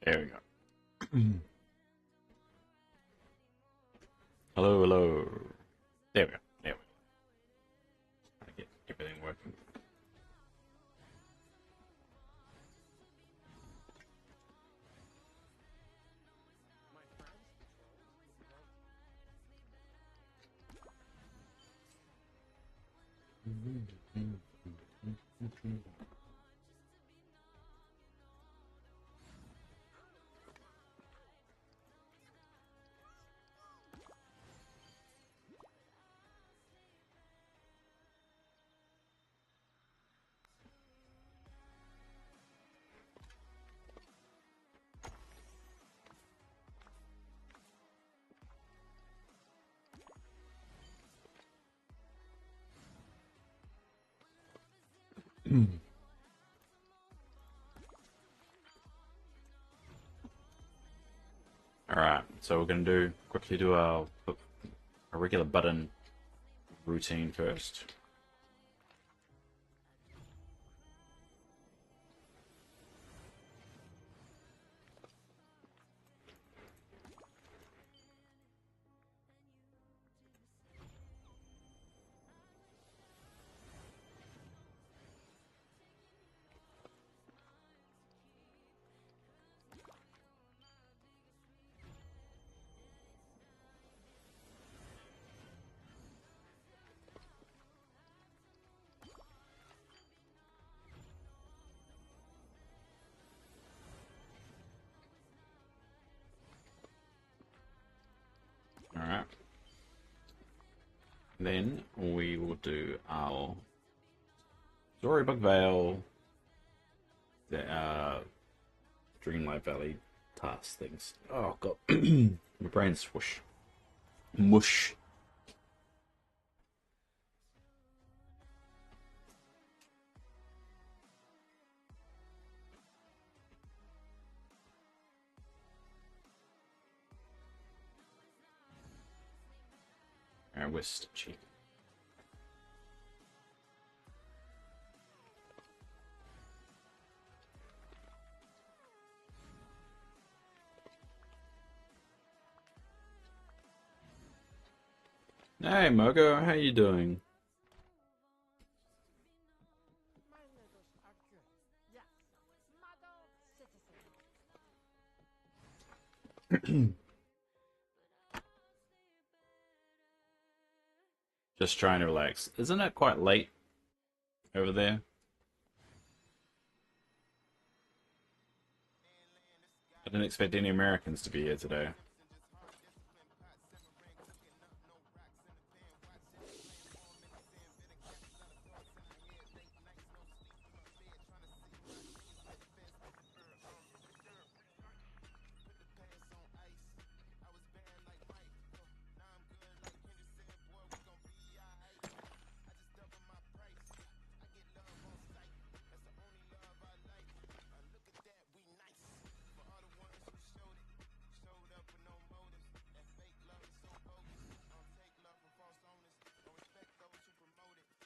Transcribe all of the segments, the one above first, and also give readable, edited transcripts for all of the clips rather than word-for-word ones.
There we go. Hello, hello. There we go. There we go. Trying to get everything working. Alright, so we're gonna quickly do a regular button routine first. Alright. Then we will do our Storybook Vale, the Dreamlight Valley task things. Oh god. My brain's swoosh. Mush. Alright, we're stitchy. Hey Mogo, how you doing? Just trying to relax. Isn't it quite late over there? I didn't expect any Americans to be here today.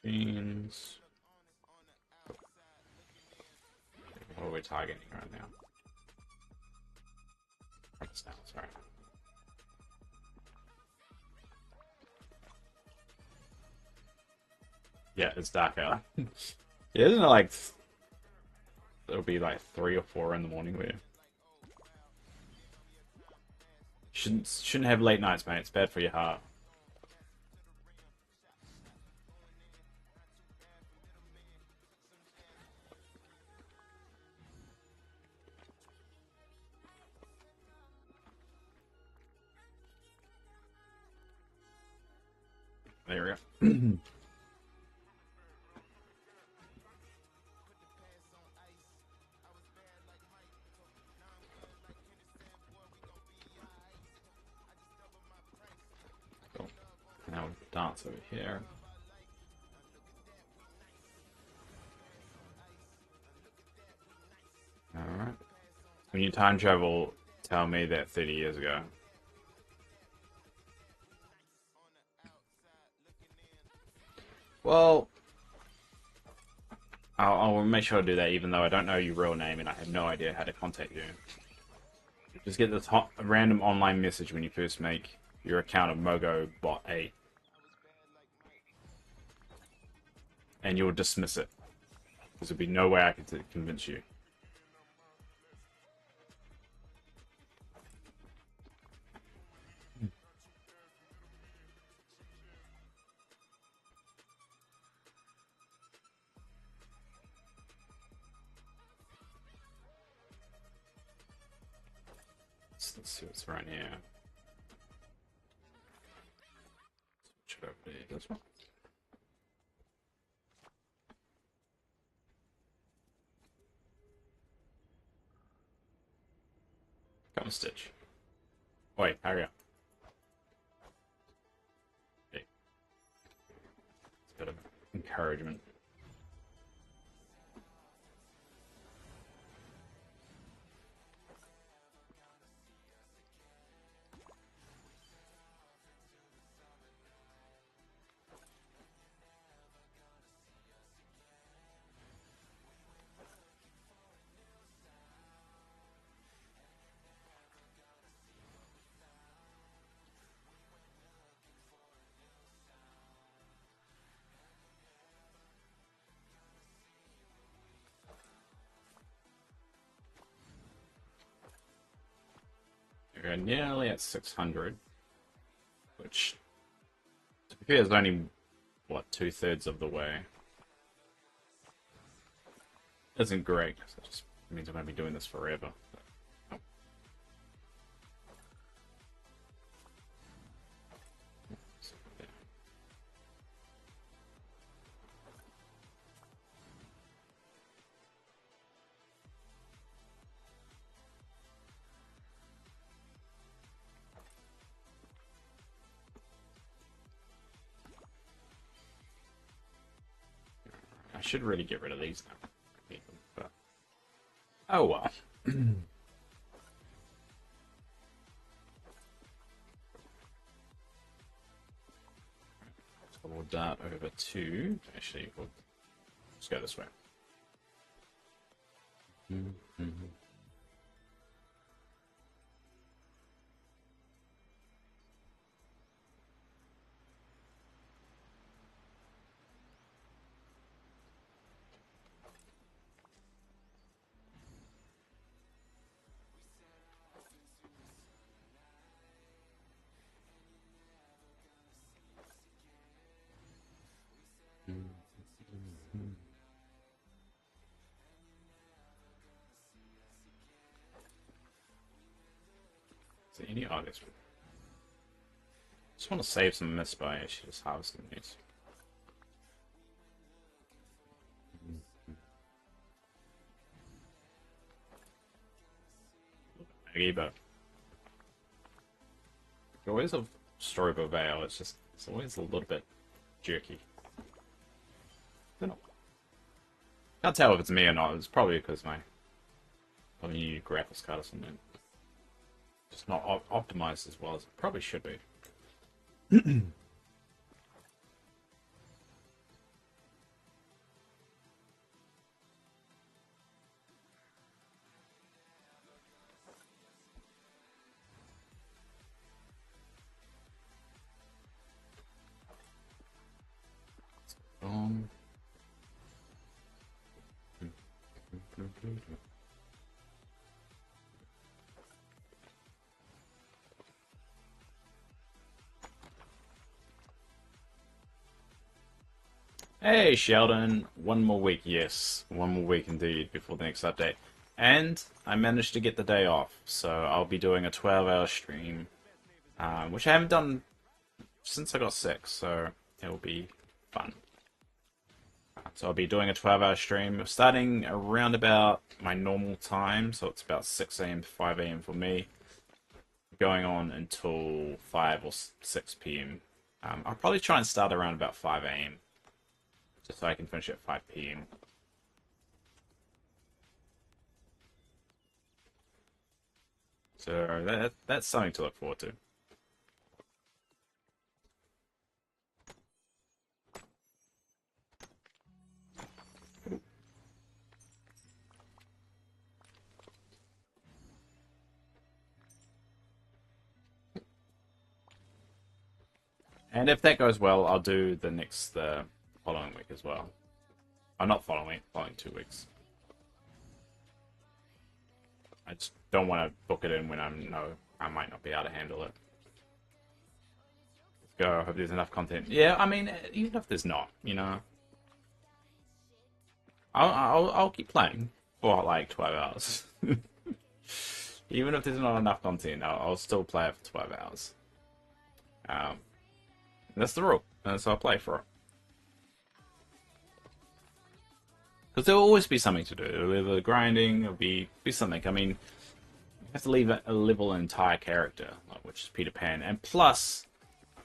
Beans. What are we targeting right now? It's now, sorry. Yeah, it's dark out. Yeah, isn't it like it'll be like 3 or 4 in the morning where shouldn't have late nights, mate. It's bad for your heart. There we go. Cool. Now we'll dance over here. Alright. When you time travel, tell me that 30 years ago. Well, I'll make sure to do that even though I don't know your real name and I have no idea how to contact you. Just get this hot, random online message when you first make your account of Mogo Bot 8. And you'll dismiss it. Because there'll be no way I could convince you. Let's see what's right here. Switch it over to this one. Come on, Stitch. Wait, hurry up. Okay. It's a bit of encouragement. We're nearly at 600, which to be fair is only, what, 2/3 of the way. Isn't great, because it just means I'm going to be doing this forever. I should really get rid of these now. But... oh well. So we'll dart over to... actually, we'll just go this way. So any August. Just want to save some miss by actually just harvesting these. But the always of Storybook Vale, it's always a little bit jerky. Can't tell if it's me or not. It's probably because my new graphics card or something. Just not optimized as well as it probably should be. Hey Sheldon, one more week, yes, one more week indeed before the next update. And I managed to get the day off, so I'll be doing a 12-hour stream, which I haven't done since I got sick, so it'll be fun. So I'll be doing a 12-hour stream, starting around about my normal time, so it's about 6 AM to 5 AM for me, going on until 5 or 6 PM. I'll probably try and start around about 5 AM. So I can finish at 5 PM. So that's something to look forward to. And if that goes well, I'll do the next following week as well. Oh, not following week, following 2 weeks. I just don't want to book it in when I might not be able to handle it. Let's go. I hope there's enough content. Yeah, I mean, even if there's not, I'll keep playing for like 12 hours. Even if there's not enough content, I'll still play it for 12 hours. That's the rule. And so I'll play for it. Because there will always be something to do. There'll be grinding, there'll be something. I mean, you have to level an entire character, which is Peter Pan. And plus,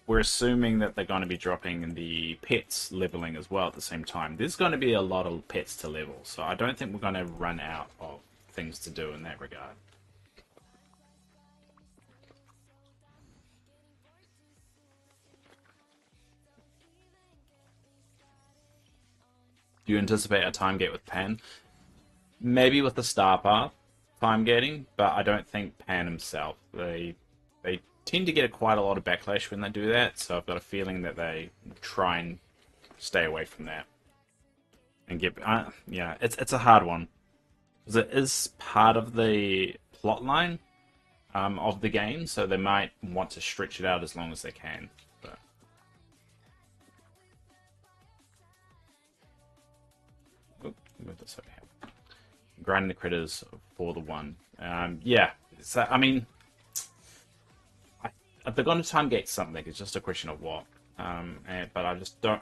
we're assuming that they're going to be dropping the pets leveling as well at the same time. There's going to be a lot of pets to level, so I don't think we're going to run out of things to do in that regard. Do you anticipate a time gate with Pan? Maybe with the star path time gating, but I don't think Pan himself. They tend to get quite a lot of backlash when they do that, so I've got a feeling that they try and stay away from that. And get yeah, it's a hard one, because it is part of the plot line of the game, so they might want to stretch it out as long as they can. But move this over here. Grinding the critters for the one. Yeah, so I mean, they're going to time gate something. It's just a question of what. But I just don't.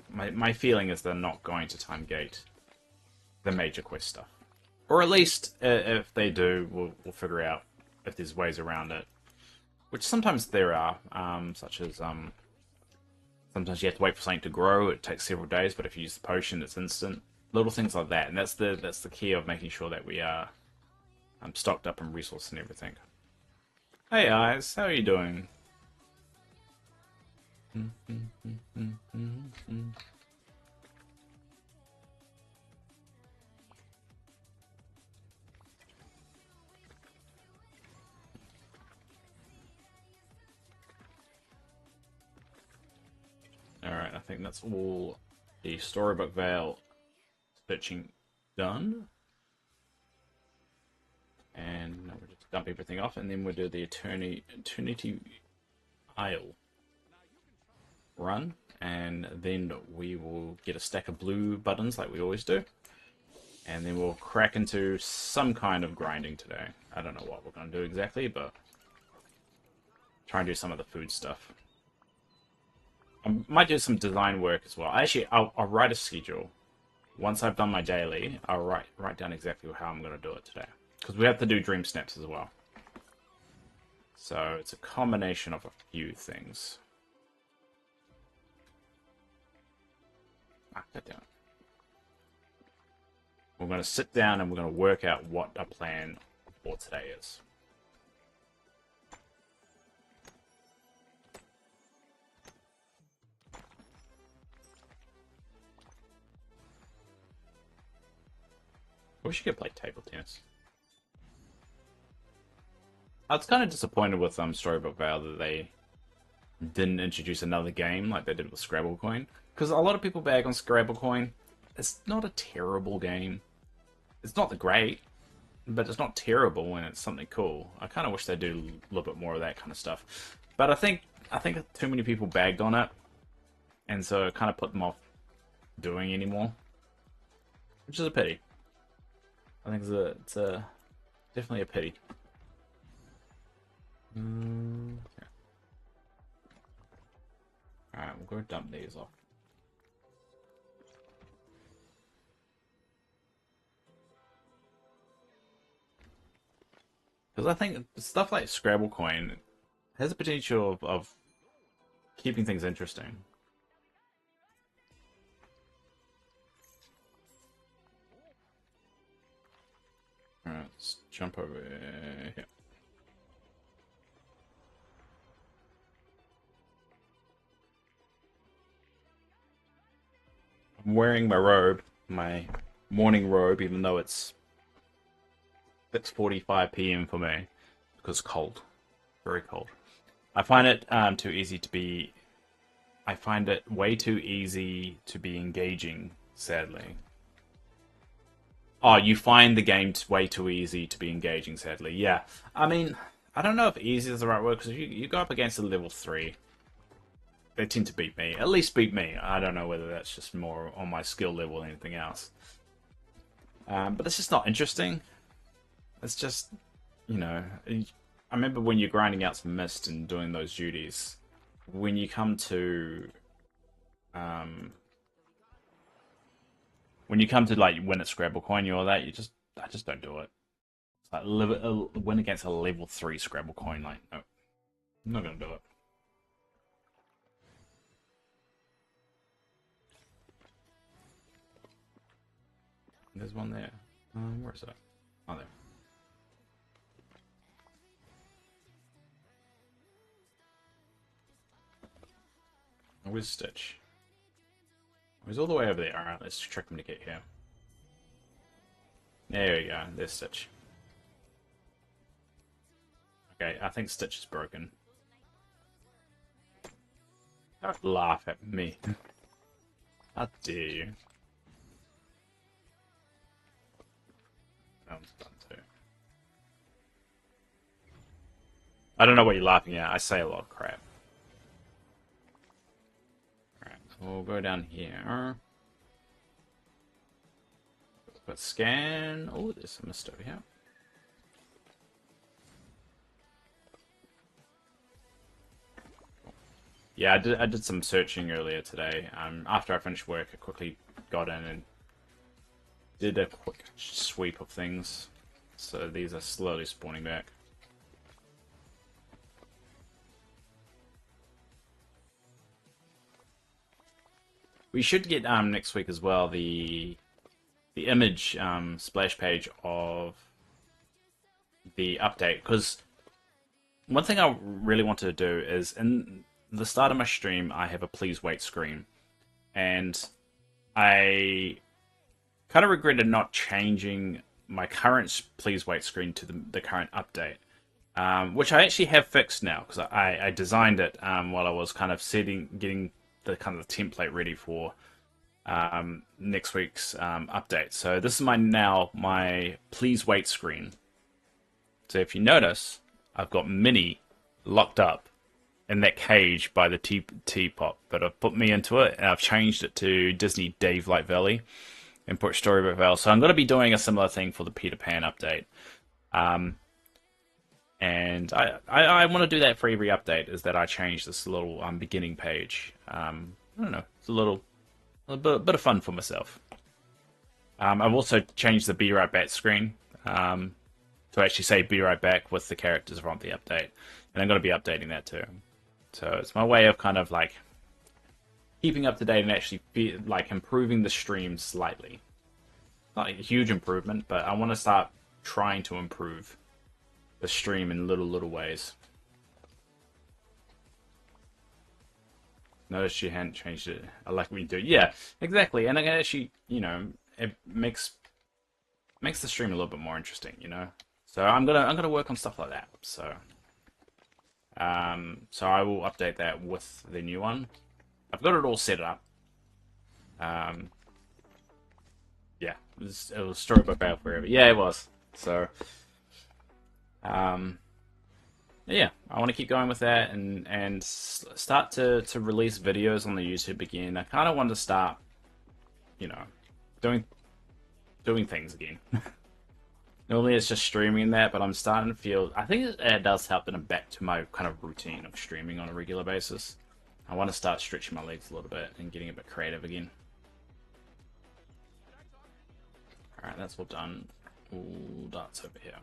My feeling is they're not going to time gate the major quest stuff, or at least if they do, we'll figure out if there's ways around it. Which sometimes there are, such as sometimes you have to wait for something to grow. It takes several days, but if you use the potion, it's instant. Little things like that, and that's the key of making sure that we are stocked up in resource and everything. Hey guys, how are you doing? Alright, I think that's all the Storybook Vale searching done. And now we'll just dump everything off, and then we'll do the Eternity Isle run, and then we will get a stack of blue buttons like we always do, and then we'll crack into some kind of grinding today. I don't know what we're going to do exactly, but try and do some of the food stuff. I might do some design work as well. Actually, I'll write a schedule. Once I've done my daily, I'll write down exactly how I'm going to do it today. Because we have to do Dreamsnaps as well. So it's a combination of a few things. That down. We're going to sit down and we're going to work out what our plan for today is. We should get play table tennis. I was kind of disappointed with Storybook Vale that they didn't introduce another game like they did with Scrabble Coin. Because a lot of people bag on Scrabble Coin. It's not a terrible game. It's not the great, but it's not terrible when it's something cool. I kind of wish they do a little bit more of that kind of stuff. But I think too many people bagged on it, and so it kind of put them off doing anymore, which is a pity. I think it's definitely a pity. Okay. Alright, we'll go dump these off. Because I think stuff like Scrabble Coin has the potential of keeping things interesting. Alright, let's jump over here. I'm wearing my robe, my morning robe, even though it's 6:45 p.m. for me, because it's cold, very cold. I find it too easy to be I find it way too easy to be engaging, sadly. Oh, you find the game way too easy to be engaging, sadly. Yeah. I mean, I don't know if easy is the right word, because you go up against a level 3, they tend to beat me. At least beat me. I don't know whether that's just more on my skill level than anything else. But it's just not interesting. It's just, you know, I remember when you're grinding out some mist and doing those duties, when you come to like win at Scrabble coin or that, I just don't do it. It's like win against a level 3 Scrabble coin, like no, I'm not gonna do it. There's one there. Where is it? Oh, there. Where's Stitch? He's all the way over there. Alright, let's trick him to get here. There we go. There's Stitch. Okay, I think Stitch is broken. Don't laugh at me. How dare you? That one's done too. I don't know what you're laughing at. I say a lot of crap. Alright, we'll go down here. But scan. Oh, there's some mist over here. Yeah, I did some searching earlier today. After I finished work, I quickly got in and did a quick sweep of things. So these are slowly spawning back. We should get next week as well the image splash page of the update, because one thing I really wanted to do is in the start of my stream I have a please wait screen, and I kind of regretted not changing my current please wait screen to the current update, which I actually have fixed now, because I designed it while I was kind of getting the kind of the template ready for next week's update. So this is my please wait screen. So if you notice, I've got Minnie locked up in that cage by the teapot, but I've put me into it and I've changed it to Disney Davelight Valley and put Storybook Vale. So I'm going to be doing a similar thing for the Peter Pan update. And I want to do that for every update, is that I change this little beginning page. I don't know, it's a bit of fun for myself. I've also changed the Be Right Back screen to actually say Be Right Back with the characters from the update. And I'm going to be updating that too. So it's my way of kind of like keeping up to date and actually like improving the stream slightly. Not a huge improvement, but I want to start trying to improve the stream in little ways. Notice she hadn't changed it. I like when you do it. Yeah, exactly. And it actually, you know, it makes the stream a little bit more interesting, you know. So I'm gonna work on stuff like that. So so I will update that with the new one. I've got it all set up. Yeah, it was Storybook Battle Forever. Yeah, it was. So yeah, I want to keep going with that and start to release videos on the YouTube again. I kind of want to start, you know, doing things again. Normally it's just streaming that, but I'm starting to feel, I think it does help that I'm back to my kind of routine of streaming on a regular basis. I want to start stretching my legs a little bit and getting a bit creative again. Alright, that's all done. All darts over here.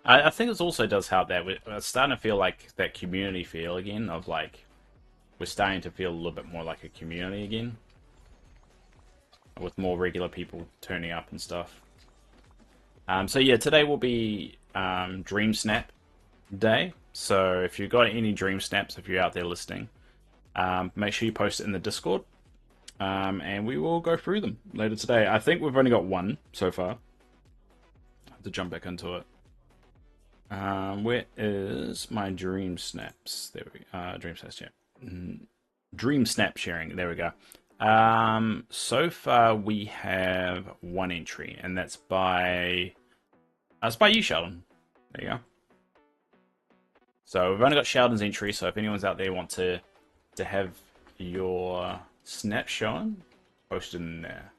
I think this also does help that we're starting to feel like that community feel again, of like we're starting to feel a little bit more like a community again, with more regular people turning up and stuff. So yeah, today will be Dreamsnap day. So if you've got any dream snaps, if you're out there listening, make sure you post it in the Discord, and we will go through them later today. I think we've only got one so far. I have to jump back into it. Where is my dream snaps? There we go. Dream snaps, yeah. Dream snap sharing. There we go. So far we have one entry, and that's by you, Sheldon. There you go. So we've only got Sheldon's entry. So if anyone's out there want to have your snap shown, post it in there.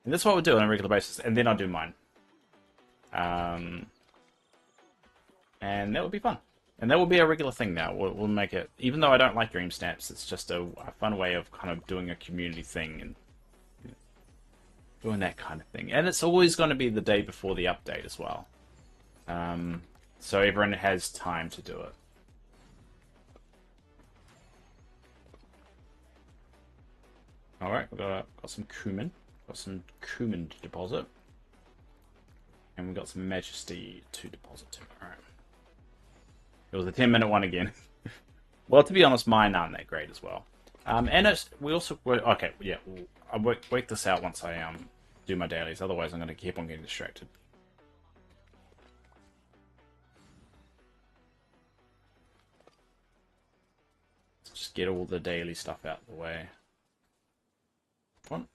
And that's what we'll do on a regular basis. And then I'll do mine. And that would be fun. And that will be a regular thing now. We'll make it, even though I don't like dream snaps, it's just a fun way of kind of doing a community thing and doing that kind of thing. And it's always going to be the day before the update as well. So everyone has time to do it. Alright, we've got some cumin. Got some cumin to deposit. And we've got some majesty to deposit too. Alright. It was a 10-minute one again. Well, to be honest, mine aren't that great as well. And we also okay, yeah. I'll work this out once I do my dailies. Otherwise, I'm going to keep on getting distracted. Let's just get all the daily stuff out of the way. One.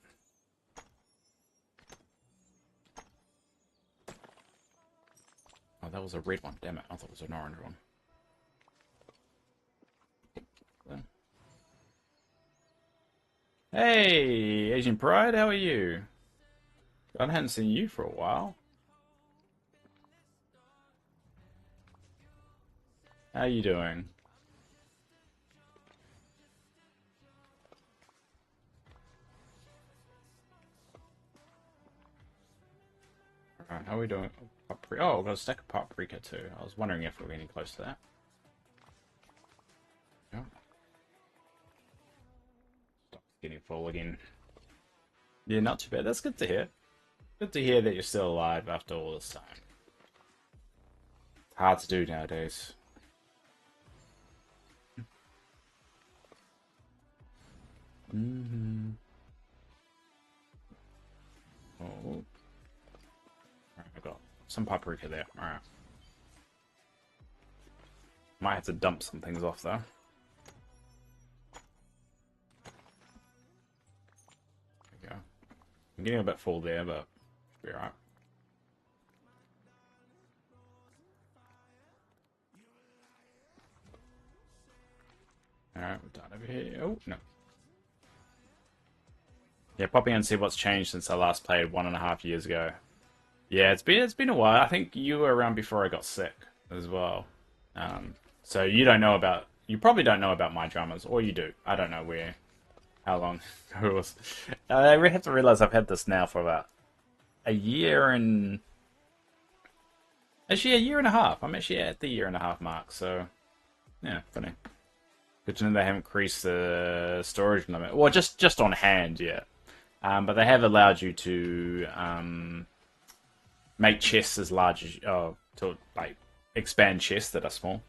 Oh, that was a red one. Damn it! I thought it was an orange one. Hey, Asian Pride, how are you? I hadn't seen you for a while. How are you doing? Alright, how are we doing? Oh, we've got a stack of paprika too. I was wondering if we were getting close to that. Yeah. Getting full again. Yeah, not too bad. That's good to hear. Good to hear that you're still alive after all this time. It's hard to do nowadays. Oh. Alright, I've got some paprika there. Alright. Might have to dump some things off though. I'm getting a bit full there, but it'll be alright. Alright, we're done over here. Oh, no. Yeah, pop in and see what's changed since I last played 1.5 years ago. Yeah, it's been a while. I think you were around before I got sick as well. So you probably don't know about my dramas, or you do. I don't know how long it was. I have to realize I've had this now for about a year and... Actually, a year and a half. I'm actually at the 1.5 year mark, so... Yeah, funny. Good to know they haven't increased the storage limit. Well, just on hand, yeah. But they have allowed you to make chests as large as... to, like, expand chests that are small.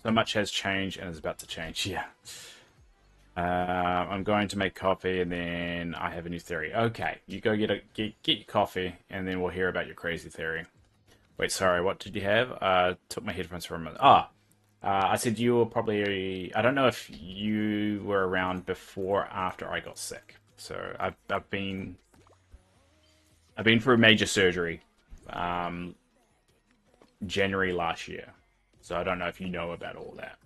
So much has changed and is about to change, yeah. I'm going to make coffee and then I have a new theory. Okay, you go get your coffee and then we'll hear about your crazy theory. Wait, sorry, what did you have? Took my headphones for a minute. I said you were probably... I don't know if you were around before or after I got sick. So I've been through major surgery January last year. So I don't know if you know about all that.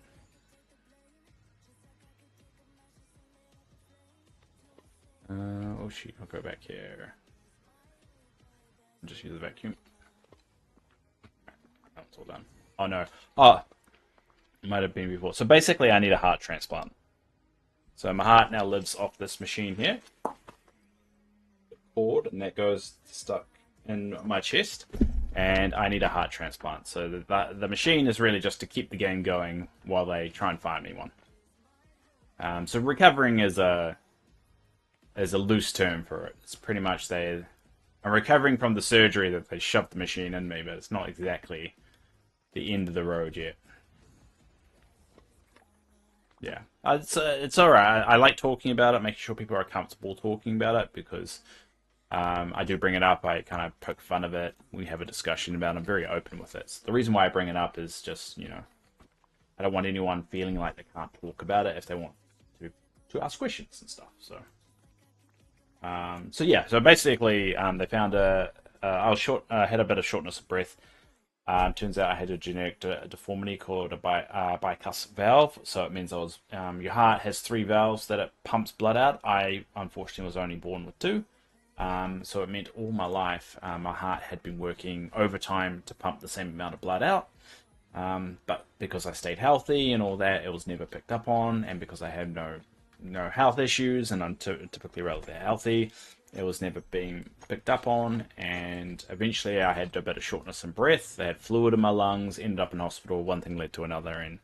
Oh shoot, I'll go back here. I'll just use the vacuum. Oh, it's all done. Oh no. Oh, it might have been before. So basically I need a heart transplant. So my heart now lives off this machine here. The cord, and that goes stuck in my chest. And I need a heart transplant. So the machine is really just to keep the game going while they try and find me one. So recovering is a is a loose term for it. It's pretty much I'm recovering from the surgery that they shoved the machine in me, but it's not exactly the end of the road yet. Yeah, it's all right. I like talking about it, making sure people are comfortable talking about it because I do bring it up. I kind of poke fun of it. We have a discussion about it. I'm very open with it. So the reason why I bring it up is just, I don't want anyone feeling like they can't talk about it if they want to ask questions and stuff. So yeah. So basically, they found I was had a bit of shortness of breath. Turns out I had a genetic deformity called a bicuspid valve. So it means your heart has 3 valves that it pumps blood out. I unfortunately was only born with 2. So it meant all my life my heart had been working overtime to pump the same amount of blood out. But because I stayed healthy and all that, it was never picked up on. And because I had no health issues and I'm typically relatively healthy, it was never being picked up on. And eventually I had a bit of shortness of breath. I had fluid in my lungs, ended up in hospital. One thing led to another, and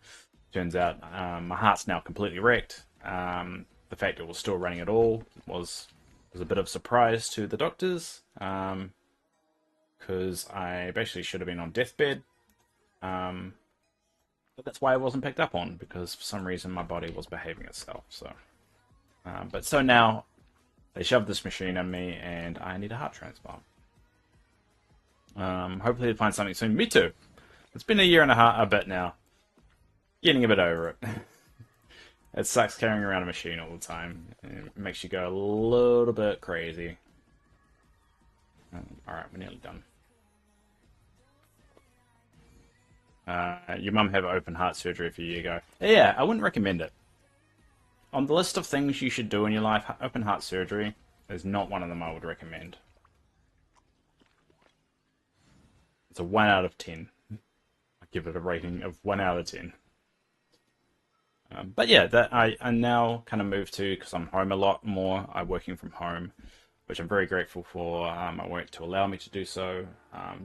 turns out my heart's now completely wrecked. The fact it was still running at all was a bit of a surprise to the doctors, because I basically should have been on deathbed. But that's why it wasn't picked up on, because for some reason my body was behaving itself. So now they shoved this machine in me, and I need a heart transplant. Hopefully they'll find something soon. Me too. It's been a year and a bit now. Getting a bit over it. It sucks carrying around a machine all the time. It makes you go a little bit crazy. Alright, we're nearly done. Your mum had open heart surgery a few years ago. Yeah, I wouldn't recommend it. On the list of things you should do in your life, open heart surgery is not one of them I would recommend. It's a 1 out of 10. I give it a rating of 1 out of 10. But yeah, that I now kind of moved to, because I'm home a lot more. I'm working from home, which I'm very grateful for my work to allow me to do so.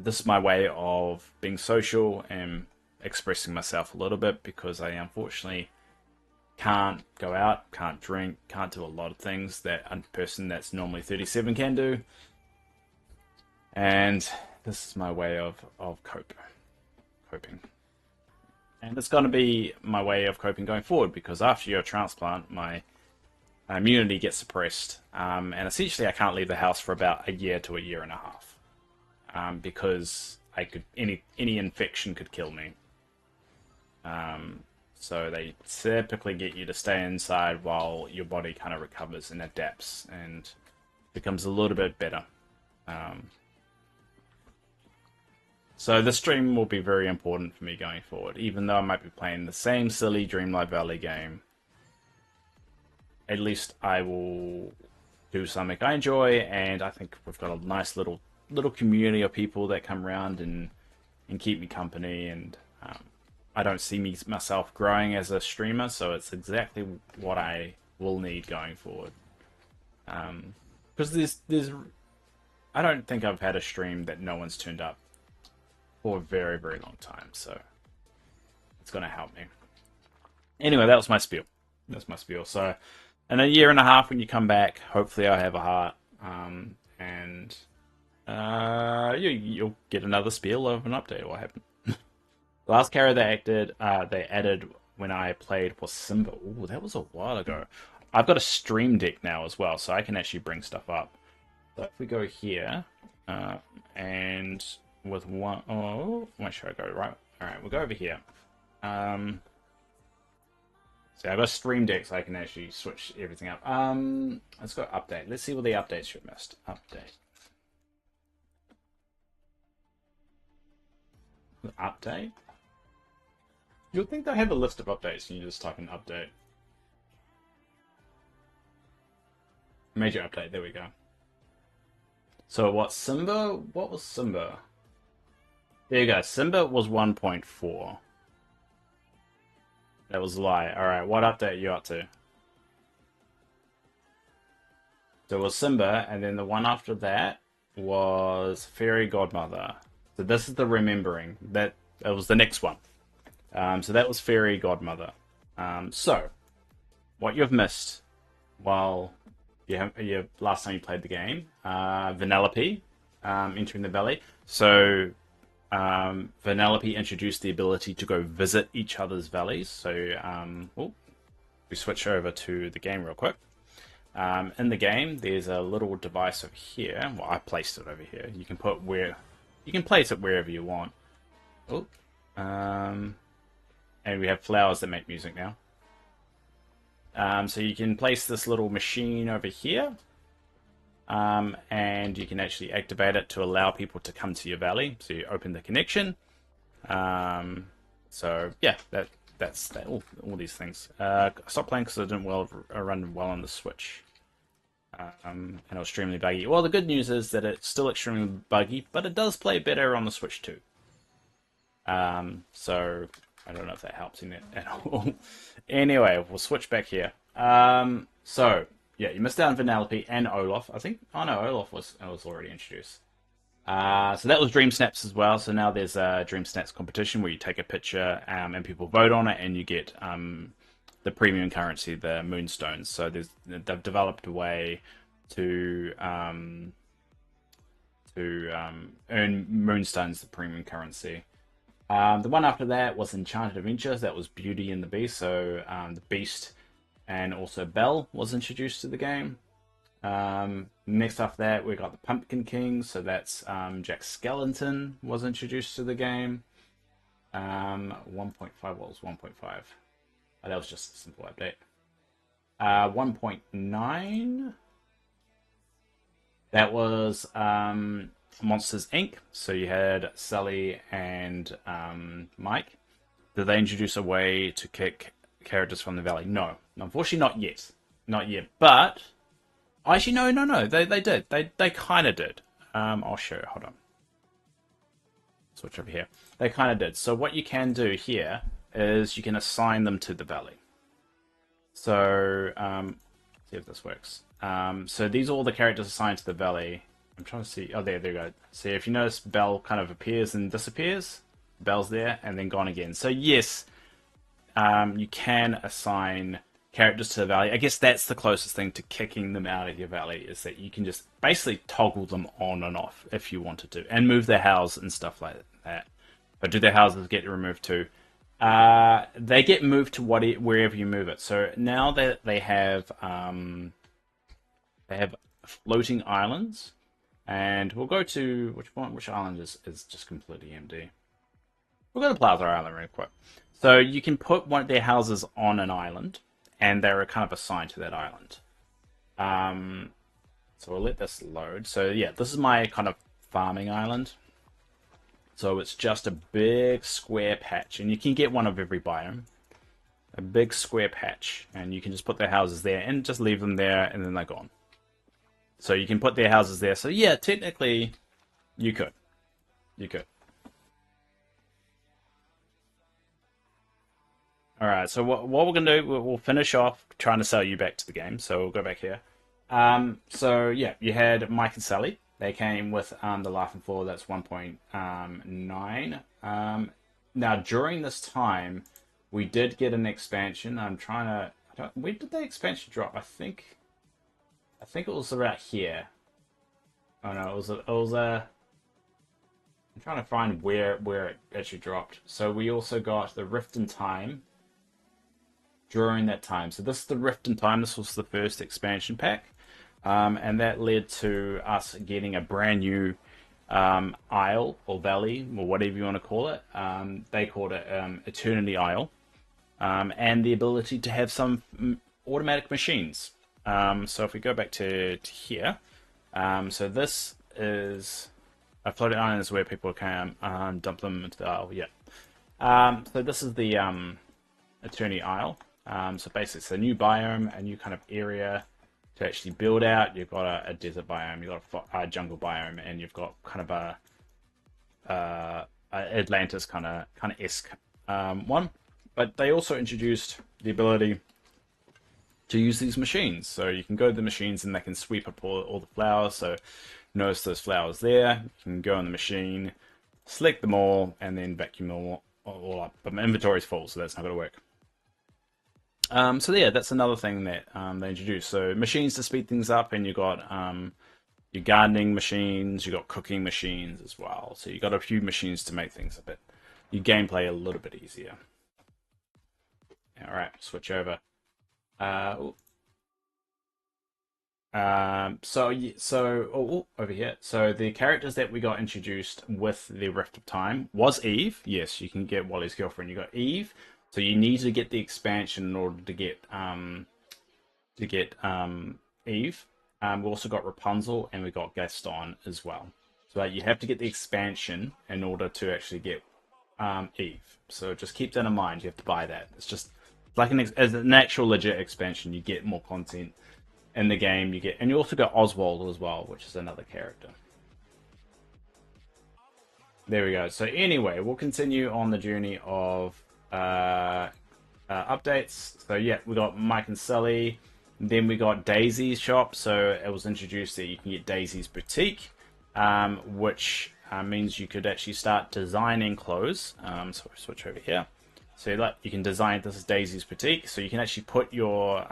This is my way of being social and expressing myself a little bit, because I unfortunately can't go out, can't drink, can't do a lot of things that a person that's normally 37 can do. And this is my way of coping. And it's going to be my way of coping going forward, because after your transplant, my immunity gets suppressed, and essentially I can't leave the house for about a year to a year and a half, because any infection could kill me. So they typically get you to stay inside while your body kind of recovers and adapts and becomes a little bit better. So this stream will be very important for me going forward, even though I might be playing the same silly Dreamlight Valley game. At least I will do something I enjoy, and I think we've got a nice little community of people that come around and keep me company, and I don't see myself growing as a streamer, so it's exactly what I will need going forward. Because I don't think I've had a stream that no one's turned up for a very, very long time, so it's going to help me. Anyway, that was my spiel. That's my spiel. So in a year and a half, when you come back, hopefully I have a heart, and you'll get another spiel of an update of what happened. The last character they added when I played was Simba. Ooh, that was a while ago. I've got a stream deck now as well, so I can actually bring stuff up. So if we go here, and with one, where should I go? Right, all right, we'll go over here. So I've got a stream deck, so I can actually switch everything up. Let's go update. Let's see what the updates you missed. Update. You'll think they have a list of updates, and you just type in update. Major update. There we go. So what Simba? What was Simba? There you go. Simba was 1.4. That was a lie. Alright, what update are you up to? So it was Simba, and then the one after that was Fairy Godmother. So this is the remembering. That was the next one. So that was Fairy Godmother. So, what you've missed while you last time you played the game, Vanellope, entering the valley. So Vanellope introduced the ability to go visit each other's valleys. So we switch over to the game real quick. In the game, there's a little device over here. Well, I placed it over here. You can place it wherever you want. Oh, and we have flowers that make music now. So you can place this little machine over here, and you can actually activate it to allow people to come to your valley. So you open the connection. So yeah, that's all these things. I stopped playing because it didn't run well on the Switch. And it was extremely buggy. Well, the good news is that it's still extremely buggy, but it does play better on the Switch too. So I don't know if that helps in it at all. Anyway, we'll switch back here. So yeah, you missed out on Vanellope and Olaf. I think. Oh no, Olaf was already introduced. So that was Dreamsnaps as well. So now there's a Dreamsnaps competition where you take a picture and people vote on it, and you get the premium currency, the moonstones. So they've developed a way to earn moonstones, the premium currency. The one after that was Enchanted Adventures. That was Beauty and the Beast. So the Beast and also Belle was introduced to the game. Next after that, we got the Pumpkin King. So that's Jack Skellington was introduced to the game. 1.5, what was 1.5? Oh, that was just a simple update. 1.9. That was Monsters Inc. So you had Sully and Mike. Did they introduce a way to kick characters from the valley? No. Unfortunately, not yet. Not yet. But actually, no. They did. They kind of did. I'll show you. Hold on. Switch over here. They kind of did. So what you can do here is you can assign them to the valley. So see if this works. So these are all the characters assigned to the valley. I'm trying to see. Oh, there you go. See, if you notice, Belle kind of appears and disappears. Belle's there and then gone again. So yes, you can assign characters to the valley. I guess that's the closest thing to kicking them out of your valley, is that you can just basically toggle them on and off if you wanted to, and move their houses and stuff like that. But do their houses get removed too? They get moved to wherever you move it. So now that they have floating islands, and we'll go to which island is just completely empty. We'll go to Plaza Island real quick. So you can put one of their houses on an island, and they're kind of assigned to that island. So we'll let this load. So yeah, this is my kind of farming island. So it's just a big square patch, and you can get one of every biome. A big square patch, and you can just put their houses there and just leave them there, and then they're gone. So you can put their houses there. So yeah, technically, you could. All right. So what we're gonna do? We'll finish off trying to sell you back to the game. So we'll go back here. So yeah, you had Mike and Sally. They came with the Laughing Floor. That's 1.9. Now during this time, we did get an expansion. I'm trying to. Where did the expansion drop? I think it was around here. Oh no, it was a. I'm trying to find where it actually dropped. So we also got the Rift in Time during that time. So this is the Rift in Time. This was the first expansion pack. And that led to us getting a brand new isle or valley or whatever you want to call it. They called it Eternity Isle, and the ability to have some automatic machines. So if we go back to here, so this is a floating island is where people can dump them into the isle. Yeah. So this is the Eternity Isle. So basically, it's a new biome, a new kind of area to actually build out. You've got a desert biome, you've got a jungle biome, and you've got kind of a Atlantis kind of esque one. But they also introduced the ability to use these machines. So you can go to the machines and they can sweep up all the flowers. So notice those flowers there. You can go on the machine, select them all, and then vacuum them all up. But my inventory is full, so that's not going to work. So yeah, that's another thing that they introduced. So machines to speed things up, and you got your gardening machines, you got cooking machines as well. So you got a few machines to make things a bit, your gameplay a little bit easier. All right, switch over. Uh, over here. So the characters that we got introduced with the Rift of Time was Eve. Yes, you can get Wally's girlfriend. You got Eve. So you need to get the expansion in order to get Eve. We also got Rapunzel and we got Gaston as well. So you have to get the expansion in order to actually get Eve. So just keep that in mind. You have to buy that. It's just like as an actual legit expansion. You get more content in the game. And you also got Oswald as well, which is another character. There we go. So anyway, we'll continue on the journey of updates. So yeah, we got Mike and Sully. Then we got Daisy's shop. So it was introduced that you can get Daisy's boutique, which means you could actually start designing clothes. So we'll switch over here. So you can design. This is Daisy's boutique. So you can actually put your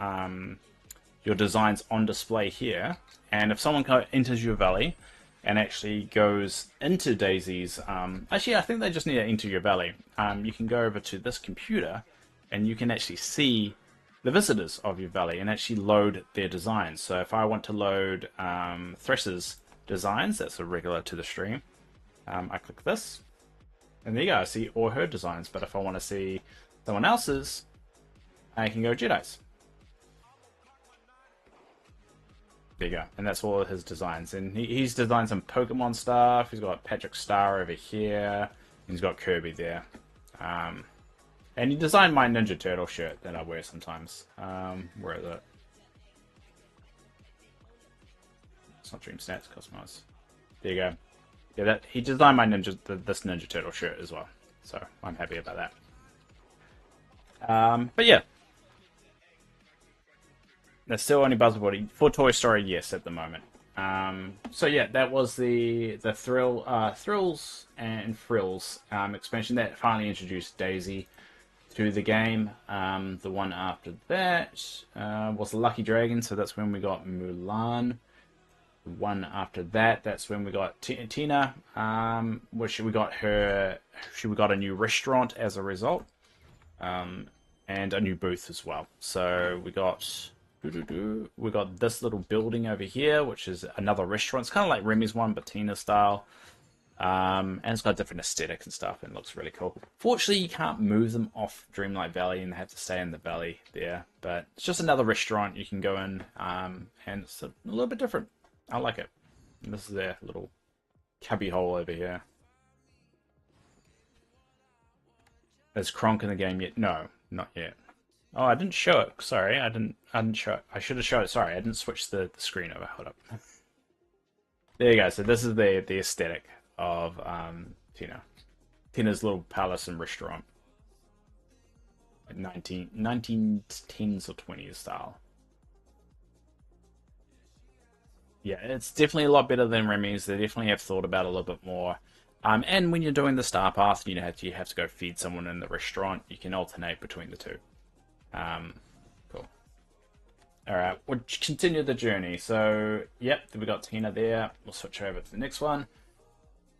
designs on display here. And if someone enters your valley and actually goes into Daisy's, actually I think they just need to enter your valley. You can go over to this computer and you can actually see the visitors of your valley and actually load their designs. So if I want to load Thresh's designs, that's a regular to the stream, I click this and there you go, I see all her designs. But if I want to see someone else's, I can go Jedi's. There you go, and that's all of his designs. And he's designed some Pokemon stuff. He's got Patrick Star over here. He's got Kirby there. And he designed my Ninja Turtle shirt that I wear sometimes. Where is it? It's not Dreamsnap, it's Cosmos. There you go. Yeah, he designed my this Ninja Turtle shirt as well. So I'm happy about that. But yeah. There's still only Buzzbody for Toy Story, yes, at the moment. So yeah, that was the Thrills and Frills expansion that finally introduced Daisy to the game. The one after that was Lucky Dragon, so that's when we got Mulan. The one after that, that's when we got Tina, which we got a new restaurant as a result, and a new booth as well. So we got this little building over here, which is another restaurant. It's kind of like Remy's one, but Tina style. And it's got different aesthetic and stuff, and it looks really cool. Fortunately, you can't move them off Dreamlight Valley, and they have to stay in the valley there. But it's just another restaurant you can go in, and it's a little bit different. I like it. And this is their little cubby hole over here. Is Kronk in the game yet? No, not yet. Oh, I didn't show it. Sorry, I didn't show it. I should have showed it. Sorry, I didn't switch the screen over. Hold up. There you go. So this is the aesthetic of Tina's little palace and restaurant, like 1910s or 20s style. Yeah, it's definitely a lot better than Remy's. They definitely have thought about it a little bit more. And when you're doing the star path, you have to go feed someone in the restaurant. You can alternate between the two. Cool. All right, we'll continue the journey. So, yep, we got Tina there. We'll switch over to the next one.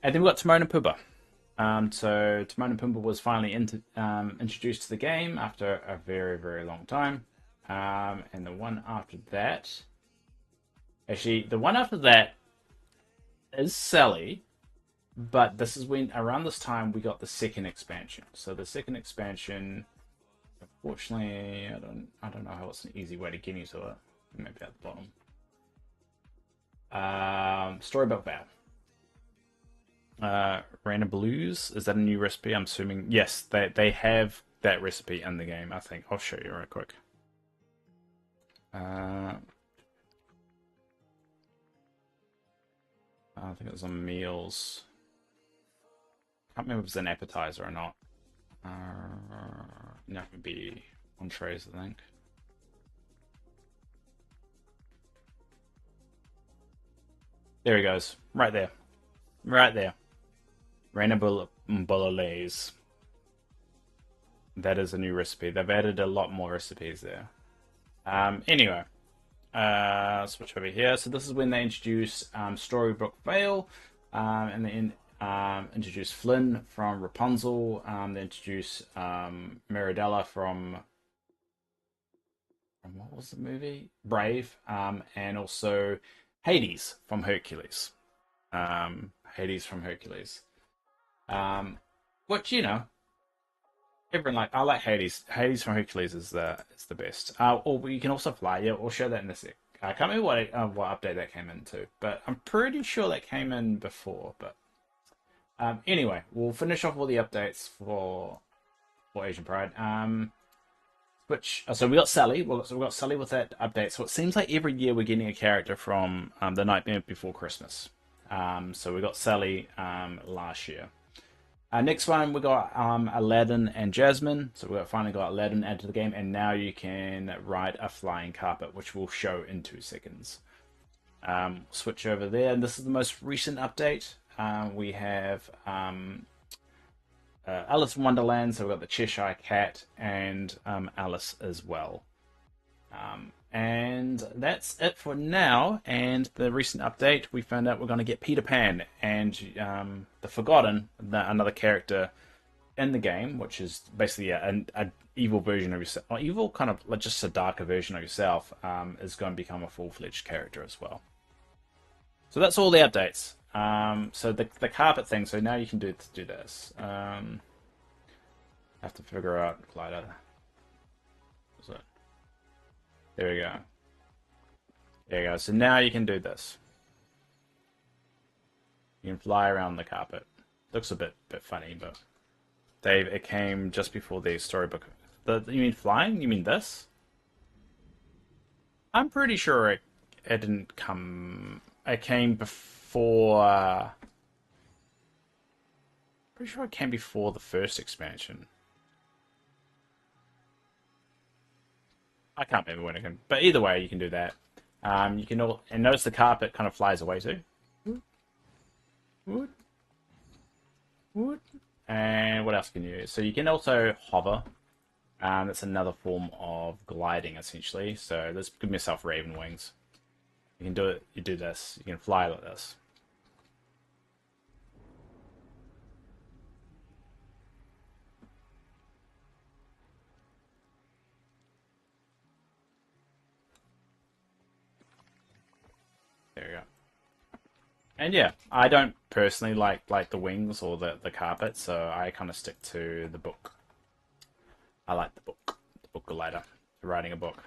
And then we got Timon and Pumbaa. So Timon and Pumbaa was finally introduced to the game after a very, very long time. And the one after that... Actually, the one after that is Sally. But this is when, around this time, we got the second expansion. So the second expansion... Unfortunately, I don't know how it's an easy way to get into it. Maybe at the bottom. Story about Val. Random Blues, is that a new recipe? I'm assuming yes. They have that recipe in the game. I think I'll show you right quick. I think it was on meals. Can't remember if it was an appetizer or not. No, it would be entrees, I think. There he goes. Right there. Right there. Random Bolognese. That is a new recipe. They've added a lot more recipes there. Anyway, switch over here. So this is when they introduce Storybook Vale, and then introduce Flynn from Rapunzel. They introduce Mirabella from what was the movie? Brave, and also Hades from Hercules. Hades from Hercules. Which everyone I like Hades. Hades from Hercules is the best. Or you can also fly. Yeah, we'll show that in a sec. I can't remember what update that came into, but I'm pretty sure that came in before. But anyway, we'll finish off all the updates for Asian Pride. So we got Sally. We got Sally with that update. So it seems like every year we're getting a character from the Nightmare Before Christmas. So we got Sally last year. Next one we got Aladdin and Jasmine. So we finally got Aladdin added to the game, and now you can ride a flying carpet, which we'll show in 2 seconds. Switch over there, and this is the most recent update. We have Alice in Wonderland, so we've got the Cheshire Cat and Alice as well. And that's it for now. And the recent update, we found out we're going to get Peter Pan and the Forgotten, another character in the game, which is basically an evil version of yourself, or evil kind of like just a darker version of yourself, is going to become a full-fledged character as well. So that's all the updates. So the carpet thing. So now you can do this. Have to figure out glider. There we go. There you go. So now you can do this. You can fly around the carpet. Looks a bit funny, but Dave, it came just before the storybook. You mean flying? You mean this? I'm pretty sure it didn't come. It came before. Pretty sure it came before the first expansion. I can't remember when it can, but either way, you can do that. You can and notice the carpet kind of flies away too. Wood. And what else can you use? So you can also hover. That's another form of gliding, essentially. So let's give myself raven wings. You can do it. You do this. You can fly like this. There we go. And yeah, I don't personally like the wings or the carpet, so I kind of stick to the book. I like the book glider, writing a book.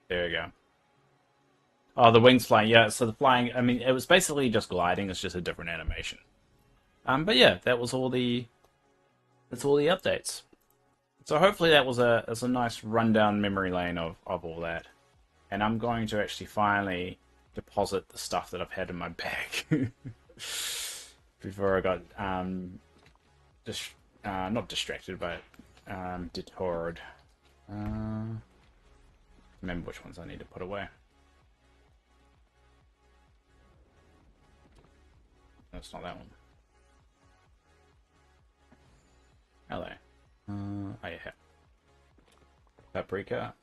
There you go. Oh, the wings flying. Yeah, so the flying. I mean, it was basically just gliding. It's just a different animation. But yeah, that's all the updates. So hopefully that was a nice rundown memory lane of all that. And I'm going to actually finally deposit the stuff that I've had in my bag before I got just not distracted, but detoured. Remember which ones I need to put away. That's not that one. Hello. Oh yeah. Paprika.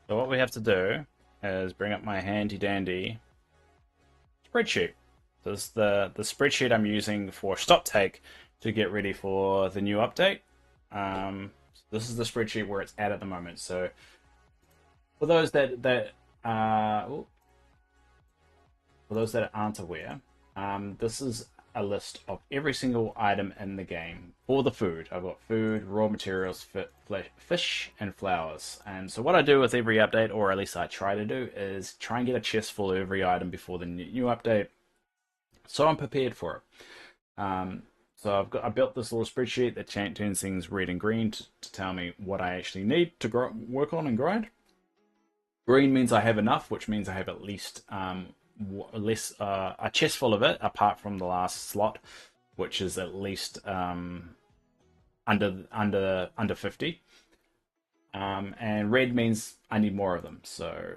So what we have to do is bring up my handy dandy spreadsheet. So this is the spreadsheet I'm using for stop take to get ready for the new update. This is the spreadsheet where it's at the moment. So for those that aren't aware, this is a list of every single item in the game for the food. I've got food, raw materials, fish, and flowers. And so what I do with every update, or at least I try to do, is try and get a chest full of every item before the new update, so I'm prepared for it. So I built this little spreadsheet that turns things red and green to tell me what I actually need to work on and grind. Green means I have enough, which means I have at least a chest full of it, apart from the last slot, which is at least under 50. And red means I need more of them. So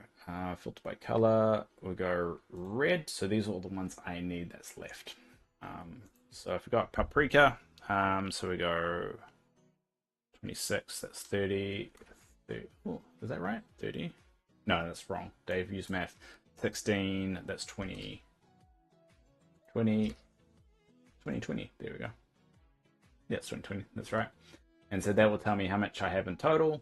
filter by color, we'll go red. So these are all the ones I need that's left. So if we got paprika, so we go 26, that's 30. Oh, is that right? 30? No, that's wrong. Dave used math. 16, that's 20. 20, 20. There we go. Yeah, it's 2020. That's right. And so that will tell me how much I have in total.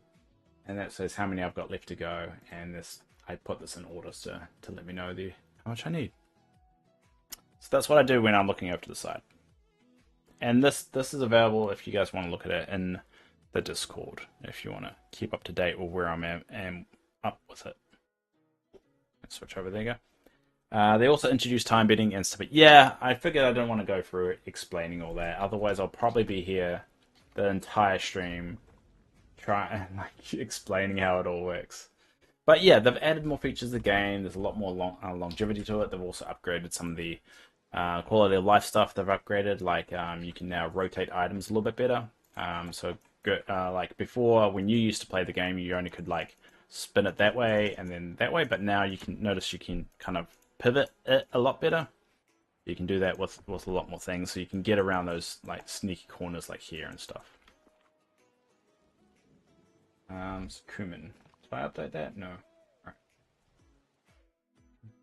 And that says how many I've got left to go. And this, I put this in order to let me know how much I need. So that's what I do when I'm looking over to the side. And this is available if you guys want to look at it in the Discord, if you want to keep up to date with where I'm at and up with it. Let's switch over, there you go. They also introduced time bidding and stuff. But yeah, I figured I don't want to go through it explaining all that. Otherwise, I'll probably be here the entire stream explaining how it all works. But yeah, they've added more features to the game. There's a lot more longevity to it. They've also upgraded some of the quality of life stuff. They've upgraded, like you can now rotate items a little bit better. Like before, when you used to play the game, you only could like spin it that way and then that way. But now you can notice you can kind of pivot it a lot better. You can do that with a lot more things, so you can get around those like sneaky corners like here and stuff. So Cumin. Did I update that? No. All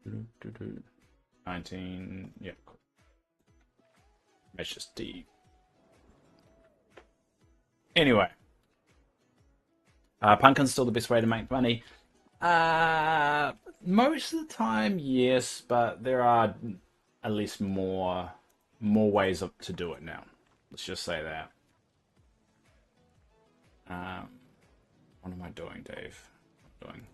right. 19. Yep. Cool. Let's just D. Anyway. Pumpkin's still the best way to make money. Most of the time, yes, but there are at least more ways to do it now. Let's just say that. What am I doing, Dave? What am I doing?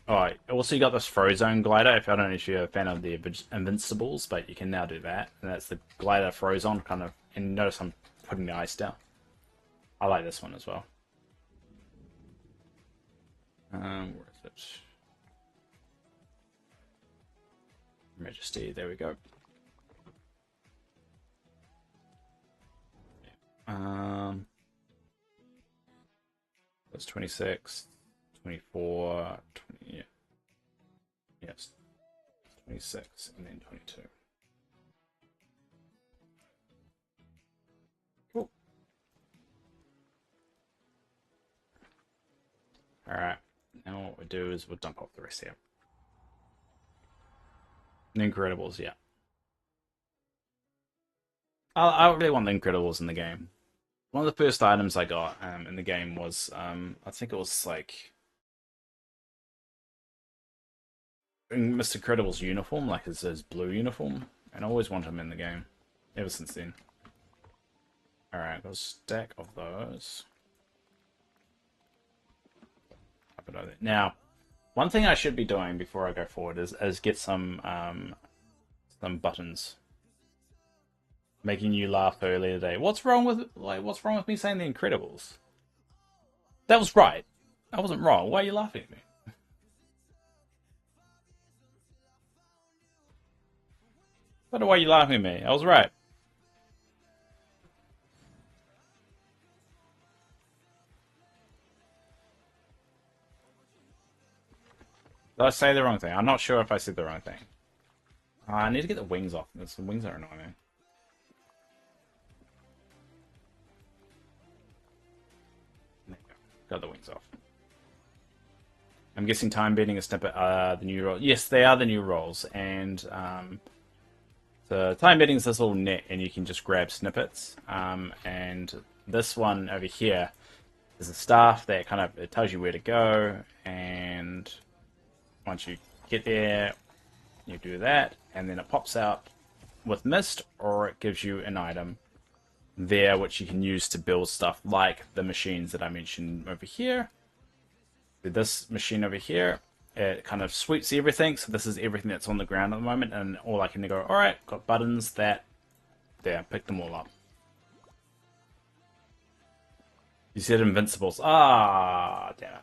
Alright, also you got this Frozone glider. I don't know if you're a fan of the Invincibles, but you can now do that. And that's the glider Frozone, kind of. And notice I'm putting the ice down. I like this one as well. Where is it? Majesty, there we go. That's 26, 24, 20, yeah. Yes. 26 and then 22. Cool. Alright. Now what we do is we'll dump off the rest here. The Incredibles, yeah. I really want the Incredibles in the game. One of the first items I got in the game was, I think it was like Mr. Incredible's uniform, like his blue uniform, and I always want him in the game, ever since then. Alright, got a stack of those. Up it over there. Now, one thing I should be doing before I go forward is get some buttons. Making you laugh earlier today. What's wrong with me saying the Incredibles? That was right. I wasn't wrong. Why are you laughing at me? But why are you laughing at me? I was right. Did I say the wrong thing? I'm not sure if I said the wrong thing. I need to get the wings off. The wings are annoying. Got the wings off. I'm guessing time beating a snippet are the new roles. Yes, they are the new roles, and the time beating is this little net, and you can just grab snippets. And this one over here is a staff that kind of it tells you where to go, and once you get there, you do that, and then it pops out with mist, or it gives you an item there which you can use to build stuff like the machines that I mentioned over here. With this machine over here, it kind of sweeps everything, so this is everything that's on the ground at the moment, and all I can go, alright, got buttons, that, there, pick them all up. You said Invincibles. Ah, damn it.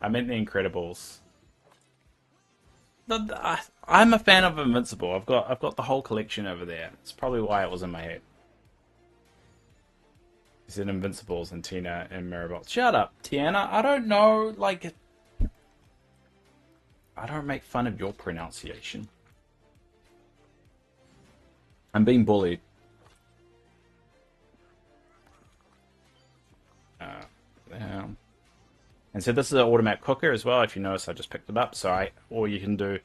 I meant the Incredibles. I'm a fan of Invincible. I've got the whole collection over there. It's probably why it was in my head. Is it Invincibles and Tina and Maribel? Shut up, Tiana. I don't know, like... I don't make fun of your pronunciation. I'm being bullied. Yeah. And so this is an automatic cooker as well. If you notice, I just picked it up. So all you can do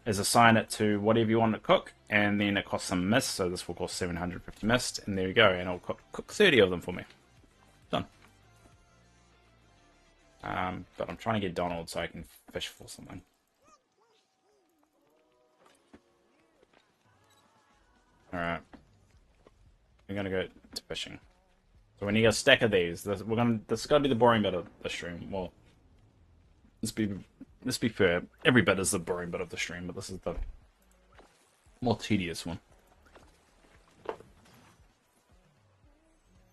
is assign it to whatever you want to cook, and then it costs some mist. So this will cost 750 mist, and there you go. And it'll cook 30 of them for me. Done. But I'm trying to get Donald so I can fish for something. All right, we're gonna go to fishing. So when you get a stack of these, this is gonna be the boring bit of the stream. Well, let's be fair. Every bit is the boring bit of the stream, but this is the more tedious one.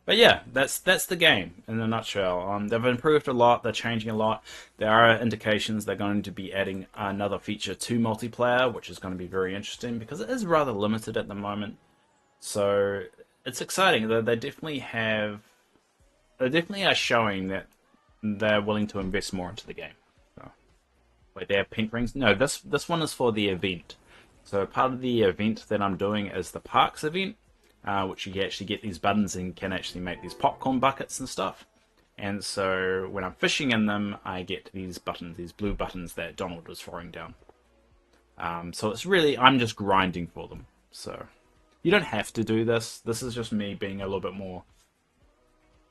But yeah, that's the game in a nutshell. They've improved a lot. They're changing a lot. There are indications they're going to be adding another feature to multiplayer, which is going to be very interesting because it is rather limited at the moment. So it's exciting. They definitely have. They definitely are showing that they're willing to invest more into the game. So, wait, they have pink rings. No, this one is for the event. So part of the event that I'm doing is the parks event. Which you actually get these buttons and can actually make these popcorn buckets and stuff. And so when I'm fishing in them, I get these buttons, these blue buttons that Donald was throwing down. So it's really, I'm just grinding for them. So you don't have to do this. This is just me being a little bit more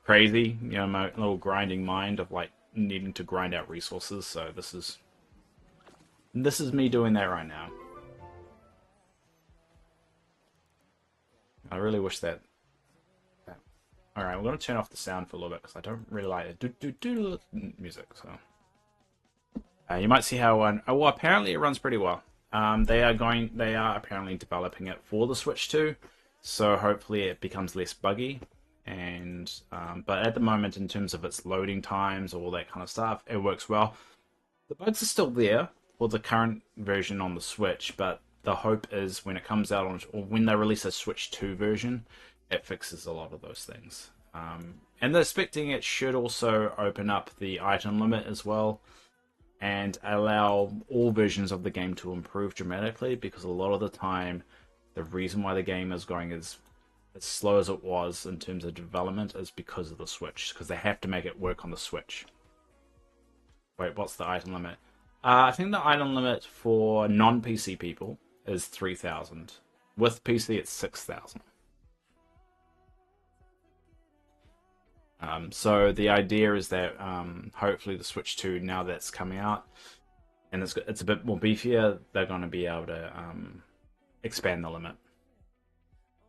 crazy, you know, my little grinding mind of like needing to grind out resources. So this is me doing that right now. I really wish that. All right, we're gonna turn off the sound for a little bit because I don't really like it. Music. So you might see how one. Oh, well, apparently it runs pretty well. They are apparently developing it for the Switch 2, so hopefully it becomes less buggy. And but at the moment, in terms of its loading times, all that kind of stuff, it works well. The bugs are still there for the current version on the Switch, but the hope is when it comes out on, or when they release a Switch 2 version, it fixes a lot of those things. And they're expecting it should also open up the item limit as well and allow all versions of the game to improve dramatically, because a lot of the time the reason why the game is going as slow as it was in terms of development is because of the Switch, because they have to make it work on the Switch. Wait, what's the item limit? I think the item limit for non-PC people is 3,000. With PC, it's 6,000. So the idea is that hopefully the Switch 2, now that's coming out, and it's a bit more beefier, they're going to be able to expand the limit.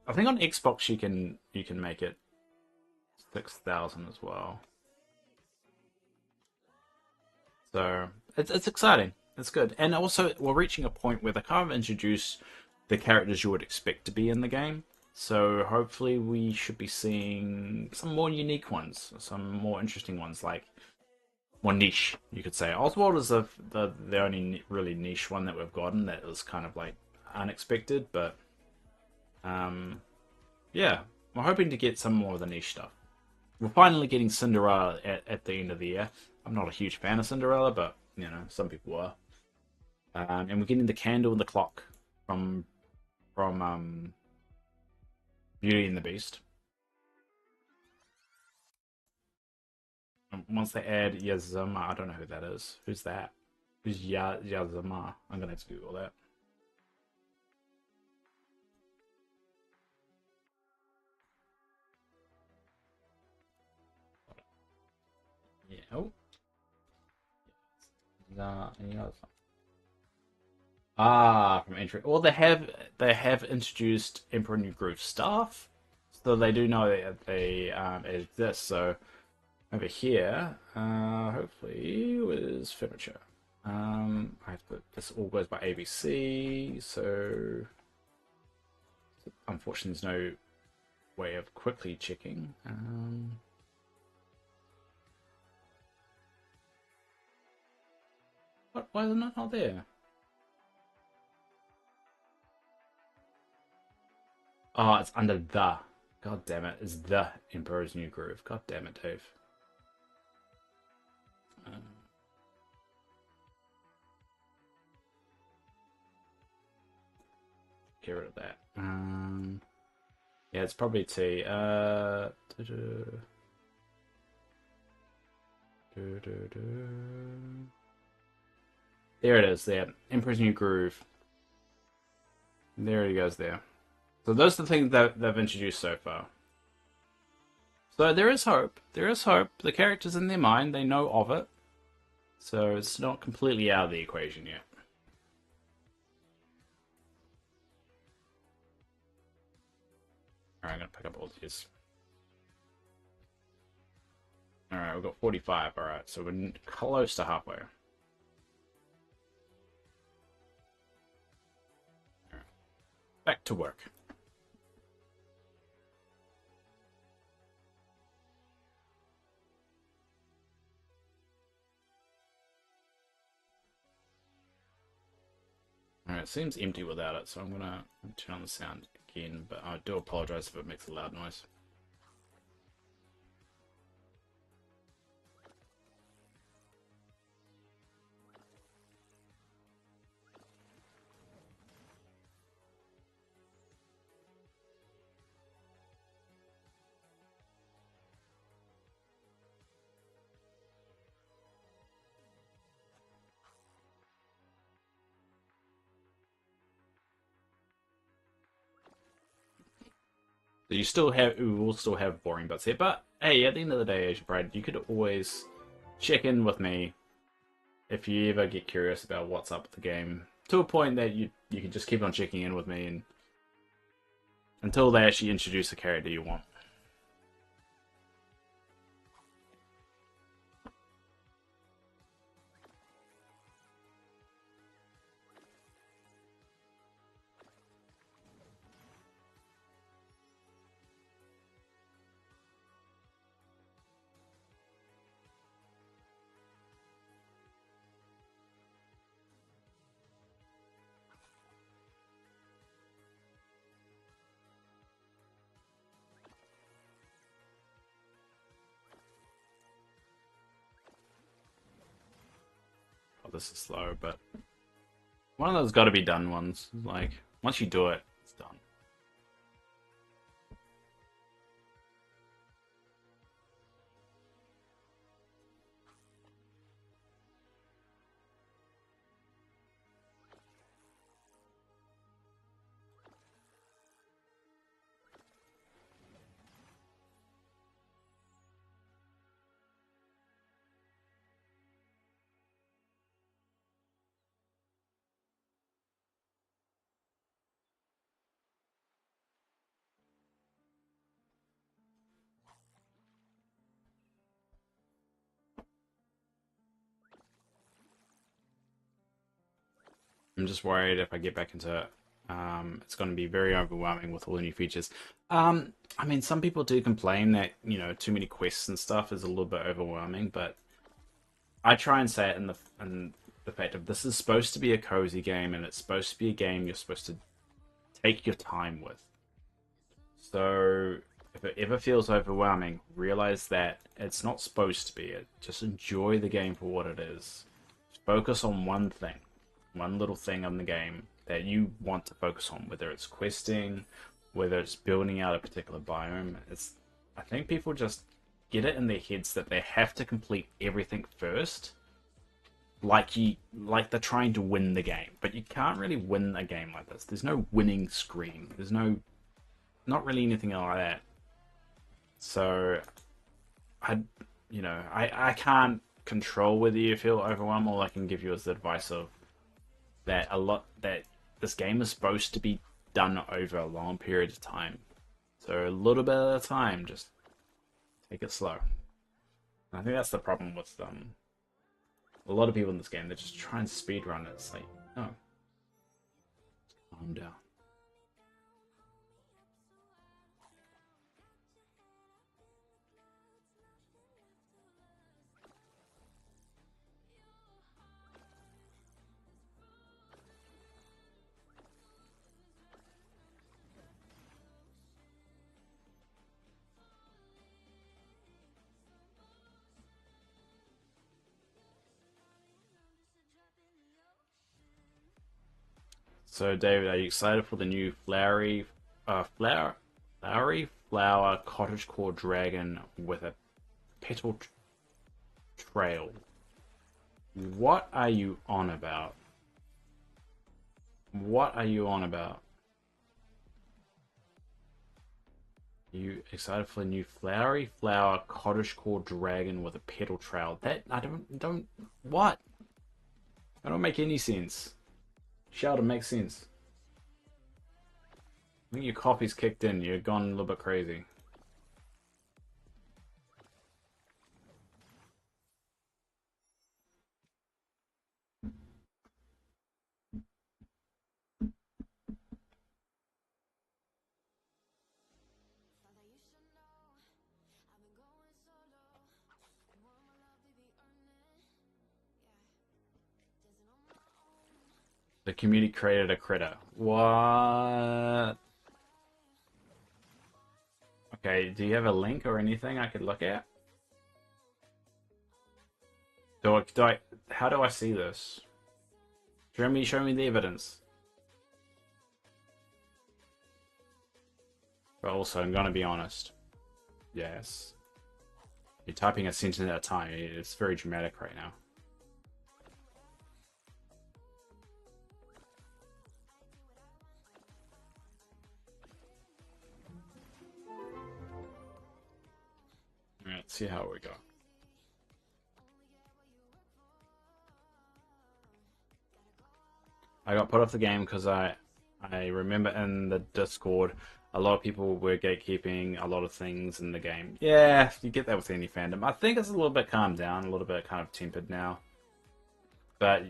I think on Xbox you can make it 6,000 as well. So it's exciting. It's good, and also we're reaching a point where they kind of introduce the characters you would expect to be in the game. So hopefully we should be seeing some more unique ones, some more interesting ones, like more niche, you could say. Oswald is the only really niche one that we've gotten that is kind of like unexpected, but yeah, we're hoping to get some more of the niche stuff. We're finally getting Cinderella at the end of the year. I'm not a huge fan of Cinderella, but you know, some people are. And we're getting the candle and the clock from Beauty and the Beast. And once they add Yazama, I don't know who that is. Who's that? Who's Yazama? I'm gonna have to Google that. Yeah. Oh. Ah, from entry. Well, they have introduced Emperor New Groove staff, so they do know that they exist. So over here, hopefully, is furniture. I have to. This all goes by ABC, so unfortunately, there's no way of quickly checking. What? Why is it not there? Oh, it's under the. God damn it! It's the Emperor's New Groove. God damn it, Dave. Um, get rid of that. Yeah, it's probably T. There it is, there. Emperor's New Groove. There he goes there. So those are the things that they've introduced so far. So there is hope. There is hope. The characters in their mind, they know of it. So it's not completely out of the equation yet. Alright, I'm going to pick up all these. Alright, we've got 45. Alright, so we're close to halfway. Alright. Back to work. Alright, it seems empty without it, so I'm going to turn on the sound again, but I do apologize if it makes a loud noise. So we will still have boring bits here, but hey, at the end of the day, Asian Pride, you could always check in with me if you ever get curious about what's up with the game, to a point that you can just keep on checking in with me and until they actually introduce the character you want. Oh, this is slow, but one of those got to be done ones. Like, once you do it, it's done. I'm just worried if I get back into it, it's going to be very overwhelming with all the new features. I mean, some people do complain that, too many quests and stuff is a little bit overwhelming, but I try and say it in the fact of this is supposed to be a cozy game and it's supposed to be a game you're supposed to take your time with. So if it ever feels overwhelming, realize that it's not supposed to be it. Just enjoy the game for what it is. Focus on one thing, one little thing on the game that you want to focus on, whether it's questing, whether it's building out a particular biome. I think people just get it in their heads that they have to complete everything first, like they're trying to win the game. But you can't really win a game like this. There's no winning screen. There's not really anything like that. So I can't control whether you feel overwhelmed. All I can give you is the advice of that this game is supposed to be done over a long period of time. So a little bit at a time, just take it slow. And I think that's the problem with a lot of people in this game. They're just trying to speedrun it. It's like, no, calm down. So, David, are you excited for the new flowery flower cottagecore dragon with a petal trail? What are you on about? What are you on about? You excited for the new flowery flower cottagecore dragon with a petal trail? That I don't what? That don't make any sense. Sheldon, makes sense. I think your copy's kicked in. You've gone a little bit crazy. The community created a critter. What? Okay, do you have a link or anything I could look at? How do I see this? Show me the evidence. But also, I'm gonna be honest. Yes. You're typing a sentence at a time. It's very dramatic right now. Alright, let's see how we go. I got put off the game because I remember in the Discord a lot of people were gatekeeping a lot of things in the game. Yeah, you get that with any fandom. I think it's a little bit calmed down, a little bit kind of tempered now. But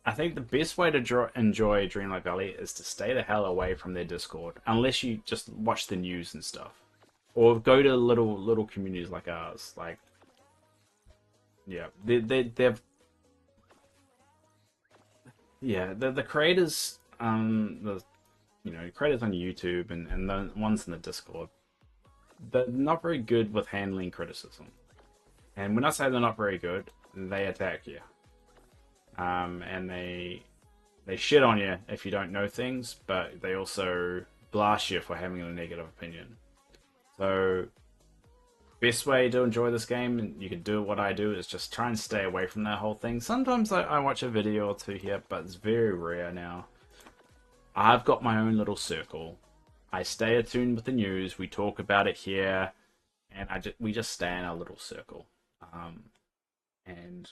I think the best way to enjoy Dreamlight Valley is to stay the hell away from their Discord, unless you just watch the news and stuff, or go to little communities like ours. Like, yeah, they've yeah the creators the creators on YouTube and the ones in the Discord, they're not very good with handling criticism. And when I say they're not very good, they attack you. And they shit on you if you don't know things, but they also blast you for having a negative opinion. So, best way to enjoy this game, and you can do what I do, is just try and stay away from that whole thing. Sometimes I watch a video or two here, but it's very rare now. I've got my own little circle. I stay attuned with the news. We talk about it here, and we just stay in our little circle. And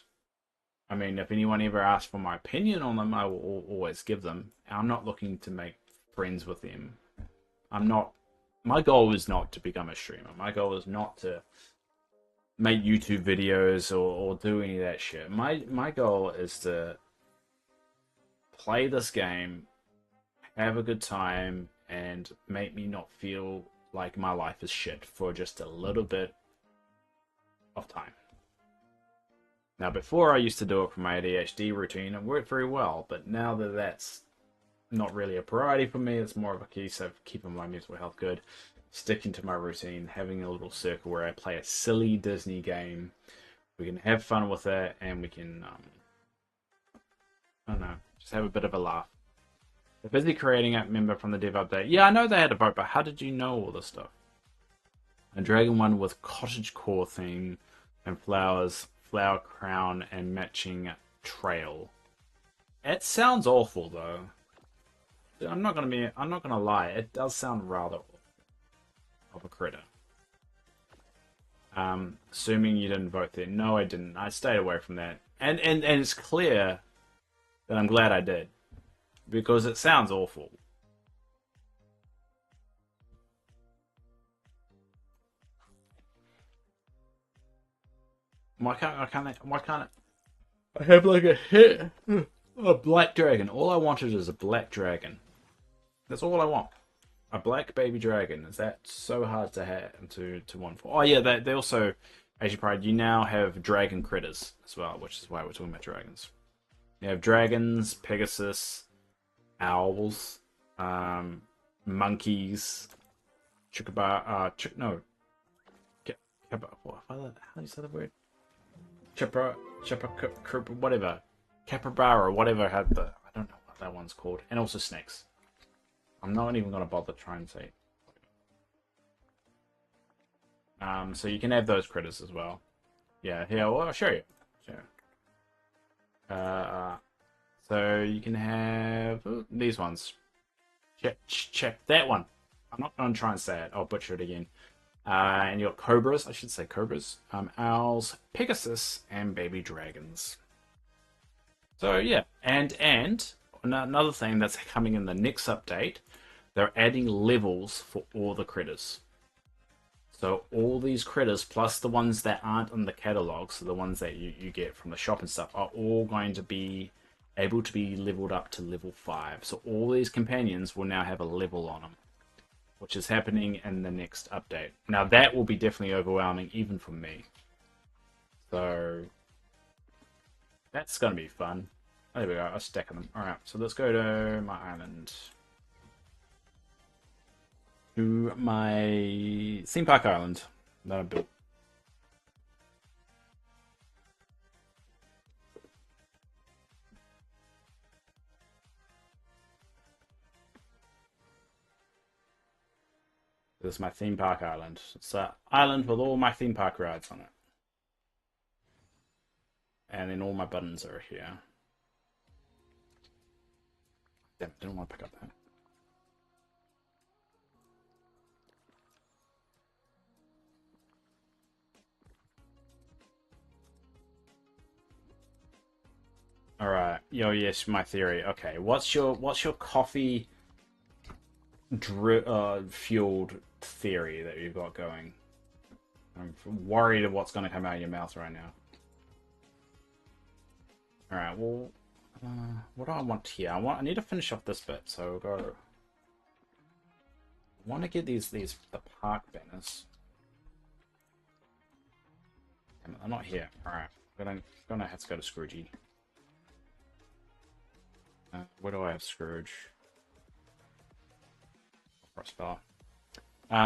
I mean, if anyone ever asks for my opinion on them, I will always give them. I'm not looking to make friends with them. I'm not. My goal is not to become a streamer. My goal is not to make YouTube videos or do any of that shit. My goal is to play this game, have a good time, and make me not feel like my life is shit for just a little bit of time. Now, before I used to do it for my ADHD routine, it worked very well, but now that that's not really a priority for me, it's more of a case of keeping my mental health good, sticking to my routine, having a little circle where I play a silly Disney game. We can have fun with it, and we can, I don't know, just have a bit of a laugh. They're busy creating it, member from the dev update. Yeah, I know they had a vote, but how did you know all this stuff? A dragon one with cottagecore theme and flowers, flower crown, and matching trail. It sounds awful though. I'm not gonna lie, it does sound rather awful of a critter. Assuming you didn't vote there. No, I didn't. I stayed away from that. And it's clear that I'm glad I did. Because it sounds awful. Why can't I have like a black dragon? All I wanted is a black dragon. That's all I want. A black baby dragon. Is that so hard to have to want for? Oh yeah, they also, Asian Pride, you now have dragon critters as well, which is why we're talking about dragons. You have dragons, Pegasus, owls, monkeys, how do you say the word? Whatever. Capybara, whatever had the, I don't know. what that one's called. And also snakes. I'm not even going to bother trying to say. So you can have those critters as well. Yeah, here, well, I'll show you. So you can have these ones. Check that one. I'm not going to try and say it. I'll butcher it again. And you've got cobras, I should say cobras, owls, Pegasus, and baby dragons. So yeah, and another thing that's coming in the next update, they're adding levels for all the critters. So all these critters, plus the ones that aren't in the catalog, so the ones that you get from the shop and stuff, are all going to be able to be leveled up to level 5. So all these companions will now have a level on them, which is happening in the next update. Now that will be definitely overwhelming, even for me. So that's going to be fun. Oh, there we go, I'll stack them. Alright, so let's go to my island. To my theme park island that I built. This is my theme park island. It's an island with all my theme park rides on it. And then all my buttons are here. Damn, didn't want to pick up that. All right. Yo, yes, my theory. Okay, what's your coffee fueled theory that you've got going? I'm worried of what's going to come out of your mouth right now. All right. Well, what do I want here? I need to finish off this bit. So we'll go. I want to get the park banners. Damn it, they're not here. All right. Gonna have to go to Scroogey. Where do I have Scrooge? Crossbar.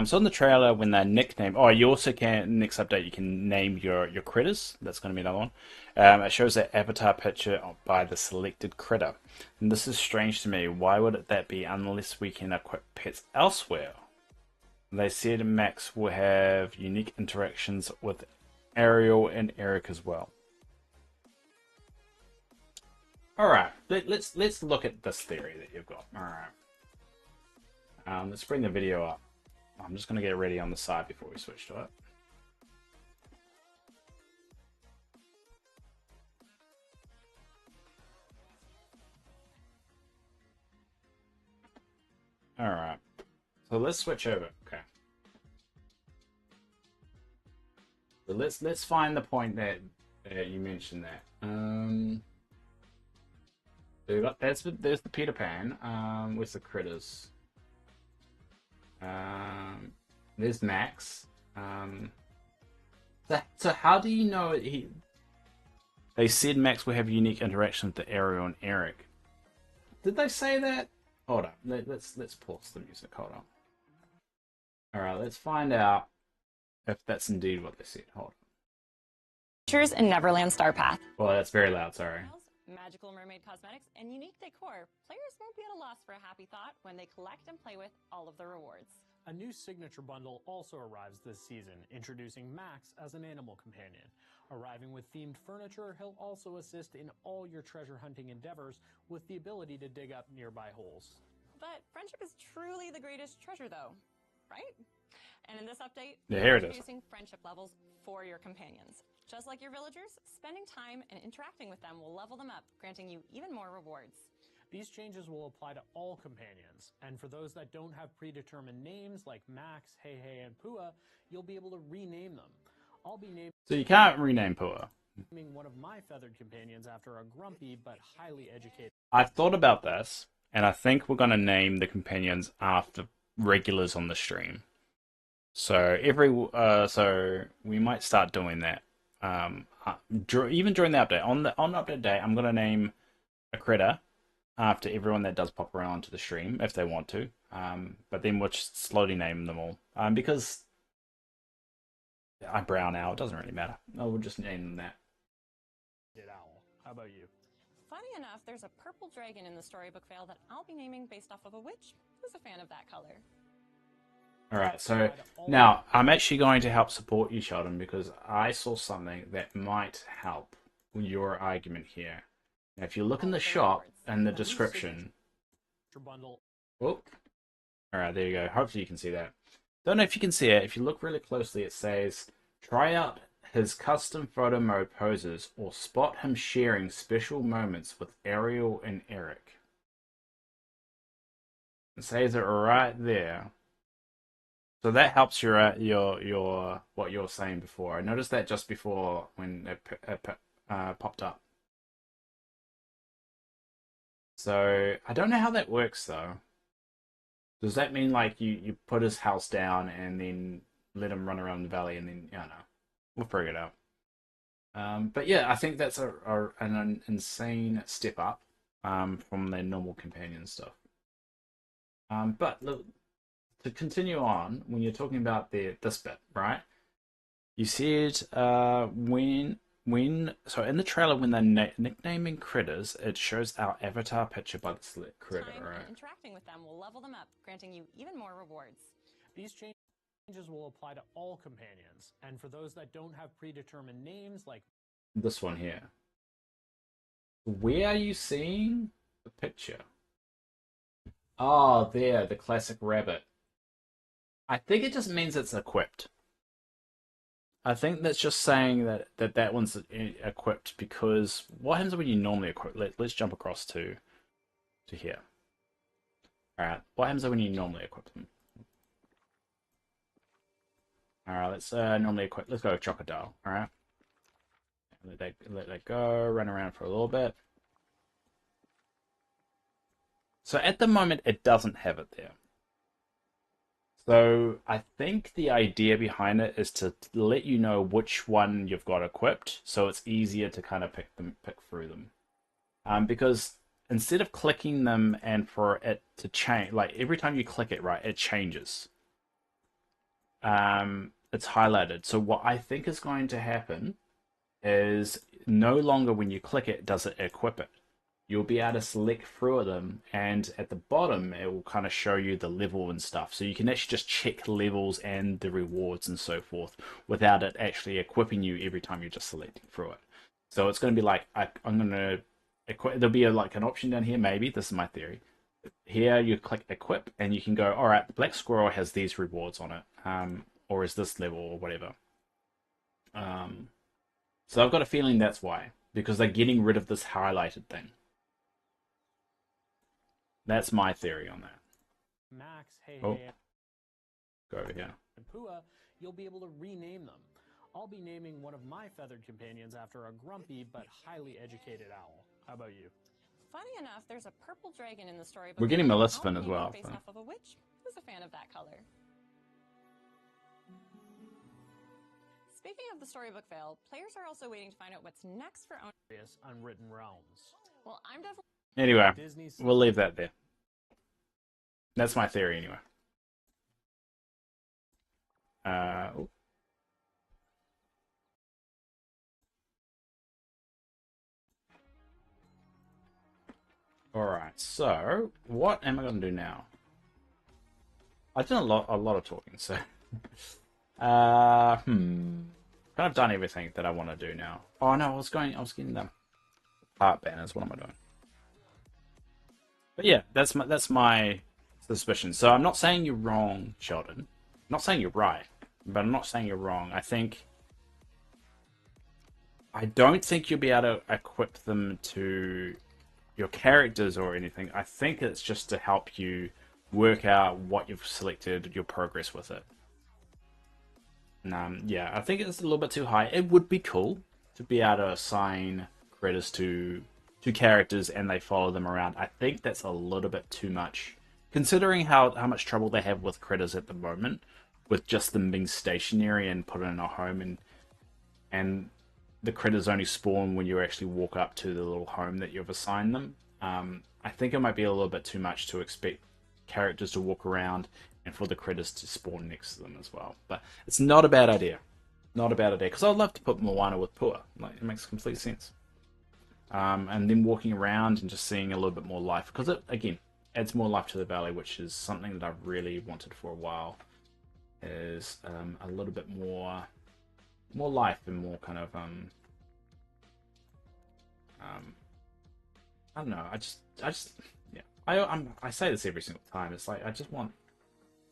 So in the trailer, when they nickname, you also can, next update, you can name your critters. That's going to be another one. It shows that avatar picture by the selected critter. And this is strange to me. Why would that be unless we can equip pets elsewhere? They said Max will have unique interactions with Ariel and Eric as well. Alright, let's look at this theory that you've got. Alright. Let's bring the video up. I'm just going to get it ready on the side before we switch to it. Alright. So let's switch over. Okay. So let's find the point that you mentioned that. So there's the Peter Pan with the critters. There's Max. So how do you know they said Max will have unique interaction with the Ariel and Eric? Did they say that? Hold on. Let's pause the music. Hold on. All right. Let's find out if that's indeed what they said. Hold on. Features in Neverland Star Path. Well, that's very loud. Sorry. Magical mermaid cosmetics, and unique decor. Players won't be at a loss for a happy thought when they collect and play with all of the rewards. A new signature bundle also arrives this season, introducing Max as an animal companion. Arriving with themed furniture, he'll also assist in all your treasure hunting endeavors with the ability to dig up nearby holes. But friendship is truly the greatest treasure, though, right? And in this update, here it is. Introducing friendship levels for your companions. Just like your villagers, spending time and interacting with them will level them up, granting you even more rewards. These changes will apply to all companions, and for those that don't have predetermined names like Max, Hey Hey, and Pua, you'll be able to rename them. I'll be naming So you can't rename Pua. one of my feathered companions after a grumpy but highly educated. I've thought about this, and I think we're going to name the companions after regulars on the stream. So so we might start doing that. Even during the update, on update day, I'm gonna name a critter after everyone that does pop around to the stream if they want to. But then we'll just slowly name them all. Because I brown out, it doesn't really matter. I will just name them that. Owl. How about you? Funny enough, there's a purple dragon in the storybook fail that I'll be naming based off of a witch who's a fan of that color. Alright, so now I'm actually going to help support you, Sheldon, because I saw something that might help your argument here. Now, if you look in the shop and the description... Oh, alright, there you go. Hopefully you can see that. Don't know if you can see it. If you look really closely, it says, try out his custom photo mode poses or spot him sharing special moments with Ariel and Eric. It says it right there. So that helps your what you're saying before. I noticed that just before when it popped up. So I don't know how that works though. Does that mean like you put his house down and then let him run around the valley and then I don't know. We'll figure it out. But yeah, I think that's an insane step up from their normal companion stuff. But look, to continue on, when you're talking about this bit, right? You said so in the trailer when they're nicknaming critters, it shows our avatar picture by the select critter, right? Interacting with them will level them up, granting you even more rewards. These changes will apply to all companions, and for those that don't have predetermined names, like this one here. Where are you seeing the picture? Oh, there, the classic rabbit. I think it just means it's equipped. I think that's just saying that one's equipped because what happens when you normally equip? Let's jump across to here. All right, what happens when you normally equip them? All right, let's normally equip. Let's go crocodile. All right, let that go. Run around for a little bit. So at the moment, it doesn't have it there. So I think the idea behind it is to let you know which one you've got equipped, so it's easier to kind of pick through them. Because instead of clicking them and for it to change, like every time you click it, right, it changes. It's highlighted. So what I think is going to happen is no longer when you click it does it equip it. You'll be able to select through them, and at the bottom it will kind of show you the level and stuff, so you can actually just check levels and the rewards and so forth without it actually equipping you every time you're just selecting through it. So it's going to be like I'm going to equip. There'll be like an option down here, maybe this is my theory. Here you click equip and you can go, all right, the black squirrel has these rewards on it, or is this level or whatever. So I've got a feeling that's why, because they're getting rid of this highlighted thing. That's my theory on that. Max, Go over here. And Pua, you'll be able to rename them. I'll be naming one of my feathered companions after a grumpy but highly educated owl. How about you? Funny enough, there's a purple dragon in the storybook. We're getting Maleficent as well. Based off of a witch who's a fan of that color. Speaking of the storybook fail, players are also waiting to find out what's next for Unwritten Realms. Well, I'm definitely... Anyway, Disney's... we'll leave that there. That's my theory anyway. Alright, so what am I going to do now? I've done a lot of talking, so kind of done everything that I want to do now. Oh no, I was getting the part banners. What am I doing? But yeah, that's my suspicion. So I'm not saying you're wrong, Sheldon. I'm not saying you're right, but I'm not saying you're wrong. I don't think you'll be able to equip them to your characters or anything. I think it's just to help you work out what you've selected, your progress with it. Yeah, I think it's a little bit too high. It would be cool to be able to assign critters to characters and they follow them around. I think that's a little bit too much, considering how much trouble they have with critters at the moment, with just them being stationary and put in a home, and the critters only spawn when you actually walk up to the little home that you've assigned them. I think it might be a little bit too much to expect characters to walk around and for the critters to spawn next to them as well. But it's not a bad idea. Not a bad idea, because I'd love to put Moana with Pua. Like, it makes complete sense. and then walking around and just seeing a little bit more life, because it again adds more life to the valley, which is something that I've really wanted for a while. Is a little bit more life and more kind of I don't know. I just yeah. I say this every single time. It's like I just want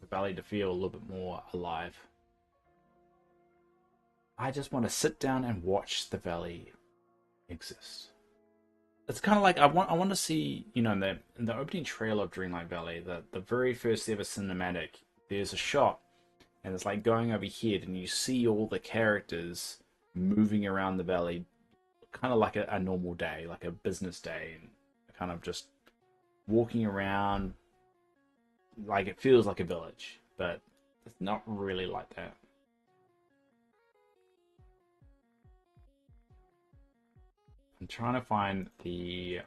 the valley to feel a little bit more alive. I just want to sit down and watch the valley exist. It's kind of like I want to see, you know, in the opening trailer of Dreamlight Valley, the very first ever cinematic. There's a shot, and it's like going overhead, and you see all the characters moving around the valley, kind of like a normal day, like a business day, and kind of just walking around. Like it feels like a village, but it's not really like that. I'm trying to find the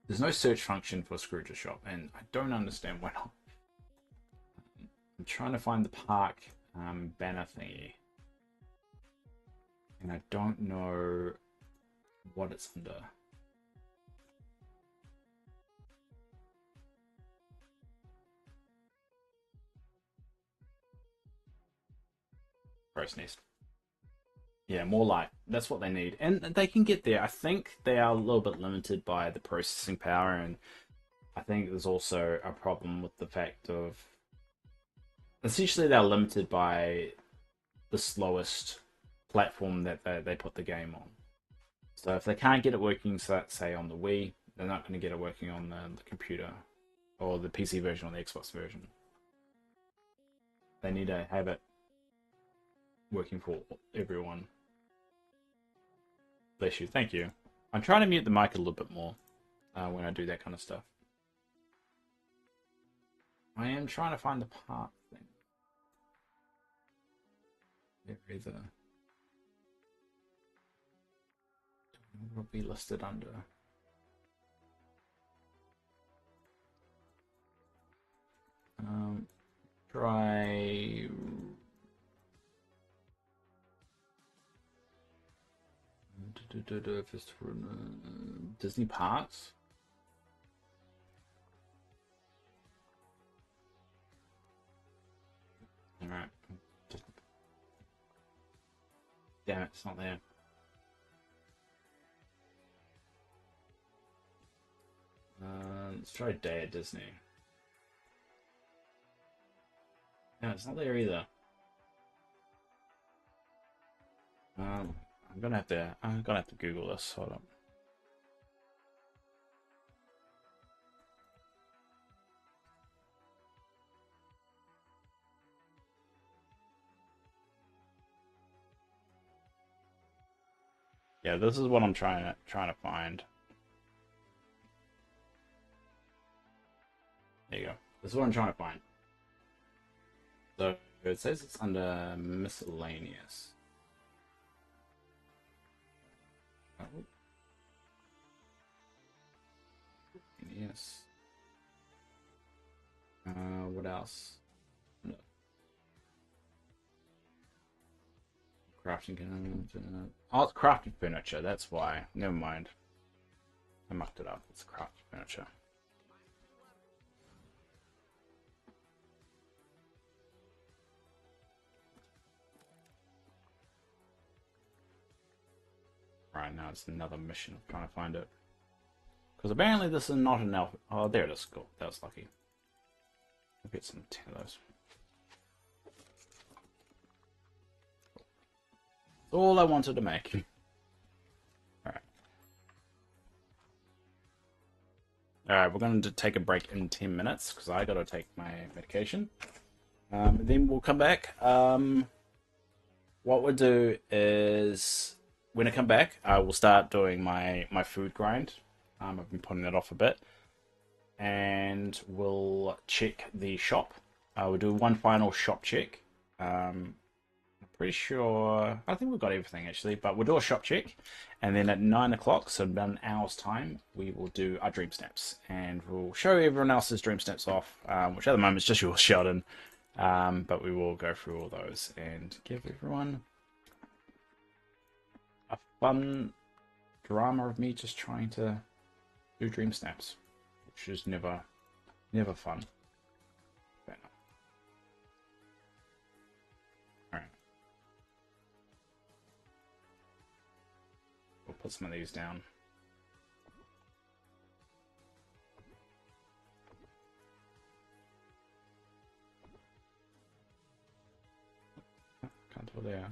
there's no search function for Scrooge's shop, and I don't understand why not. I'm trying to find the park banner thingy, and I don't know what it's under. Crow's Nest. Yeah, more light. That's what they need. And they can get there. I think they are a little bit limited by the processing power, and I think there's also a problem with the fact of essentially they're limited by the slowest platform that they put the game on. So if they can't get it working, say on the Wii, they're not going to get it working on the computer or the PC version or the Xbox version. They need to have it working for everyone. Bless you. Thank you. I'm trying to mute the mic a little bit more when I do that kind of stuff. I am trying to find the part thing. There is a... Don't know what it'll be listed under. Try... If it's for Disney Parks. Alright. Damn it, it's not there. Let's try Day at Disney. No, it's not there either. I'm gonna have to Google this. Hold on. Yeah, this is what I'm trying to find. There you go. This is what I'm trying to find. So it says it's under miscellaneous. Oh. Yes. What else? No. Crafting. Oh, it's crafted furniture. That's why. Never mind. I mucked it up. It's crafted furniture. Right, now it's another mission of trying to find it. Because apparently this is not an alpha. Oh, there it is. Cool. That was lucky. I'll get some 10 of those. That's all I wanted to make. Alright. Alright, we're going to take a break in 10 minutes because I got to take my medication. Then we'll come back. What we'll do is... When I come back, I will start doing my food grind. I've been putting it off a bit. And we'll check the shop. We'll do one final shop check. I'm pretty sure... I think we've got everything, actually. But we'll do a shop check. And then at 9 o'clock, so in about an hour's time, we will do our dream snaps. And we'll show everyone else's dream snaps off, which at the moment is just yours, Sheldon. But we will go through all those and give everyone... a fun drama of me just trying to do dream snaps, which is never fun. But no. Alright. We'll put some of these down. Can't tell there.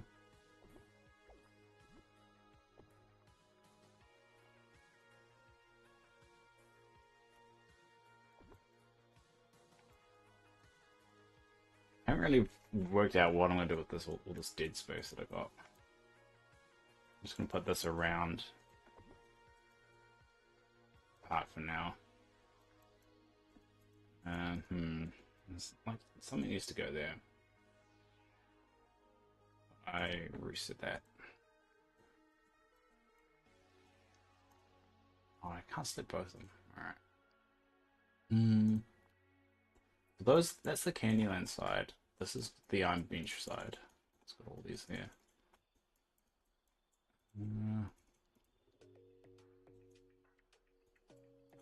I haven't really worked out what I'm going to do with this all this dead space that I got. I'm just going to put this around part for now. Like something needs to go there. I reset that. Oh, I can't split both of them. Alright. That's the Candyland side. This is the Iron Bench side. It's got all these there.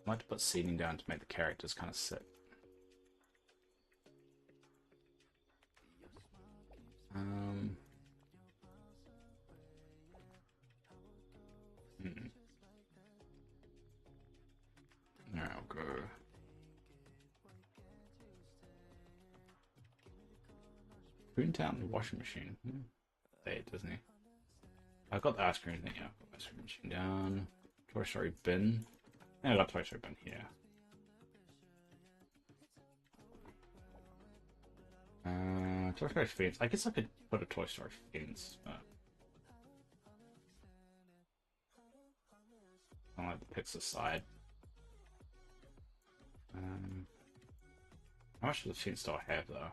I like to put seating down to make the characters kind of sit. Alright, I'll go. Toontown washing machine. There, doesn't he? I got the ice cream thing, yeah. Put ice cream machine down. Toy Story bin. Yeah, I got Toy Story bin here. Toy Story fence. I guess I could put a Toy Story fence, but I like the Pixar side. How much of the fence do I have though?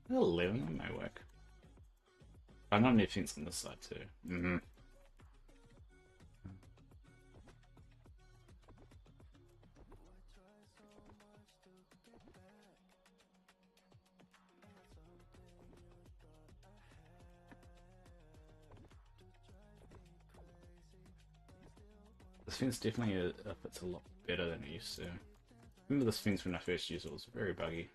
11, that may work. I don't need fence on this side too. This fence definitely fits a lot better than it used to. Remember this fence when I first used it, was very buggy.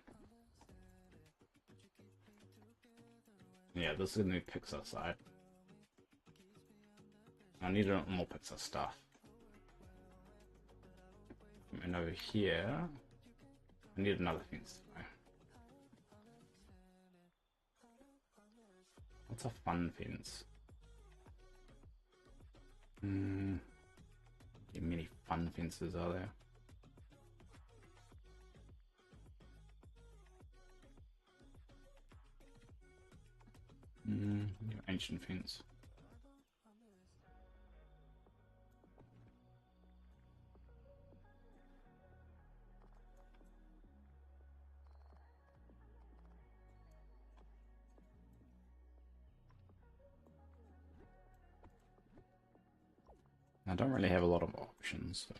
Yeah, this is the new Pixar side. I need more Pixar stuff. And over here, I need another fence. What's a fun fence? How many fun fences are there? Ancient fence. I don't really have a lot of options, so.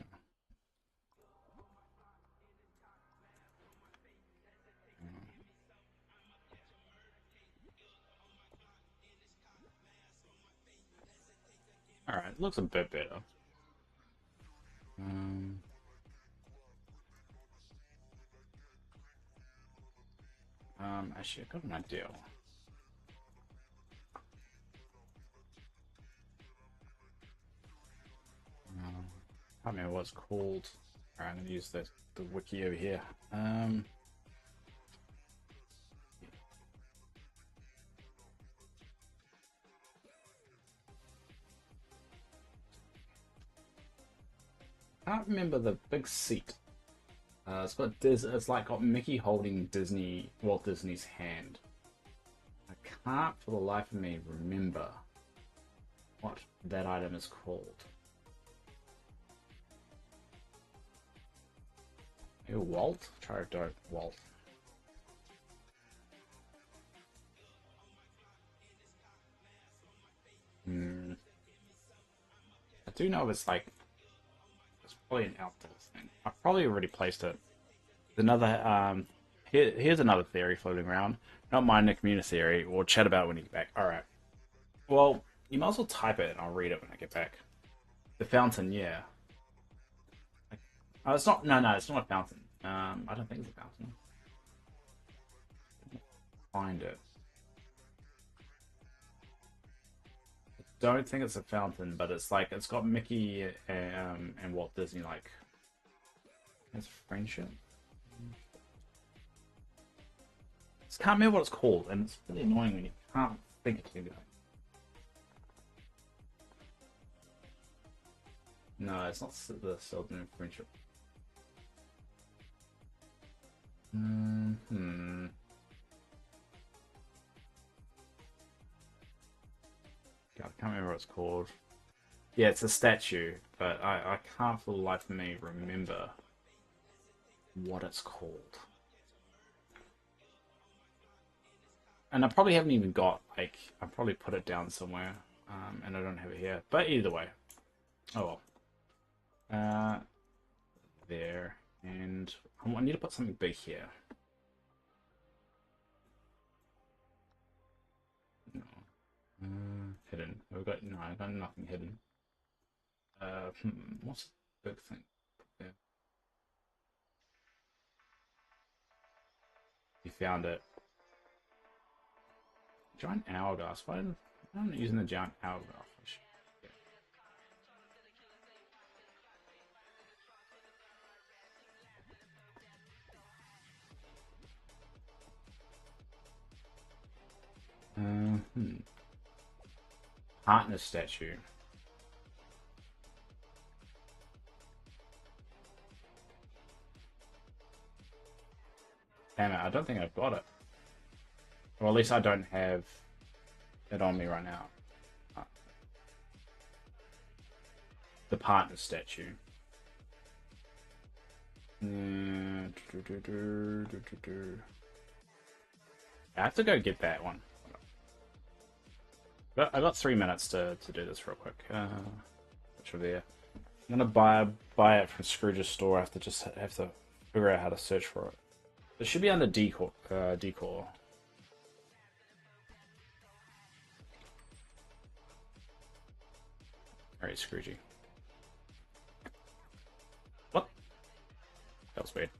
Alright, looks a bit better. Actually, I got an idea. I don't remember what it's called. Alright, I'm going to use the wiki over here. I can't remember the big seat. It's like got Mickey holding Walt Disney's hand. I can't for the life of me remember what that item is called. Maybe Walt? Try to Walt. I do know it's like it's probably an outdoor thing. I probably already placed it. Another here's another theory floating around. Not my Nick Muna theory. We'll chat about when you get back. Alright. Well, You might as well type it and I'll read it when I get back. The fountain, yeah. Oh, it's not. No, it's not a fountain. I don't think it's a fountain. Find it. I don't think it's a fountain, but it's like it's got Mickey and Walt Disney like. It's friendship. I just can't remember what it's called, and it's really annoying when you can't think of anything. No, it's not the Seldon friendship. Hmm. God, I can't remember what it's called. Yeah, it's a statue, but I can't for the life of me remember what it's called. And I probably haven't even got, like, I probably put it down somewhere, and I don't have it here. But either way. Oh well. There. And I need to put something big here. No. Hidden. I got nothing hidden. What's the big thing? Yeah. You found it. Giant hourglass. Why am I not using the giant hourglass? Partner statue. Damn it, I don't think I've got it. Or at least I don't have it on me right now. The partner statue. I have to go get that one. But I got 3 minutes to do this real quick. Which will be it. I'm gonna buy it from Scrooge's store. I have to figure out how to search for it. It should be under decor. Decor. Alright, Scroogey. What? That was weird.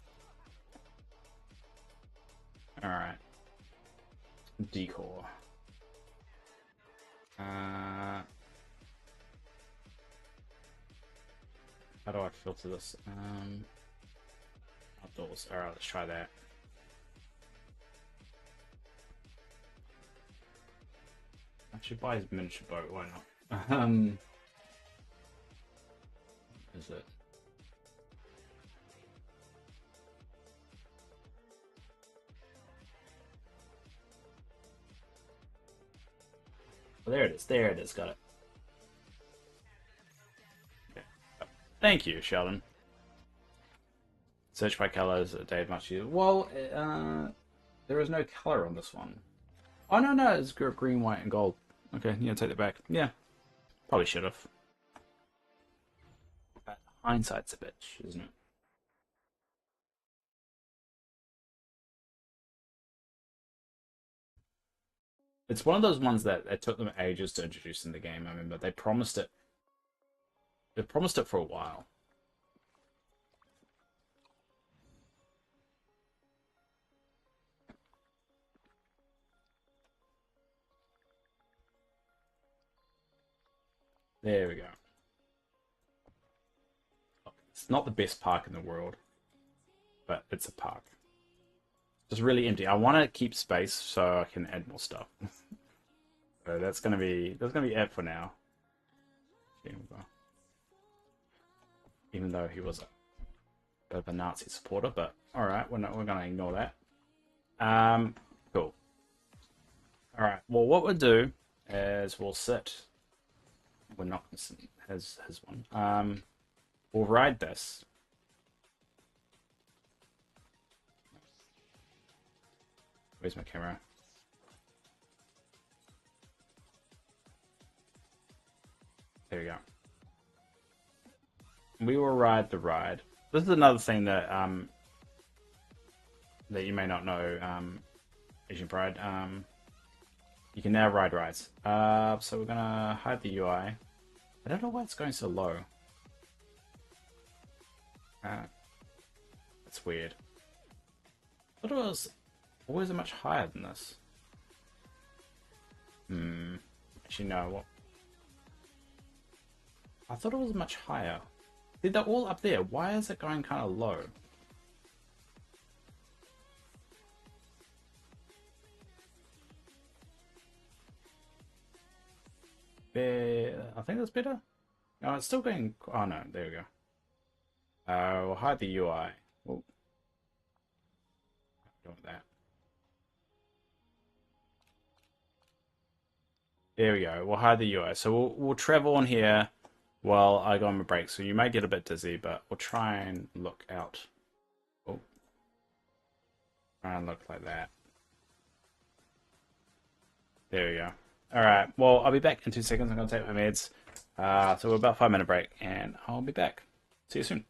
Alright. Decor. How do I filter this? Outdoors. Alright, let's try that. I should buy his miniature boat, why not? Is it? Oh, there it is, got it. Okay. Thank you, Sheldon. Search by colors, Dave much used. Well, there is no color on this one. Oh, no, it's green, white, and gold. Okay, yeah, take that back. Yeah, probably should have. But hindsight's a bitch, isn't it? It's one of those ones that it took them ages to introduce in the game. I remember they promised it. They promised it for a while. There we go. It's not the best park in the world, but it's a park. Just really empty. I want to keep space so I can add more stuff. So that's gonna be it for now. Even though he was a bit of a Nazi supporter, but all right, we're gonna ignore that. Cool. All right. Well, what we'll do is we'll sit. We're not gonna sit his one. We'll ride this. Where's my camera? There we go. We will ride the ride. This is another thing that that you may not know, Asian Pride. You can now ride rides. So we're gonna hide the UI. I don't know why it's going so low. That's weird. I thought it was always much higher than this. Actually, no. What? I thought it was much higher. See, they're all up there. Why is it going kind of low? There, I think that's better. No, it's still going. Oh no, there we go. We'll hide the UI. Oh, doing that. There we go. We'll hide the UI. So we'll travel on here while I go on my break. So you may get a bit dizzy, but we'll try and look out. Oh, try and look like that. There we go. All right. Well, I'll be back in 2 seconds. I'm gonna take my meds. So we're about 5 minute break, and I'll be back. See you soon.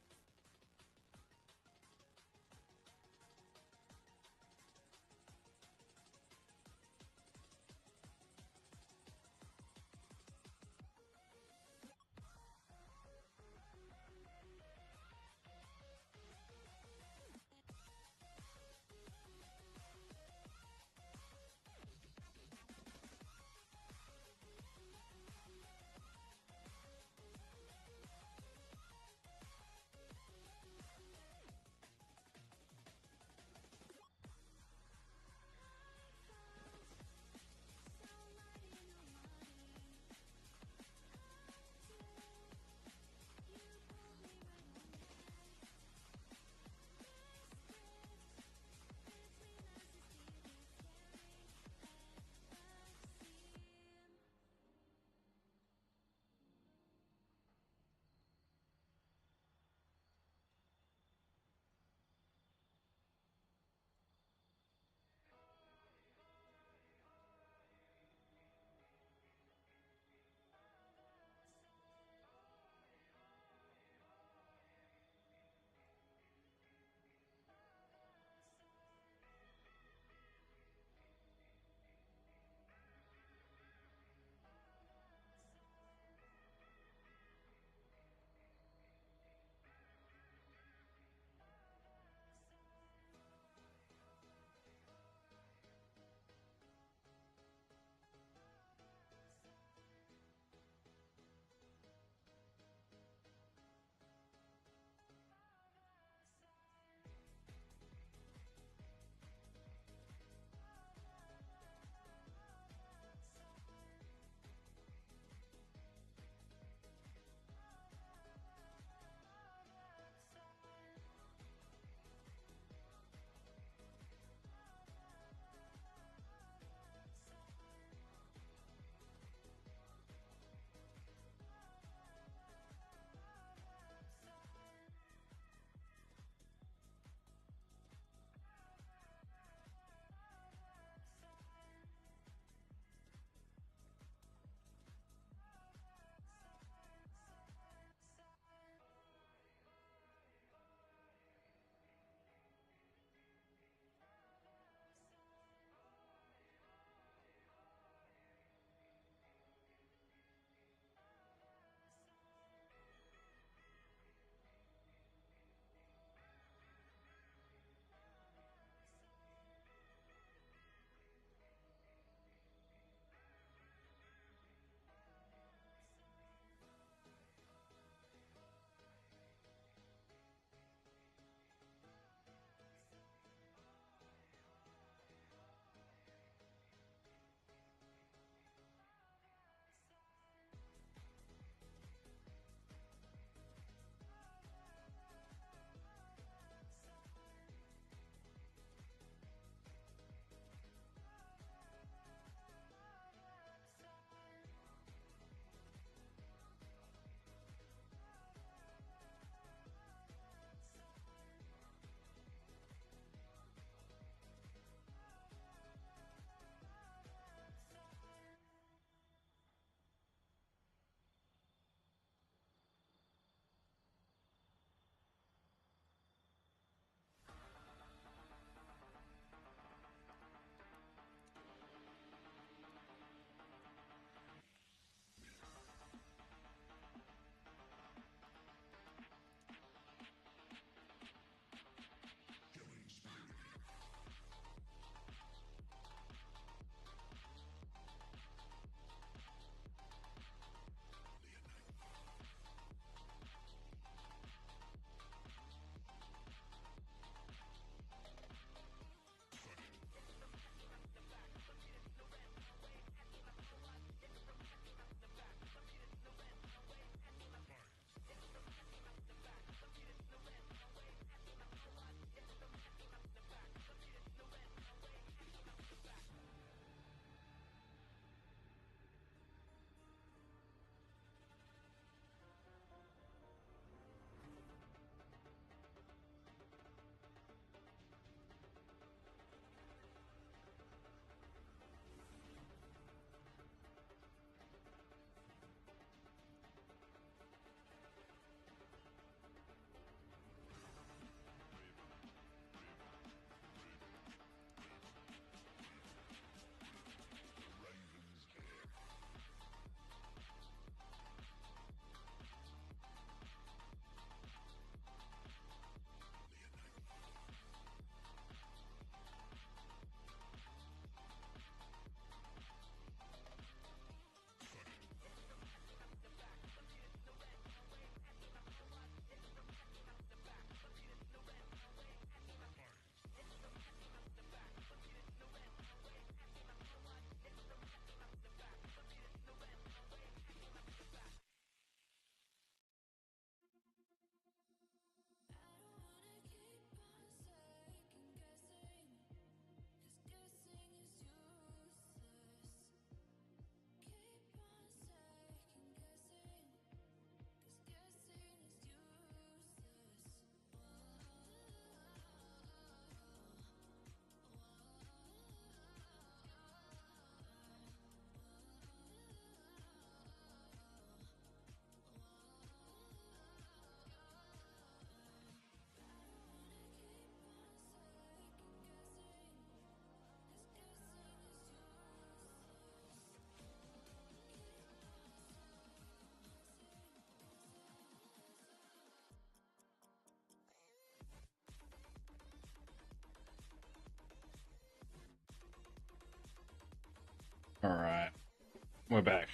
we're back.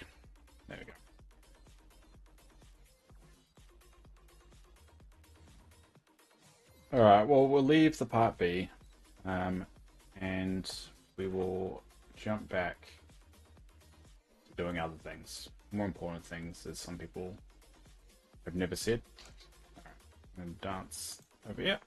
There we go. Alright, well, we'll leave the part B, and we will jump back to doing other things. More important things, as some people have never said. Alright, I'm going to dance over here.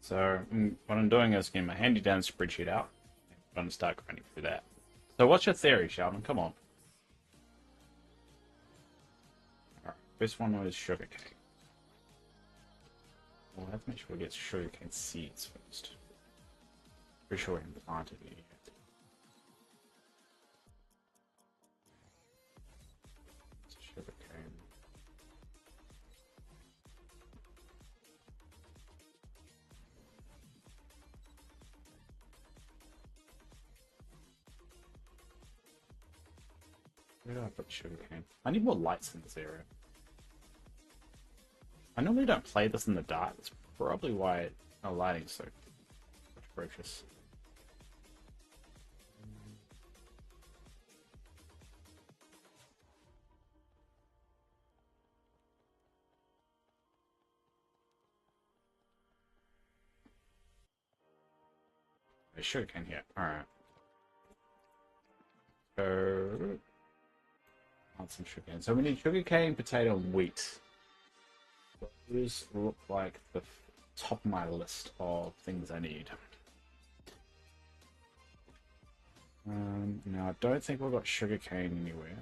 So what I'm doing is getting my handy dandy spreadsheet out. I'm going to start grinding through that. So what's your theory, Sheldon? Come on. Alright, first one was sugarcane. We'll have to make sure we get sugarcane seeds first. Pretty sure we haven't planted it yet. Sugarcane. Where do I put sugarcane? I need more lights in this area. I normally don't play this in the dark. That's probably why the lighting's so atrocious. There's sugarcane here. Alright. So want some sugarcane. So we need sugarcane, potato, and wheat. Those look like the top of my list of things I need. Now I don't think we've got sugarcane anywhere.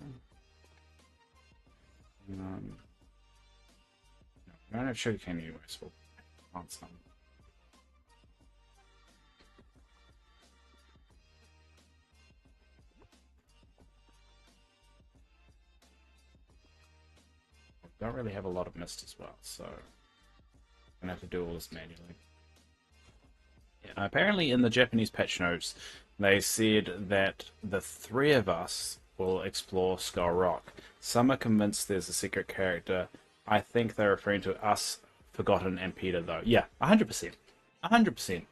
No, we don't have sugarcane anywhere, so we'll plant some. Don't really have a lot of mist as well, so I'm gonna have to do all this manually. Yeah, apparently in the Japanese patch notes, they said that the three of us will explore Skull Rock. Some are convinced there's a secret character. I think they're referring to us, Forgotten, and Peter, though. Yeah, 100%. 100%.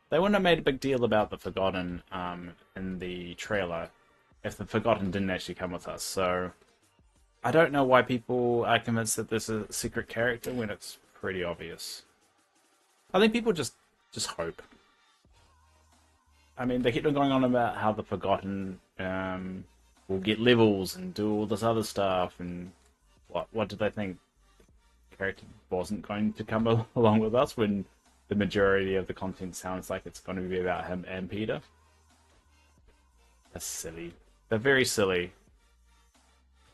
They wouldn't have made a big deal about the Forgotten in the trailer if the Forgotten didn't actually come with us, so I don't know why people are convinced that there's a secret character when it's pretty obvious. I think people just hope. I mean, they keep on going on about how the Forgotten will get levels and do all this other stuff, and what did they think? The character wasn't going to come along with us when the majority of the content sounds like it's going to be about him and Peter? That's silly. They're very silly.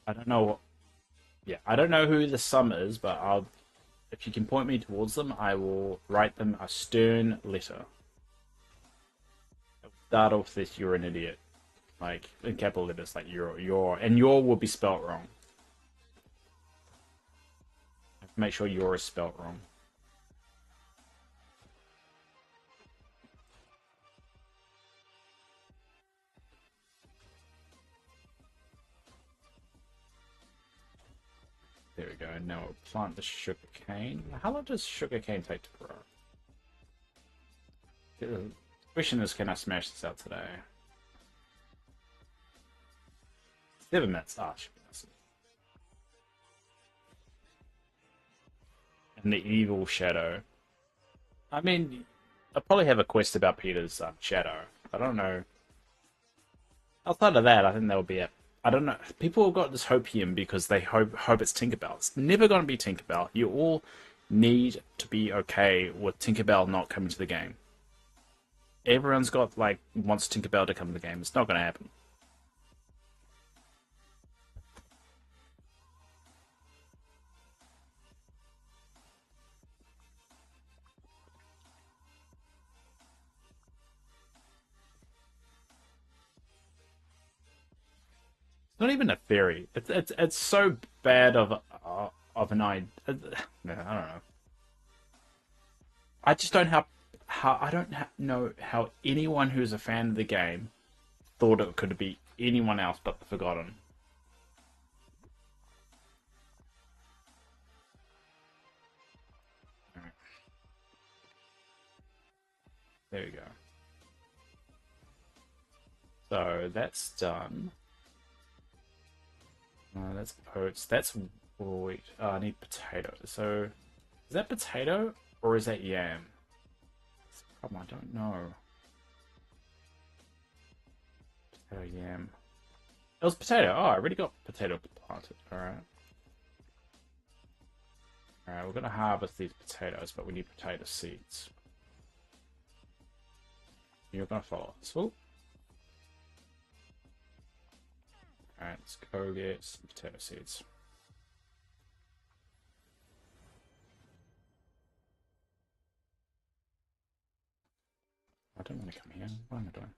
I don't know what. Yeah, I don't know who the sum is, but if you can point me towards them, I will write them a stern letter. Start off this, you're an idiot. Like, in capital letters, like, and your will be spelt wrong. I have to make sure your is spelt wrong. There we go. Now we'll plant the sugarcane. How long does sugarcane take to grow? The question is, can I smash this out today? 7 minutes. Ah, should be nice. And the evil shadow. I mean, I'll probably have a quest about Peter's shadow. I don't know. Outside of that, I think that would be it. I don't know. People have got this hopium because they hope it's Tinkerbell. It's never going to be Tinkerbell. You all need to be okay with Tinkerbell not coming to the game. Everyone's got, like, wants Tinkerbell to come to the game. It's not going to happen. It's not even a theory. It's so bad of an idea. I don't know. I just don't how I don't know how anyone who's a fan of the game thought it could be anyone else but the Forgotten. Alright. There we go. So that's done. That's oats. That's wheat. Oh, I need potato. So is that potato or is that yam? That's the problem. I don't know. Potato yam. It was potato. Oh, I already got potato planted. Alright. Alright, we're gonna harvest these potatoes, but we need potato seeds. You're gonna follow us. Oh. Alright, let's go get some potato seeds. I don't want to come here. What am I doing?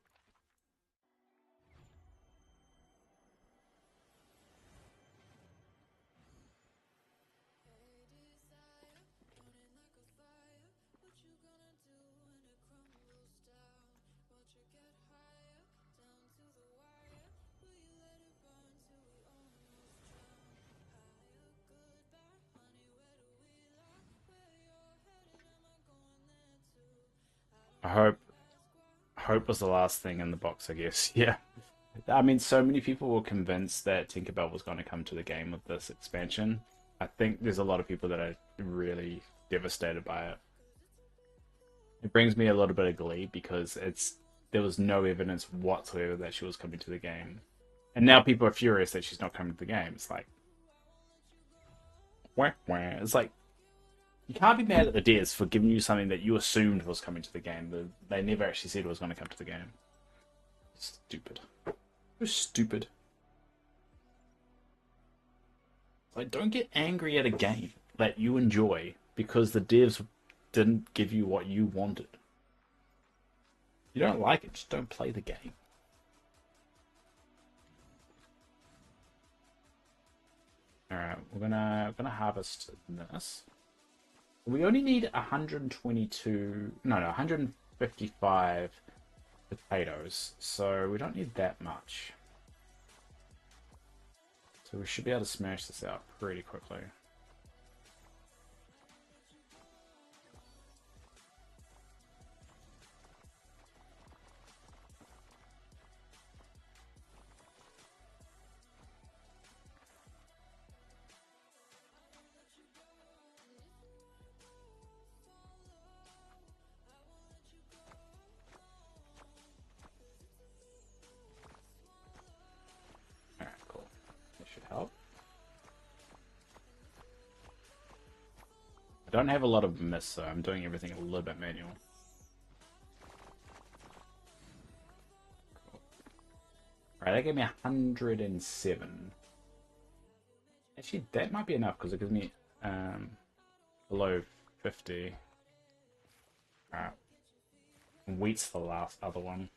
I hope was the last thing in the box, I guess. Yeah. I mean, so many people were convinced that Tinkerbell was going to come to the game with this expansion. I think there's a lot of people that are really devastated by it. It brings me a little bit of glee because there was no evidence whatsoever that she was coming to the game. And now people are furious that she's not coming to the game. It's like, wah, wah. It's like, you can't be mad at the devs for giving you something that you assumed was coming to the game. They never actually said it was going to come to the game. Stupid. So stupid. Like, don't get angry at a game that you enjoy because the devs didn't give you what you wanted. If you don't like it, just don't play the game. Alright, we're gonna harvest this. We only need 122, no, 155 potatoes, so we don't need that much. So we should be able to smash this out pretty quickly. Alright, cool. That should help. I don't have a lot of miss, so I'm doing everything a little bit manual. Cool. Alright, that gave me 107. Actually, that might be enough because it gives me below 50. Alright. Wheat's the last other one.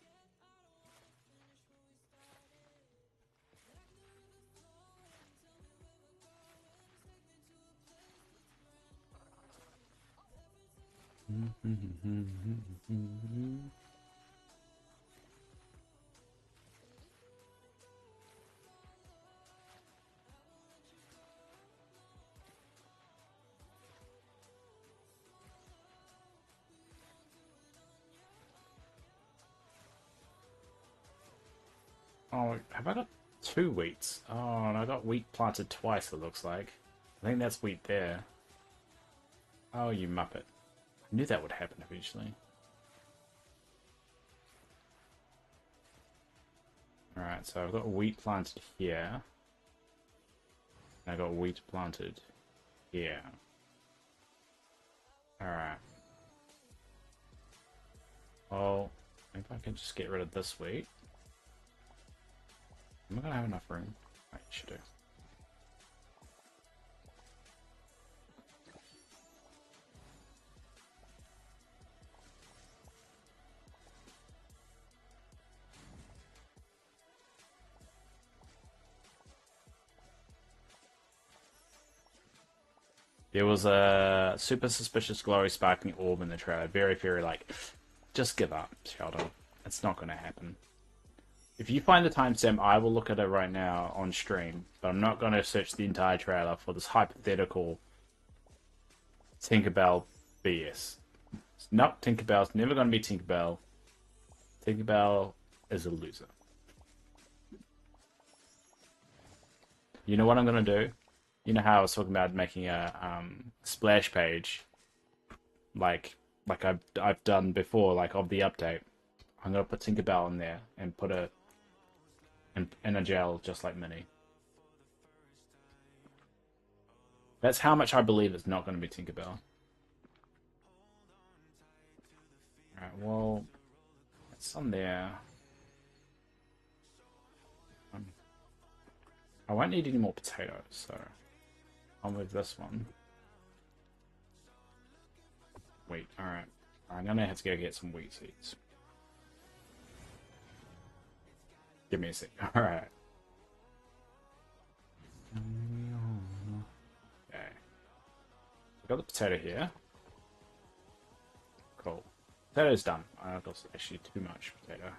Oh, have I got two wheats? Oh, and I got wheat planted twice, it looks like. I think that's wheat there. Oh, you muppet. I knew that would happen eventually. Alright, so I've got wheat planted here. And I got wheat planted here. Alright. Well, maybe I can just get rid of this wheat. Am I gonna have enough room? I should do. There was a super suspicious glowy sparkling orb in the trailer. Very, very like, just give up, Sheldon. It's not going to happen. If you find the timestamp, I will look at it right now on stream. But I'm not going to search the entire trailer for this hypothetical Tinkerbell BS. Nope, Tinkerbell's never going to be Tinkerbell. Tinkerbell is a loser. You know what I'm going to do? You know how I was talking about making a splash page, like I've done before, like of the update. I'm gonna put Tinkerbell in there and put it in a gel just like Minnie. That's how much I believe it's not going to be Tinkerbell. Alright, well, it's on there. I won't need any more potatoes, so I'll move this one. Wheat, alright. I'm gonna have to go get some wheat seeds. Give me a sec. Alright. Okay. Got the potato here. Cool. Potato's done. I've got actually too much potato.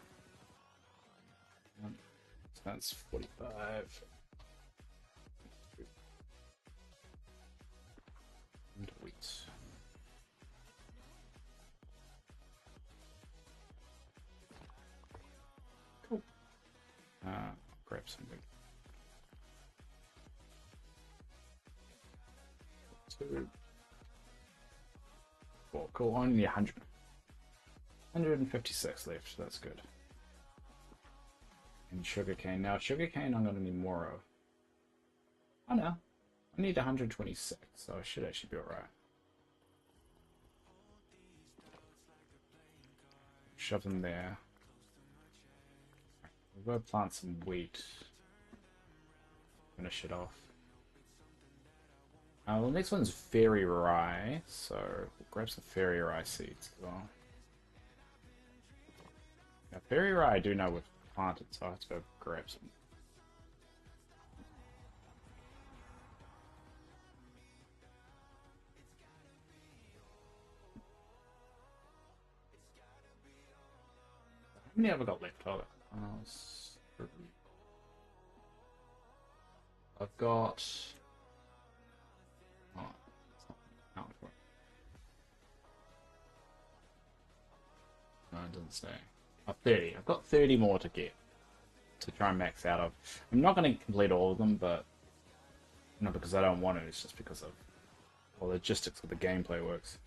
So that's 45. And wheat. Cool. Grab some wheat. 2. 4. Cool. Only 156 left. That's good. And sugarcane. Now, sugarcane I'm going to need more of. Oh no. I need 126, so I should actually be alright. Shove them there. We'll go plant some wheat. Finish it off. The next one's fairy rye, so we'll grab some fairy rye seeds as well. Now, fairy rye I do know we've planted, so I have to go grab some. How many have I got left? Hold it. I've got. Oh, it's not out for it. No, it doesn't say. Oh, 30. I've got 30 more to get to try and max out of. I'm not going to complete all of them, but not because I don't want to. It's just because of the logistics of the gameplay works.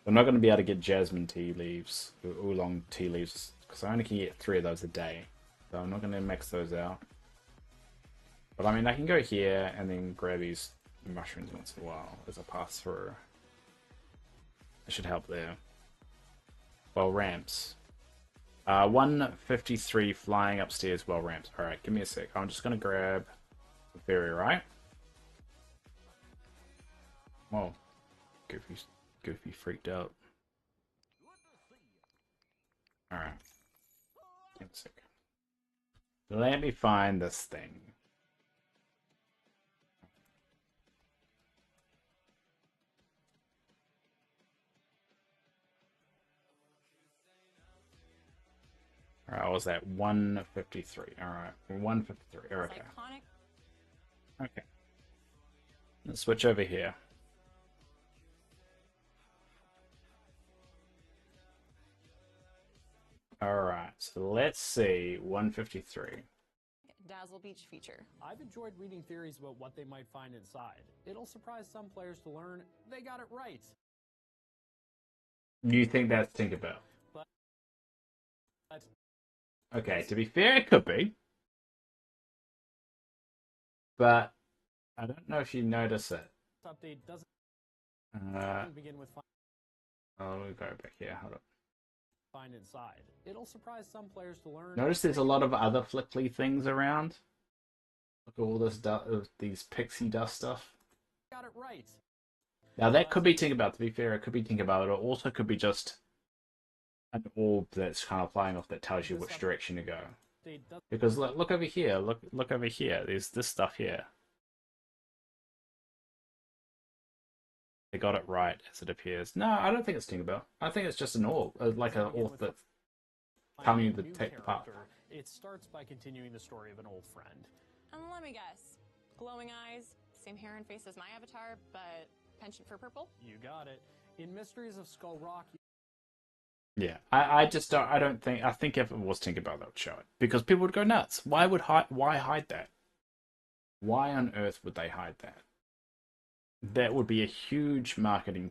I'm not going to be able to get jasmine tea leaves, or oolong tea leaves, because I only can get 3 of those a day. So I'm not going to max those out. But I mean, I can go here and then grab these mushrooms once in a while as I pass through. It should help there. Well, ramps. 153 flying upstairs while ramps. Alright, give me a sec. I'm just going to grab the fairy, right? Whoa. Goofy freaked out. Alright. Give me a sec. Let me find this thing. Alright, I was at 153. Alright, 153. Okay. Okay. Let's switch over here. Alright, so let's see. 153. Dazzle Beach feature. I've enjoyed reading theories about what they might find inside. It'll surprise some players to learn they got it right. You think that's Tinkerbell? But okay, to be fair, it could be. But I don't know if you notice it. Update doesn't begin with Oh, we'll go back here. Hold up. find inside. It'll surprise some players to learn. Notice there's a lot of other flickly things around. Look at all this these pixie dust stuff. Got it right. Now that could be Tinkerbell. To be fair, it could be Tinkerbell. It also could be just an orb that's kind of flying off that tells you which direction to go. Because look over here. Look over here. There's this stuff here. They got it right as it appears. No, I don't think it's Tinkerbell. I think it's just an orb, like an Begin orb with that's telling finding you a to new take the path. character. It starts by continuing the story of an old friend. And let me guess. Glowing eyes, same hair and face as my avatar, but penchant for purple? You got it. In Mysteries of Skull Rock, Yeah, I just don't. I don't think. I think if it was Tinkerbell, they would show it because people would go nuts. Why hide that? Why on earth would they hide that? That would be a huge marketing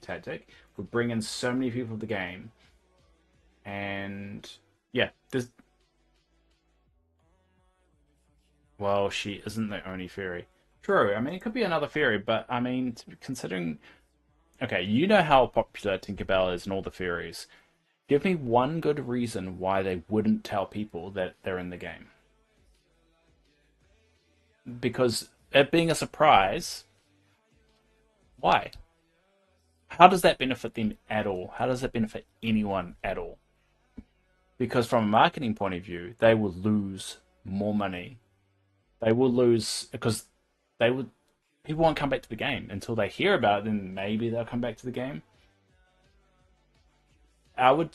tactic. Would bring in so many people to the game, and yeah, there's. Well, she isn't the only fairy. True. I mean, it could be another fairy, but I mean, considering. Okay, you know how popular Tinkerbell is and all the fairies. Give me one good reason why they wouldn't tell people that they're in the game. Because it being a surprise, why? How does that benefit them at all? How does that benefit anyone at all? Because from a marketing point of view, they will lose more money. They will lose because they would people won't come back to the game until they hear about it. Then maybe they'll come back to the game. I would.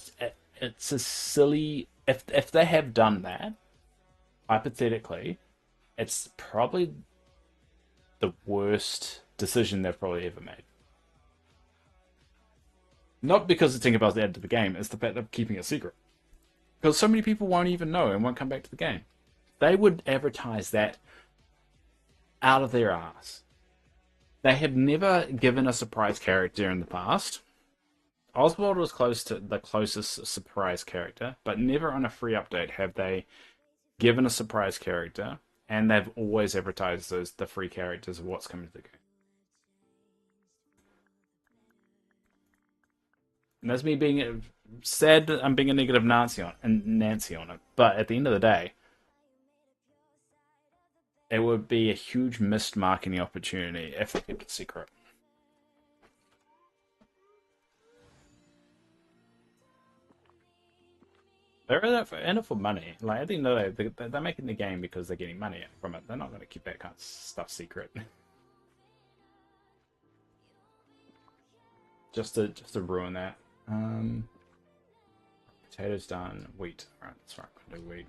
It's a silly if they have done that. Hypothetically, it's probably the worst decision they've probably ever made. Not because the Tinkerbell's added to the game, it's the fact of keeping it secret. Because so many people won't even know and won't come back to the game. They would advertise that out of their ass. They have never given a surprise character in the past. Oswald was close to the closest surprise character, but never on a free update have they given a surprise character, and they've always advertised the free characters of what's coming to the game. And that's me being sad. I'm being a negative Nancy on it. But at the end of the day, it would be a huge missed marketing opportunity if they kept it secret. They're in it for money. Like at the end of the day, they're making the game because they're getting money from it. They're not going to keep that kind of stuff secret. just to ruin that. Potatoes done. Wheat. Alright, that's right. I'm gonna do wheat.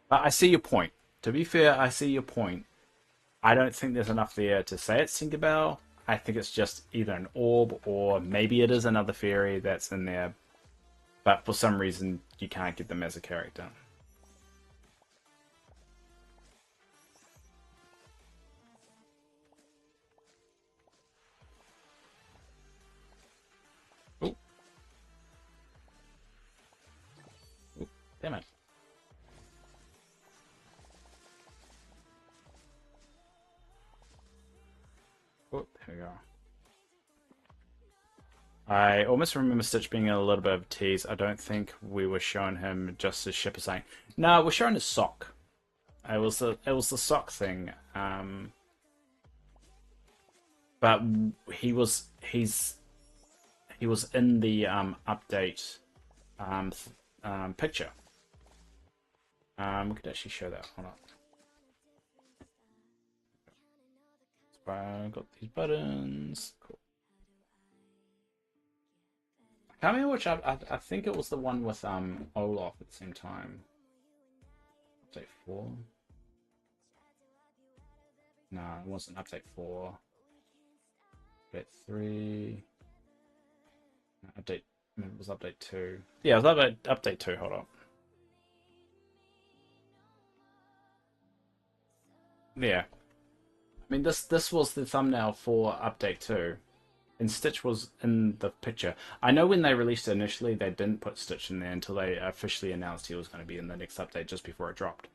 But I see your point. To be fair, I see your point. I don't think there's enough there to say it's Tinkerbell. I think it's just either an orb or maybe it is another fairy that's in there. But for some reason, you can't get them as a character. Oh. Oh, damn it. Oh, there we go. I almost remember Stitch being a little bit of a tease. I don't think we were showing him just his ship or something. No, we're showing his sock. It was the sock thing. But he was in the update picture. We could actually show that. Hold on. Got these buttons. Cool. I can't remember which. I think it was the one with Olaf at the same time. Update 4. No, it wasn't update 4. Update 3. No, update. It was update 2. Yeah, it was update 2. Hold on. Yeah. I mean, this was the thumbnail for update 2. And Stitch was in the picture. I know when they released it initially, they didn't put Stitch in there until they officially announced he was going to be in the next update just before it dropped.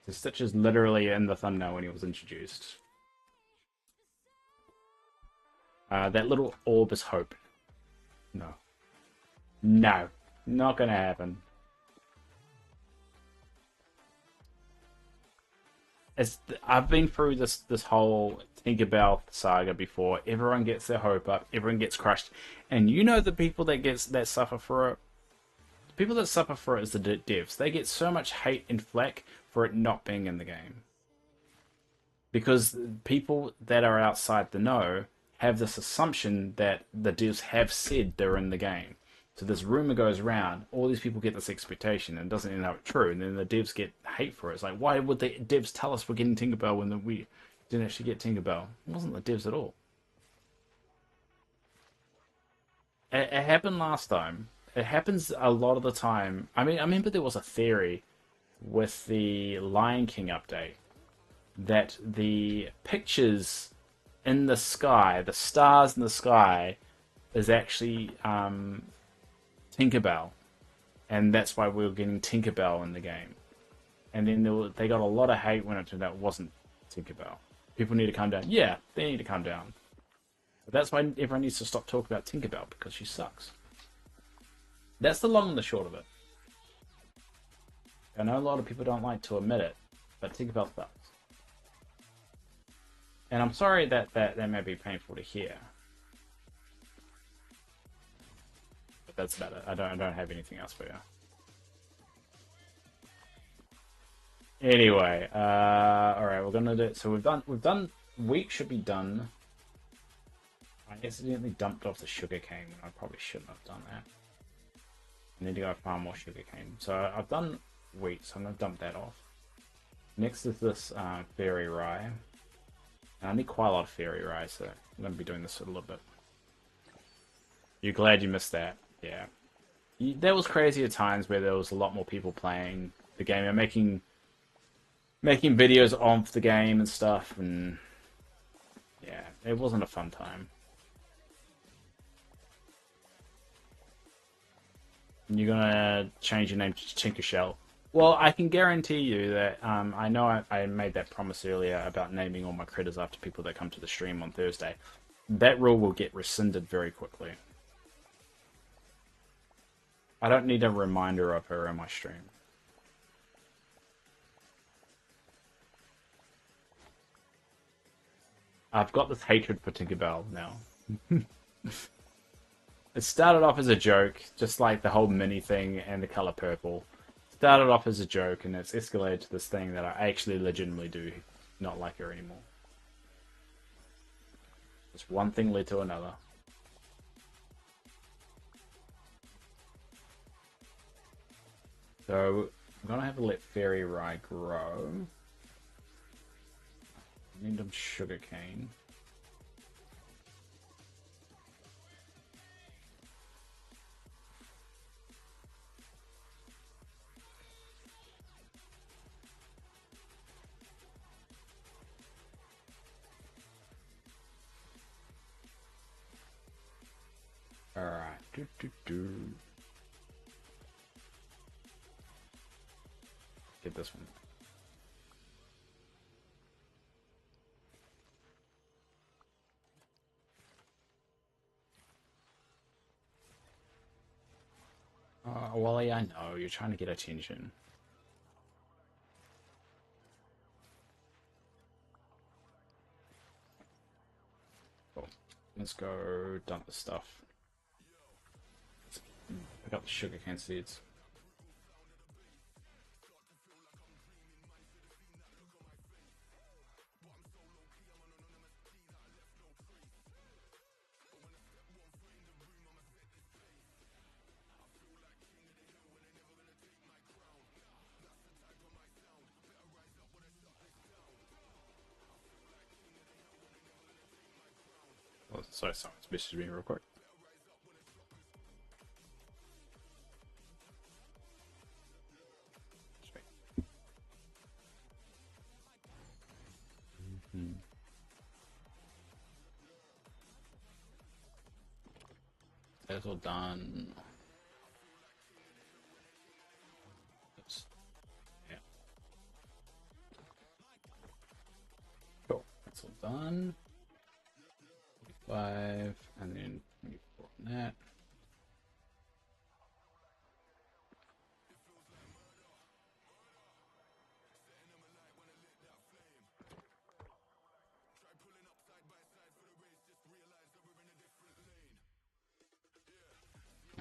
So Stitch is literally in the thumbnail when he was introduced. That little orb is hope. No. No. Not going to happen. I've been through this whole Tinkerbell saga before. Everyone gets their hope up. Everyone gets crushed. And you know the people that suffer for it? The people that suffer for it is the devs. They get so much hate and flack for it not being in the game. because people that are outside the know have this assumption that the devs have said they're in the game. So this rumor goes around, all these people get this expectation, and it doesn't end up true, and then the devs get hate for it. It's like, why would the devs tell us we're getting Tinkerbell when we didn't actually get Tinkerbell? It wasn't the devs at all. It happened last time. It happens a lot of the time. I mean, I remember there was a theory with the Lion King update that the pictures in the sky, the stars in the sky, is actually Tinkerbell, and that's why we were getting Tinkerbell in the game. And then they got a lot of hate when it turned out it wasn't Tinkerbell. People need to calm down. Yeah, they need to calm down. But that's why everyone needs to stop talking about Tinkerbell, because she sucks. That's the long and the short of it. I know a lot of people don't like to admit it, but Tinkerbell sucks. And I'm sorry that may be painful to hear. But that's about it. I don't have anything else for you. Anyway, alright, we're gonna do it. So we've done week should be done. I accidentally dumped off the sugarcane when I probably shouldn't have done that. I need to go farm more sugarcane. So I've done wheat, so I'm gonna dump that off. Next is this fairy rye. And I need quite a lot of fairy rye, so I'm gonna be doing this a little bit. You're glad you missed that? Yeah. There was crazier times where there was a lot more people playing the game and making videos of the game and stuff, and yeah, it wasn't a fun time. You're gonna change your name to Tinkershell. Well, I can guarantee you that I know I made that promise earlier about naming all my critters after people that come to the stream on Thursday. That rule will get rescinded very quickly. I don't need a reminder of her in my stream. I've got this hatred for Tinkerbell now. It started off as a joke, just like the whole mini thing and the color purple. Started off as a joke, and it's escalated to this thing that I actually legitimately do not like her anymore. Just one thing led to another. So I'm gonna have to let fairy rye grow. Need some sugarcane. Alright. Get this one. Wally, I know, you're trying to get attention. Cool. Let's go dump the stuff. Let's pick up the sugarcane seeds. Oh, sorry, someone's messaged me real quick. That's all done. Oops. Yeah. Cool. That's all done. 25, and then 24 on that.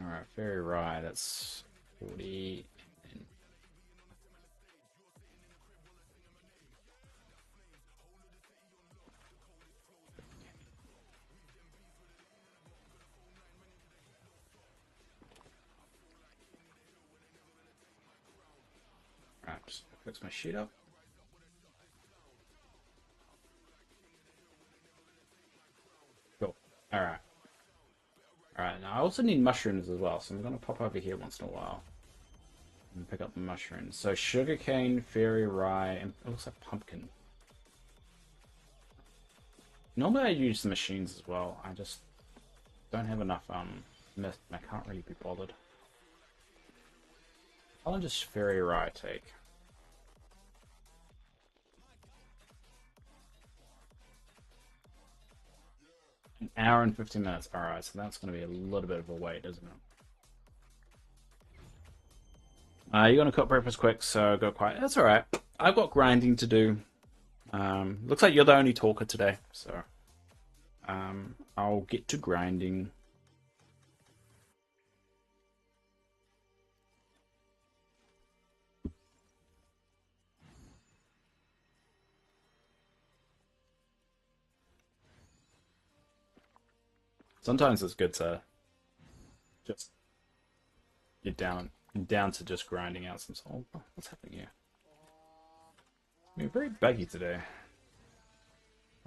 Alright, very right, that's 40. And Fix my sheet up. Cool. Alright. Alright, now I also need mushrooms as well, so I'm gonna pop over here once in a while and pick up the mushrooms. So sugarcane, fairy rye, and it looks like pumpkin. Normally I use the machines as well. I just don't have enough mist. I can't really be bothered. I'll just fairy rye take. An hour and 15 minutes. Alright, so that's going to be a little bit of a wait, isn't it? You're going to cook breakfast quick, so go quiet. That's alright. I've got grinding to do. Looks like you're the only talker today, so I'll get to grinding. Sometimes it's good to just get down to just grinding out some salt. Oh, what's happening here? I mean, very buggy today.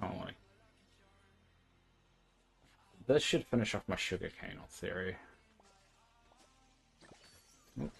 Oh my. This should finish off my sugarcane in theory. Oop.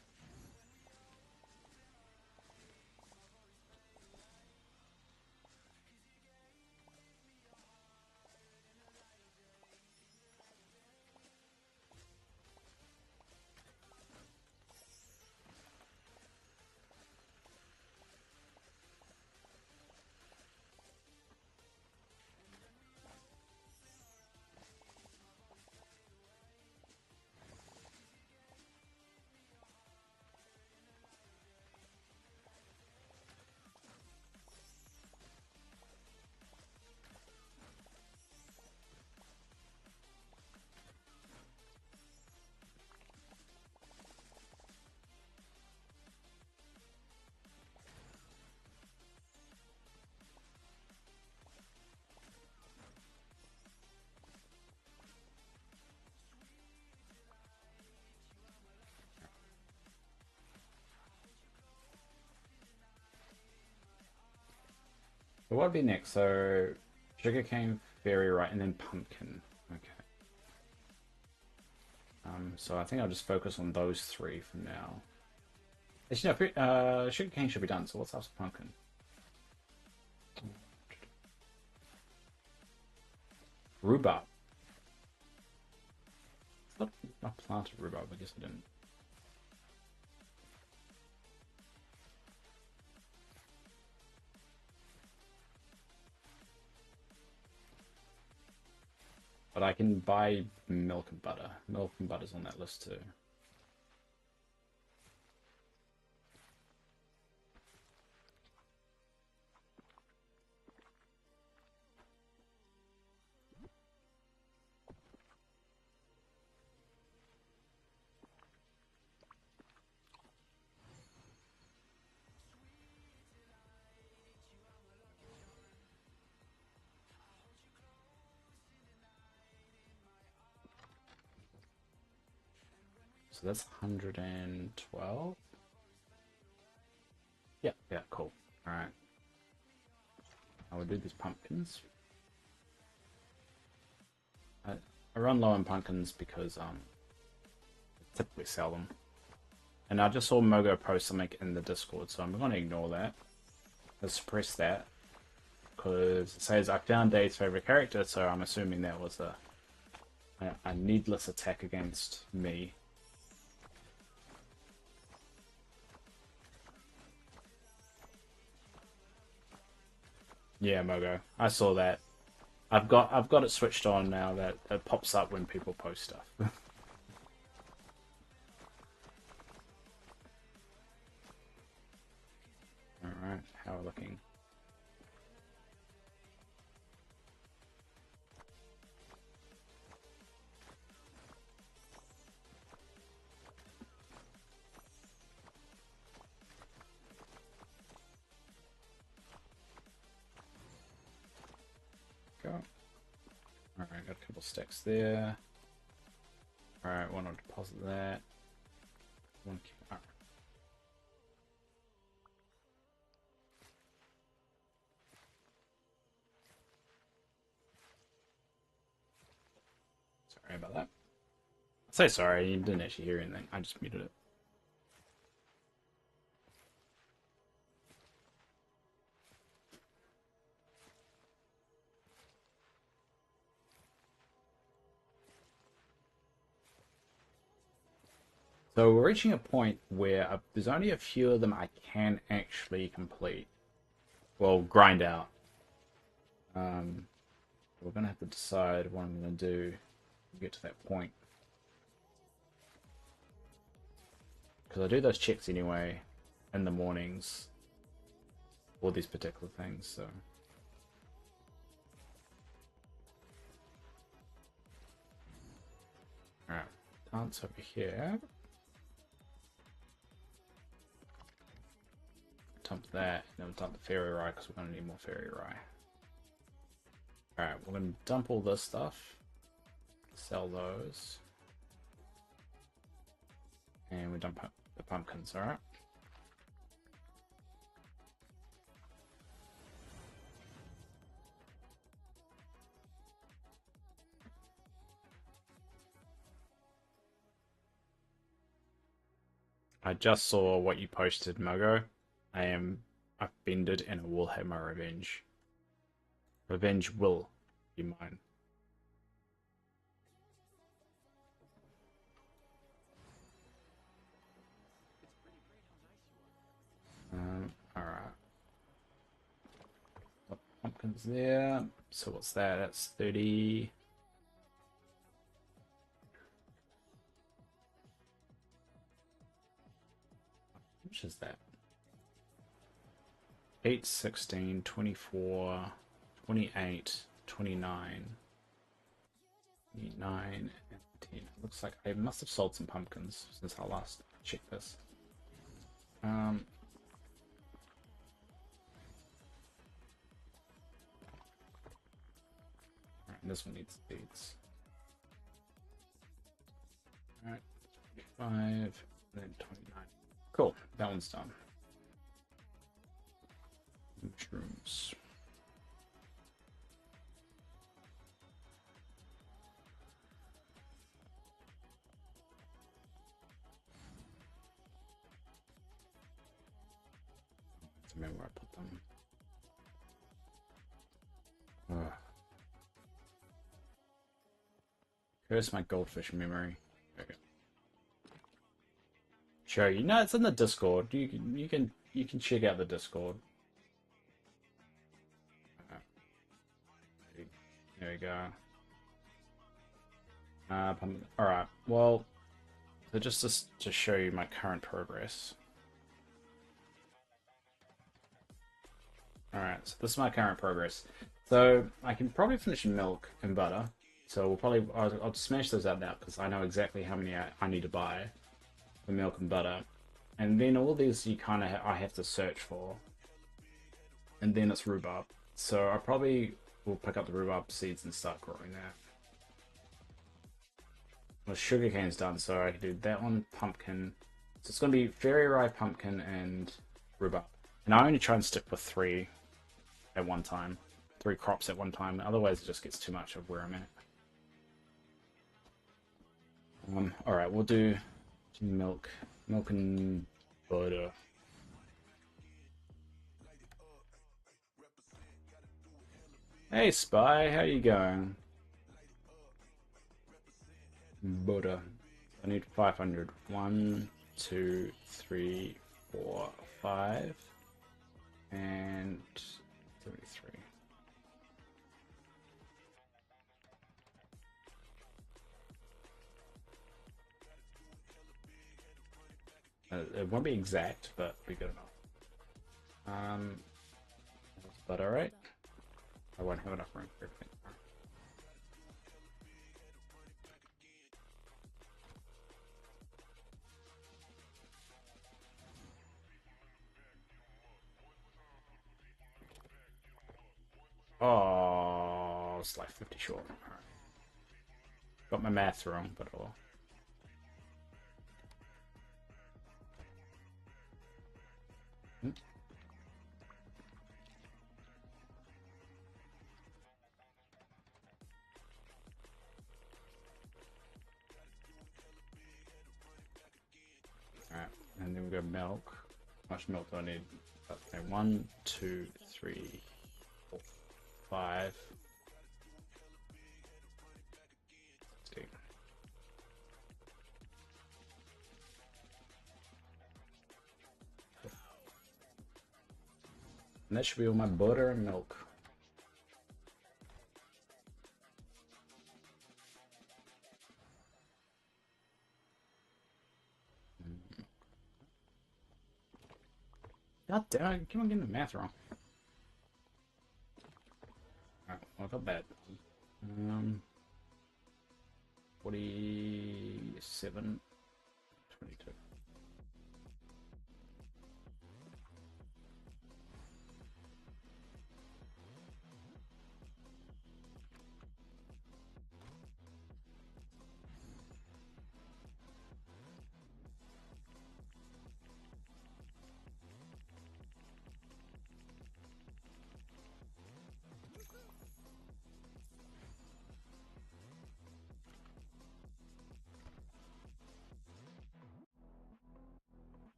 So what would be next? So sugarcane, fairy rye, and then pumpkin. Okay. So I think I'll just focus on those three for now. Actually, no, sugarcane should be done. So what's after pumpkin? Rhubarb. I planted rhubarb. I guess I didn't. But I can buy milk and butter. Milk and butter's on that list too. So that's 112. Yeah, cool. Alright. I will do these pumpkins. I run low on pumpkins because I typically sell them. And I just saw Mogo post something in the Discord, so I'm going to ignore that. Let's suppress that. Because it says I found Dave's favorite character, so I'm assuming that was a needless attack against me. Yeah, Mogo. I saw that. I've got it switched on now that it pops up when people post stuff. Alright, how are we looking? Go. Alright, got a couple stacks there. Alright, want to deposit that. One. Alright. about that. Say sorry, you didn't actually hear anything. I just muted it. So we're reaching a point where there's only a few of them I can actually complete. Well, grind out. We're going to have to decide what I'm going to do to get to that point. Because I do those checks anyway in the mornings for these particular things, so... Alright, dance over here. Dump that, and then we'll dump the fairy rye because we're going to need more fairy rye. Alright, we're going to dump all this stuff. Sell those. And we dump the pumpkins, alright? I just saw what you posted, Mogo. I've bended and I will have my revenge. Revenge will be mine. Alright. Pumpkins there. So what's that? That's 30. How much is that? 8, 16, 24, 28, 29, 29, and 10. Looks like I must have sold some pumpkins since I last checked this. Right, this one needs seeds. Alright, 5, and then 29. Cool, that one's done. Mushrooms. I remember where I put them. Ugh. Curse my goldfish memory. Okay. Show you. No, it's in the Discord. You can check out the Discord. There we go. Alright, well, so just to show you my current progress. Alright, so this is my current progress. So I can probably finish milk and butter. So we'll probably, I'll just smash those out now because I know exactly how many I need to buy for milk and butter. And then all these you kind of I have to search for. And then it's rhubarb. So I probably will pick up the rhubarb seeds and start growing that. Well, sugarcane's done, so I can do that one, pumpkin. So it's going to be fairy rye, pumpkin, and rhubarb. And I only try and stick with 3 at one time. 3 crops at one time. Otherwise, it just gets too much of where I'm at. Alright, we'll do milk. Milk and butter. Hey Spy, how you going? Butter. I need 500. 1, 2, 3, 4, 5, and 73. It won't be exact, but it'll be good enough. That's butter, right? I won't have enough room for everything. Oh, it's like 50 short. Right. Got my maths wrong, but oh. Hmm. we go milk. How much milk do I need? Okay, 1, 2, 3, 4, 5. See. And that should be all my butter and milk. God damn, I keep on getting the math wrong. Alright, well, not bad. 47, 22.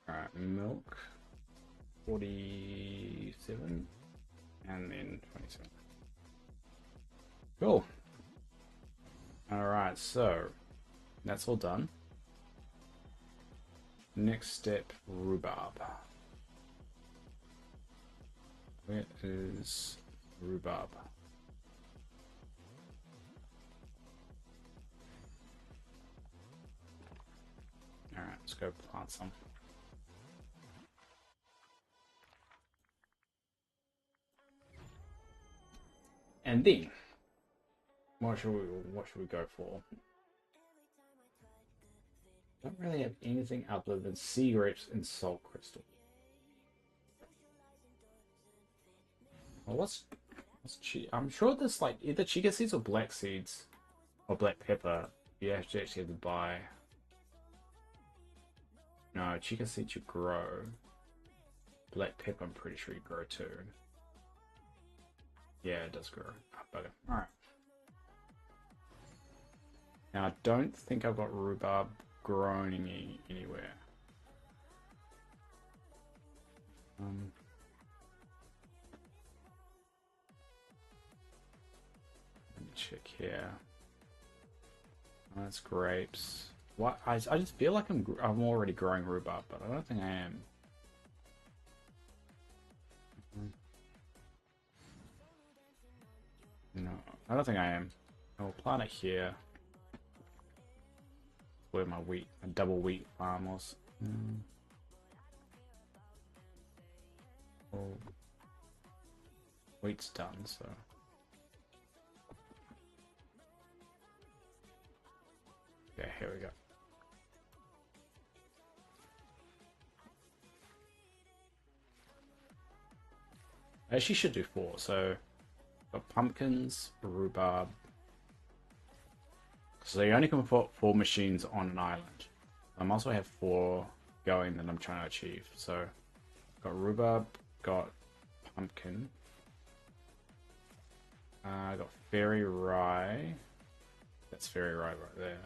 Alright, milk 47 and then 27. Cool. Alright, so that's all done. Next step, rhubarb. Where is rhubarb? Alright, let's go plant some. And then, what should we go for? Don't really have anything other than sea grapes and salt crystal. Well, I'm sure there's like either chica seeds or black seeds or black pepper. You actually have to buy. No, chica seeds you grow. Black pepper, I'm pretty sure you grow too. Yeah, it does grow. Oh, bugger. Alright. Now, I don't think I've got rhubarb growing anywhere. Let me check here. Oh, that's grapes. What? I just feel like I'm already growing rhubarb, but I don't think I am. No, I don't think I am. I'll plant it here. Where my double wheat farm was. Oh, wheat's done, so. Yeah, here we go. I actually should do 4, so got pumpkins, rhubarb. So you only can put 4 machines on an island. I also have 4 going that I'm trying to achieve. So got rhubarb, got pumpkin. I got fairy rye. That's fairy rye right there.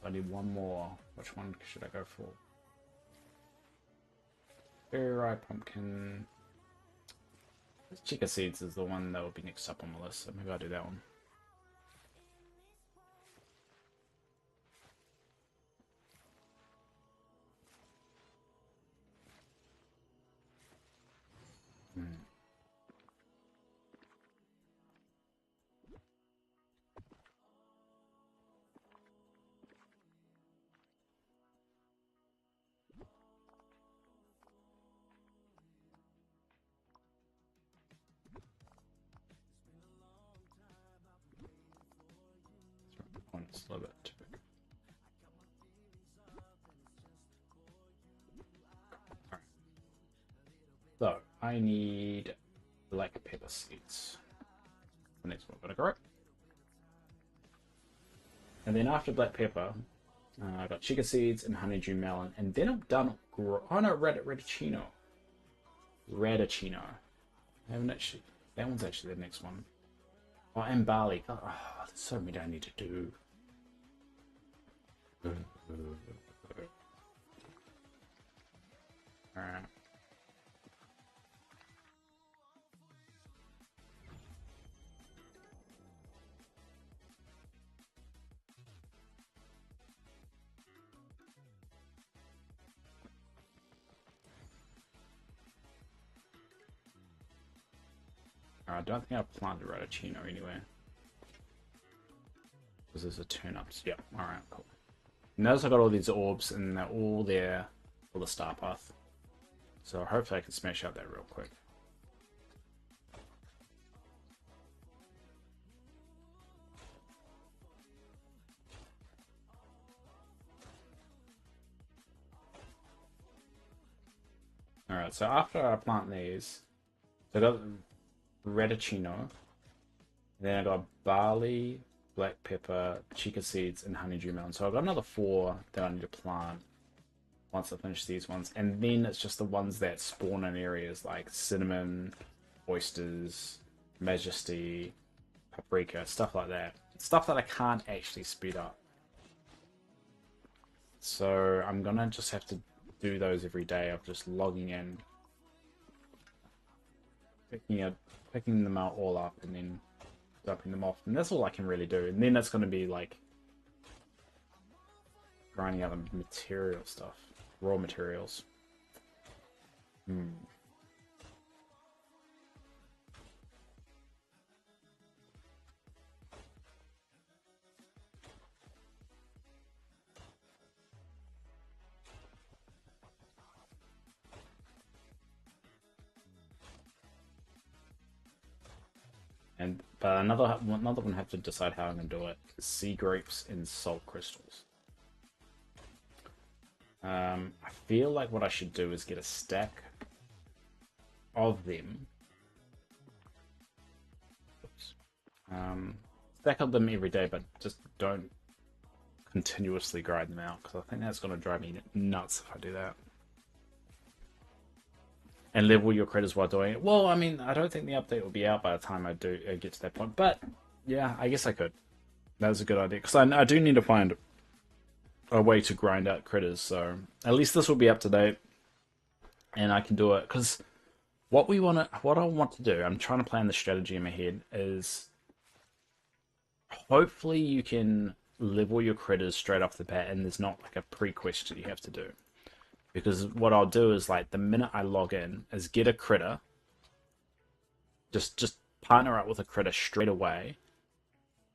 I need one more. Which one should I go for? Fairy rye, pumpkin. Chica seeds is the one that will be next up on the list, so maybe I'll do that one. Just a little bit too big. Alright. So I need black pepper seeds. The next one, got it correct. And then after black pepper, I got chica seeds and honeydew melon, and then I'm done. Oh no, radicchino. Radicchino. I haven't actually. That one's actually the next one. Oh, and barley. Oh, there's so many I need to do. Alright. I don't think I've planted radicchino anywhere. Because there's a turnips. Yep, alright, cool. Notice I got all these orbs and they're all there for the star path. So hopefully I can smash out that real quick. Alright, so after I plant these, so I got radicchino, then I got barley, black pepper, chica seeds, and honeydew melon. So I've got another 4 that I need to plant once I finish these ones. And then it's just the ones that spawn in areas like cinnamon, oysters, majesty, paprika, stuff like that. Stuff that I can't actually speed up. So I'm gonna just have to do those every day of just logging in, picking them out all up, and then dumping them off. And that's all I can really do. And then it's gonna be like grinding out the material stuff, raw materials. But another one I have to decide how I'm gonna do it. Sea grapes and salt crystals. I feel like what I should do is get a stack of them. Oops. Stack of them every day, but just don't continuously grind them out, because I think that's gonna drive me nuts if I do that. And level your critters while doing it. Well, I mean, I don't think the update will be out by the time I get to that point. But yeah, I guess I could. That was a good idea, because I do need to find a way to grind out critters. So at least this will be up to date, and I can do it. Because what I want to do, I'm trying to plan the strategy in my head, is hopefully you can level your critters straight off the bat, and there's not like a pre-quest that you have to do. Because what I'll do is, like, the minute I log in, is get a critter, just partner up with a critter straight away,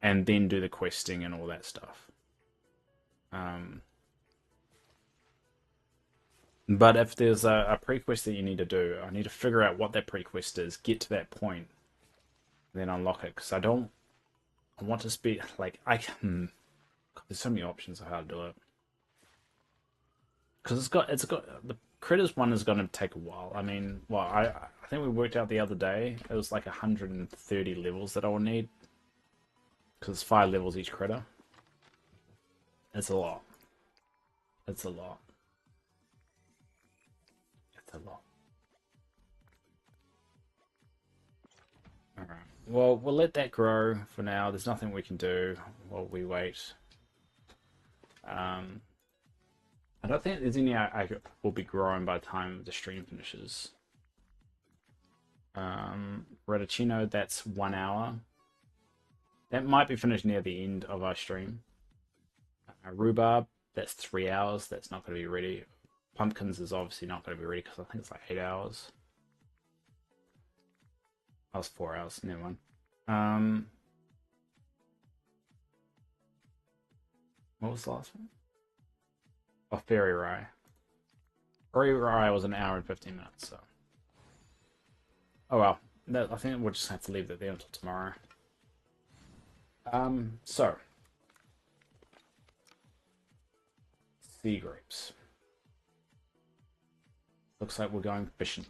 and then do the questing and all that stuff. But if there's a pre-quest that you need to do, I need to figure out what that pre-quest is, get to that point, then unlock it. Because I want to speed, like, God, there's so many options of how to do it. Because it's got the critters one is going to take a while. I mean, well, I think we worked out the other day it was like 130 levels that I will need, because it's 5 levels each critter. It's a lot. It's a lot. It's a lot. All right. Well, we'll let that grow for now. There's nothing we can do while we wait. I don't think there's any I will be growing by the time the stream finishes. Radicchino, that's 1 hour. That might be finished near the end of our stream. Rhubarb, that's 3 hours. That's not going to be ready. Pumpkins is obviously not going to be ready, because I think it's like 8 hours. That was 4 hours. Never mind. What was the last one? Oh, Fairy Rye. Fairy Rye was 1 hour and 15 minutes, so. Oh well. I think we'll just have to leave that there until tomorrow. So. Sea grapes. Looks like we're going fishing.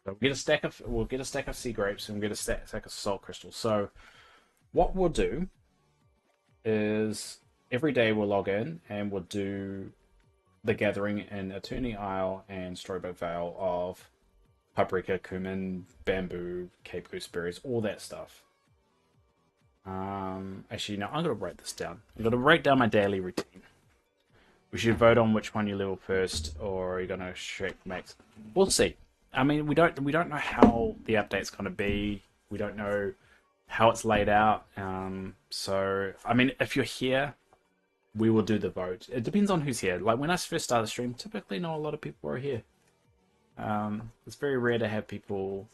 So we'll get a stack of sea grapes, and we'll get a stack of salt crystals. So what we'll do is every day we'll log in and we'll do the gathering in Attorney Isle and Storybook Vale of paprika, cumin, bamboo, Cape gooseberries, all that stuff. Actually, no, I'm gonna write this down. I'm gonna write down my daily routine. We should vote on which one you level first, or are you gonna straight max? We'll see. I mean, we don't know how the update's gonna be. We don't know how it's laid out. So I mean, if you're here, we will do the vote. It depends on who's here. Like when I first started the stream, typically not a lot of people are here. It's very rare to have people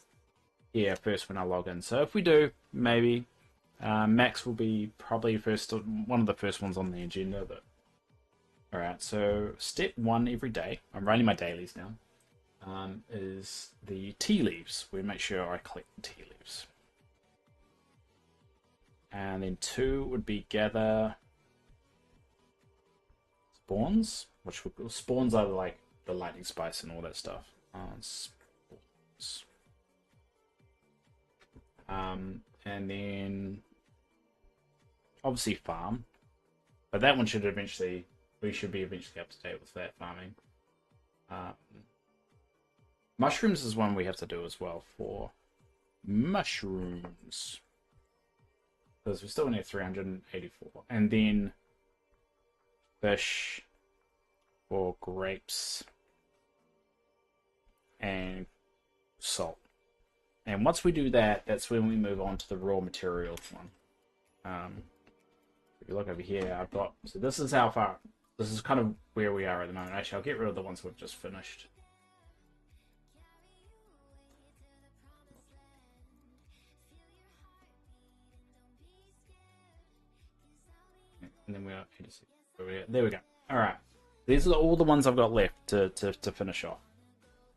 here first when I log in. So if we do, maybe Max will be probably one of the first ones on the agenda. But all right, so step 1 every day. I'm writing my dailies now. Is the tea leaves. We make sure I collect the tea leaves. And then 2 would be gather spawns, which spawns are like the lightning spice and all that stuff. Spawns. And then obviously farm, but that one should eventually we should be eventually up to date with that farming. Mushrooms is one we have to do as well for mushrooms, because we still only have 384. And then fish for grapes and salt. And once we do that, that's when we move on to the raw materials one. If you look over here, I've got, so this is how far, this is kind of where we are at the moment. Actually, I'll get rid of the ones we've just finished. And then we are 86. There we go. All right. These are all the ones I've got left to finish off.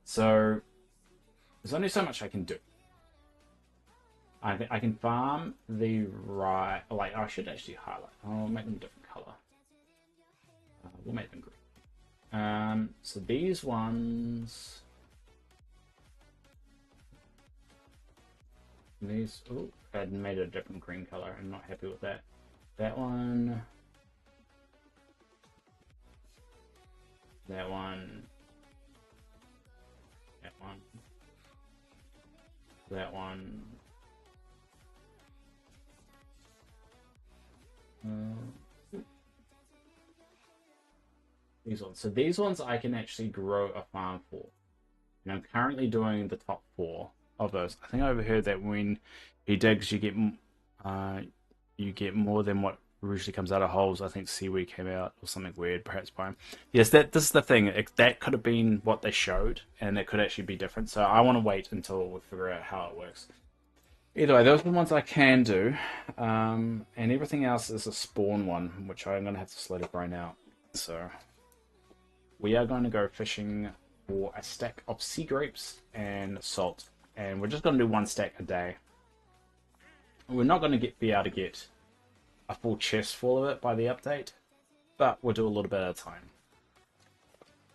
So there's only so much I can do. I can farm the right. Like I should actually highlight. I'll make them a different color. We'll make them green. So these ones. These. Oh, I made a different green color. I'm not happy with that. That one. That one. That one. That one. These ones. So these ones I can actually grow a farm for. And I'm currently doing the top 4 of those. I think I overheard that when he digs, you get more than what usually comes out of holes. I think seaweed came out or something weird, perhaps by him. Yes, this is the thing. That could have been what they showed, and it could actually be different. So I want to wait until we figure out how it works. Either way, those are the ones I can do, and everything else is a spawn one, which I'm going to have to slow the brain out. So we are going to go fishing for a stack of sea grapes and salt, and we're just going to do 1 stack a day. We're not going to be able to get a full chest full of it by the update, but we'll do a little bit at a time.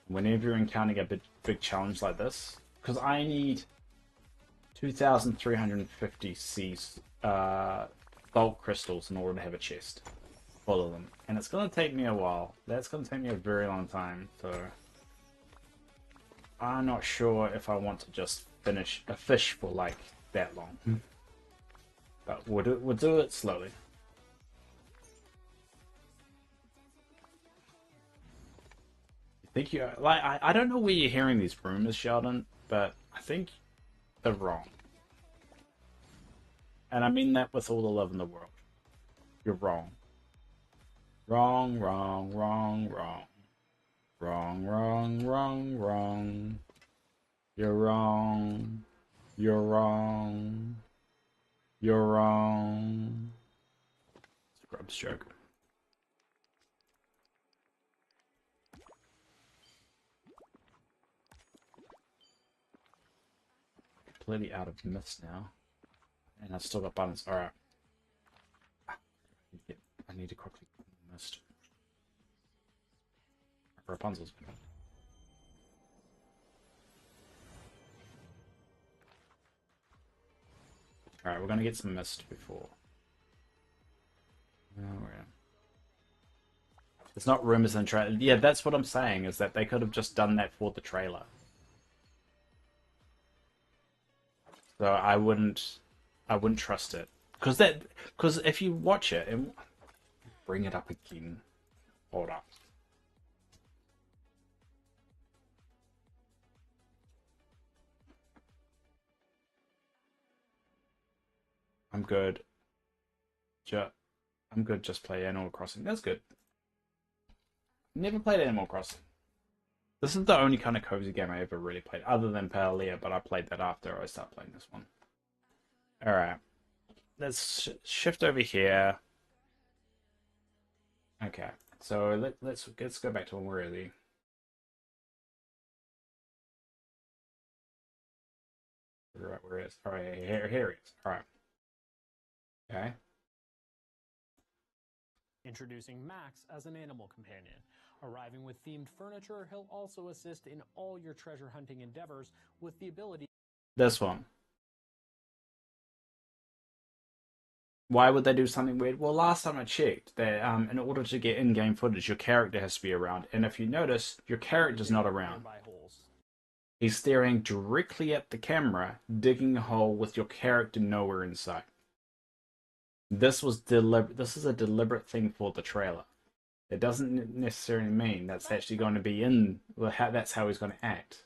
Whenever you're encountering a big challenge like this, because I need 2,350 gold crystals in order to have a chest full of them, and it's going to take me a while. That's going to take me a very long time, so I'm not sure if I want to just finish a fish for like that long. But we'll do it slowly. I don't know where you're hearing these rumors, Sheldon, but I think they're wrong. And I mean that with all the love in the world. You're wrong. Wrong, wrong, wrong, wrong. Wrong, wrong, wrong, wrong. You're wrong. You're wrong. You're wrong. Scrubs joke. Completely out of mist now. And I've still got buttons. Alright. I need to quickly mist. Rapunzel's been. Alright, we're gonna get some mist before. It's not rumors in the trailer. Yeah, that's what I'm saying, is that they could have just done that for the trailer. So I wouldn't trust it. Because if you watch it, and bring it up again. Hold up. I'm good. I'm good. Just play Animal Crossing. That's good. Never played Animal Crossing. This is the only kind of cozy game I ever really played, other than Palia, but I played that after I started playing this one. Alright. Let's shift over here. Okay. So let's go back to where are they? Right, where is? Alright, here it is. Alright. Okay. Introducing Max as an animal companion. Arriving with themed furniture, he'll also assist in all your treasure hunting endeavors with the ability... This one. Why would they do something weird? Well, last time I checked, that in order to get in-game footage, your character has to be around. And if you notice, your character's not around. He's staring directly at the camera, digging a hole with your character nowhere in sight. This was deliberate. This is a deliberate thing for the trailer. It doesn't necessarily mean that's actually going to be in. Well, that's how he's going to act.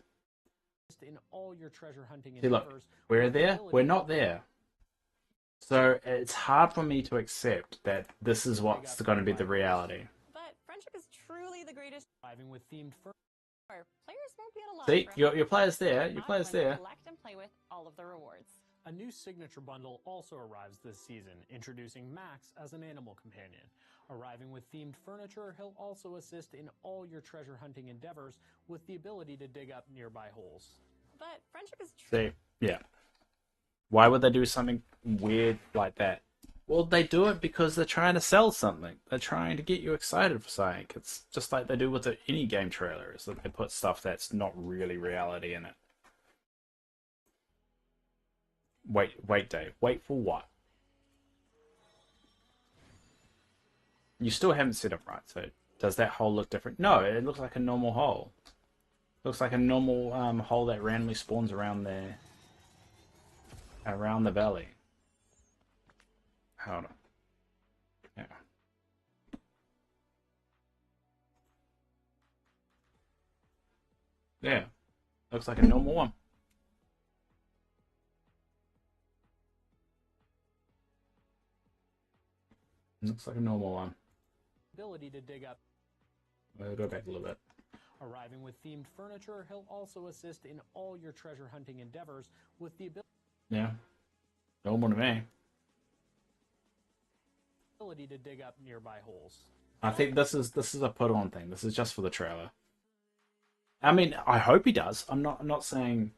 In all your treasure hunting See, look, we're there. We're not there. So it's hard for me to accept that this is what's going to be the reality. But friendship is truly the greatest. Arriving with themed Players won't be at a loss. See, your player's there. Your player's there. Collect and play with all of the rewards. A new signature bundle also arrives this season, introducing Max as an animal companion. Arriving with themed furniture, he'll also assist in all your treasure hunting endeavors with the ability to dig up nearby holes. But friendship is See, yeah. Why would they do something weird like that? Well, they do it because they're trying to sell something. They're trying to get you excited for something. It's just like they do with any game trailer, is that they put stuff that's not really reality in it. Wait, Dave. Wait for what? You still haven't set it right, so does that hole look different? No, it looks like a normal hole. Looks like a normal hole that randomly spawns around there. Around the valley. Hold on. Yeah. Yeah. Looks like a normal one. Looks like a normal one. Ability to dig up. We'll go back a little bit. Arriving with themed furniture, he'll also assist in all your treasure hunting endeavors with the Yeah. Normal to me. ability to dig up nearby holes. I think this is a put on thing. This is just for the trailer. I mean, I hope he does. I'm not saying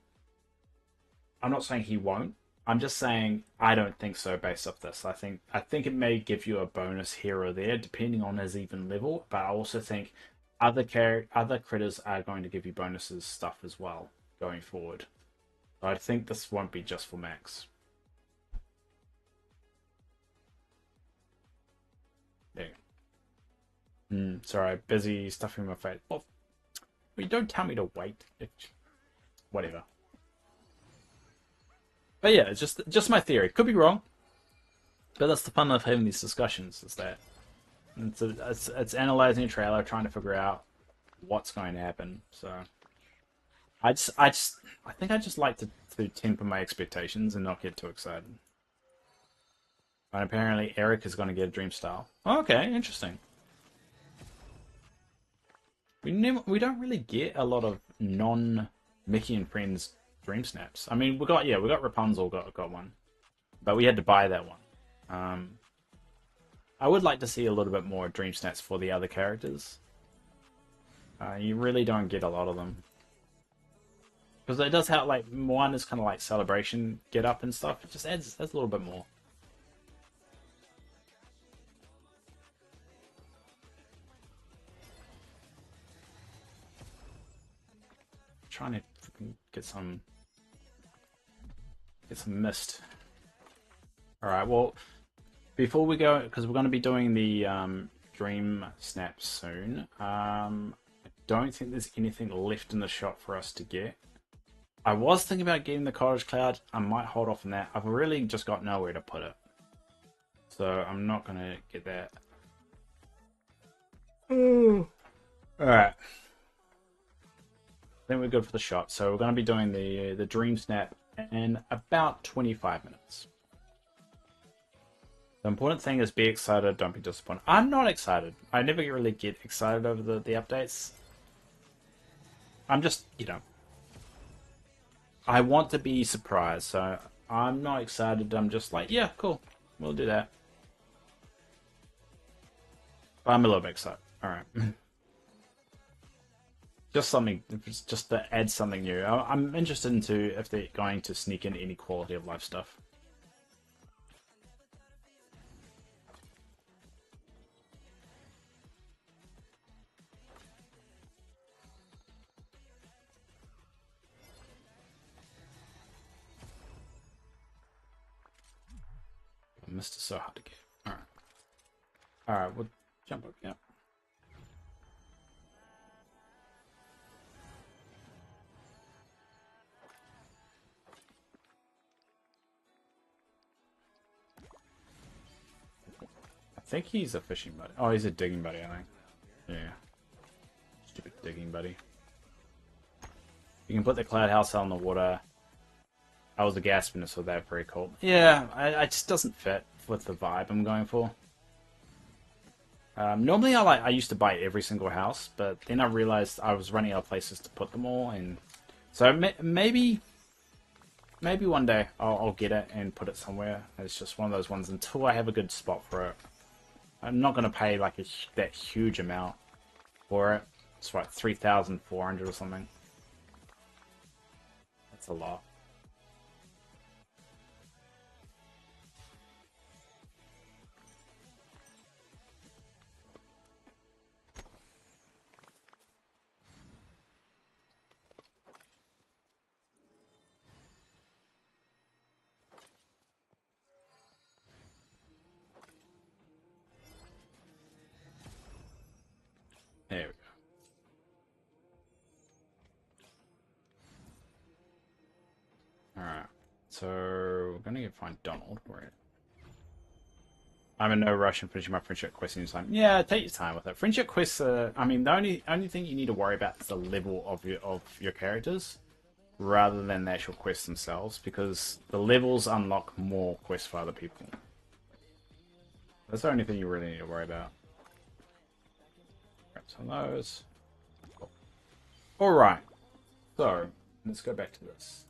he won't. I'm just saying I don't think so based off this. I think it may give you a bonus here or there depending on his even level, but I also think other critters are going to give you bonuses stuff as well going forward. So I think this won't be just for Max. There you go. Sorry, busy stuffing my face. Well, you don't tell me to wait. Whatever. But yeah, it's just my theory. Could be wrong, but that's the fun of having these discussions. Is that it's analyzing a trailer, trying to figure out what's going to happen. So I think I just like to temper my expectations and not get too excited. And apparently Eric is going to get a dream style. Oh, okay, interesting. We don't really get a lot of non-Mickey and Friends dream snaps. I mean, we got Rapunzel got one, but we had to buy that one. I would like to see a little bit more dream snaps for the other characters. You really don't get a lot of them because it does have like one is kind of like celebration get up and stuff. It just adds a little bit more. Trying to get some mist. All right. Well, before we go, because we're going to be doing the Dreamsnap soon. I don't think there's anything left in the shop for us to get. I was thinking about getting the Cottage Cloud. I might hold off on that. I've really just got nowhere to put it. So I'm not going to get that. Alright. I think we're good for the shot. So we're going to be doing the Dreamsnap in about 25 minutes. The important thing is be excited, don't be disappointed. I'm not excited. I never really get excited over the updates. I'm just, you know, I want to be surprised, so I'm not excited. I'm just like, yeah, cool, we'll do that. But I'm a little bit excited. All right. Just something, just to add something new. I'm interested into if they're going to sneak in any quality of life stuff. Mist is so hard to get. Alright. Alright, we'll jump up, yeah. I think he's a fishing buddy. Oh, he's a digging buddy, I think. Yeah. Stupid digging buddy. You can put the cloud house out on the water. I was a gas spinner, so they're pretty cool. Yeah, it just doesn't fit with the vibe I'm going for. Normally, I used to buy every single house, but then I realized I was running out of places to put them all, and so maybe one day I'll get it and put it somewhere. It's just one of those ones until I have a good spot for it. I'm not going to pay like that huge amount for it. It's like 3,400 or something. That's a lot. There we go. Alright. So, we're going to find Donald. Where I'm in no rush in finishing my friendship quest anytime. Yeah, take your time with it. Friendship quests, I mean, the only thing you need to worry about is the level of your characters, rather than the actual quests themselves, because the levels unlock more quests for other people. That's the only thing you really need to worry about. Grab some of those. Cool. Alright, so let's go back to this.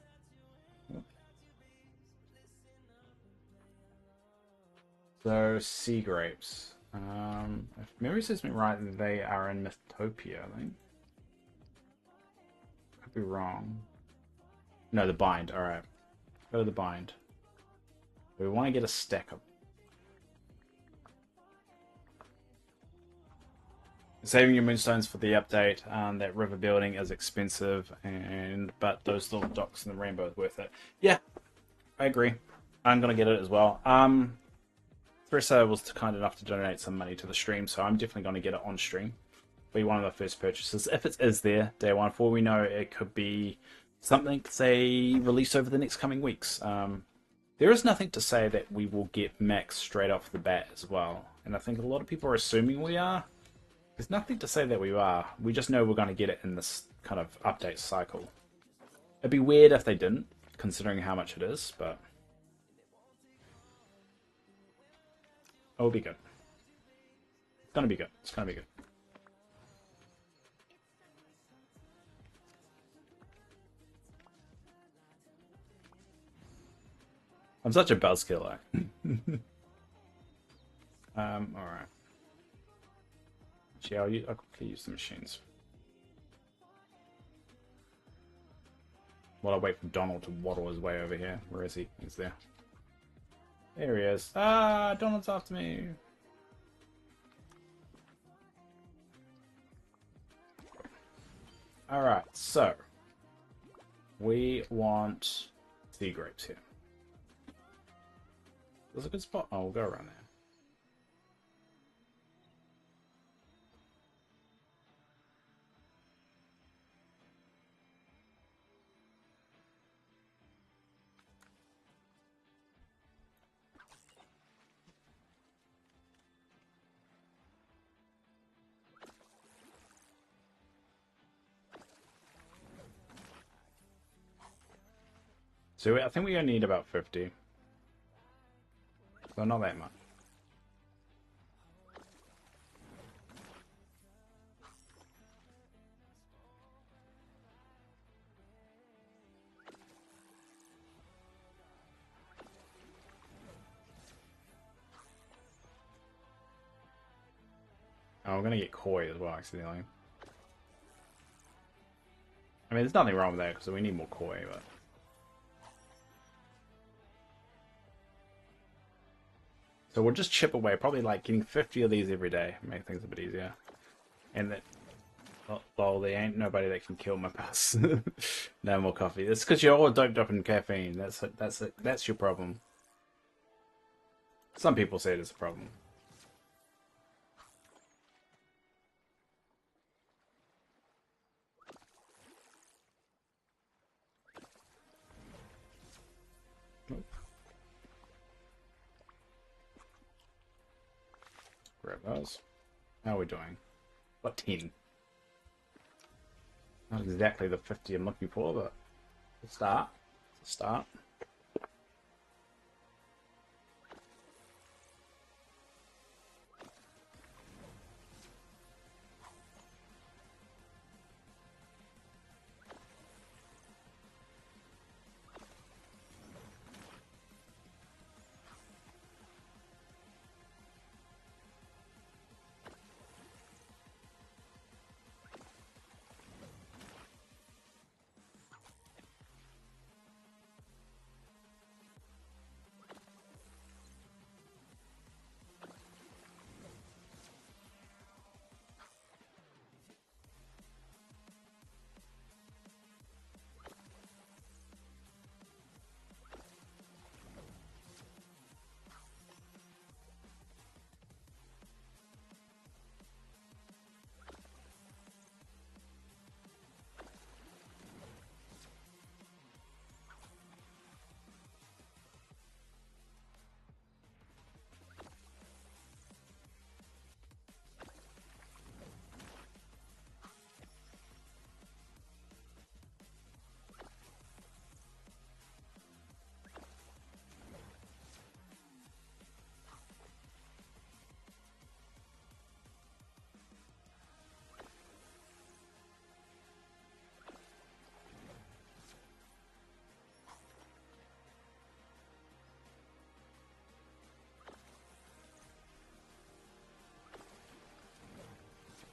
So, sea grapes. If memory serves me right, they are in Mythopia, I think. Could be wrong. No, the bind. Alright. Go to the bind. We want to get a stack of. Saving your moonstones for the update. That river building is expensive, but those little docks in the rainbow is worth it. Yeah, I agree. I'm gonna get it as well. Theresa was kind enough to donate some money to the stream, so I'm definitely going to get it on stream. Be one of the first purchases. If it is there, day one, for all we know, it could be something, say, released over the next coming weeks. There is nothing to say that we will get max straight off the bat as well. And I think a lot of people are assuming we are. There's nothing to say that we are. We just know we're going to get it in this kind of update cycle. It'd be weird if they didn't, considering how much it is, but it'll be good. It's gonna be good. It's gonna be good. I'm such a buzzkiller. Alright. Actually, I'll quickly use the machines. While I wait for Donald to waddle his way over here. Where is he? He's there. There he is. Ah, Donald's after me. Alright, so we want sea grapes here. There's a good spot. Oh, we'll go around there. So I think we only need about 50. So not that much. Oh, we're gonna get koi as well, accidentally. I mean, there's nothing wrong with that because we need more koi, but. So we'll just chip away, probably like getting 50 of these every day, make things a bit easier. And that, lol, there ain't nobody that can kill my bus. No more coffee. It's because you're all doped up in caffeine. That's your problem. Some people say it is a problem. Grab those. How are we doing? What, 10? Not exactly the 50 I'm looking for, but it's a start. It's a start.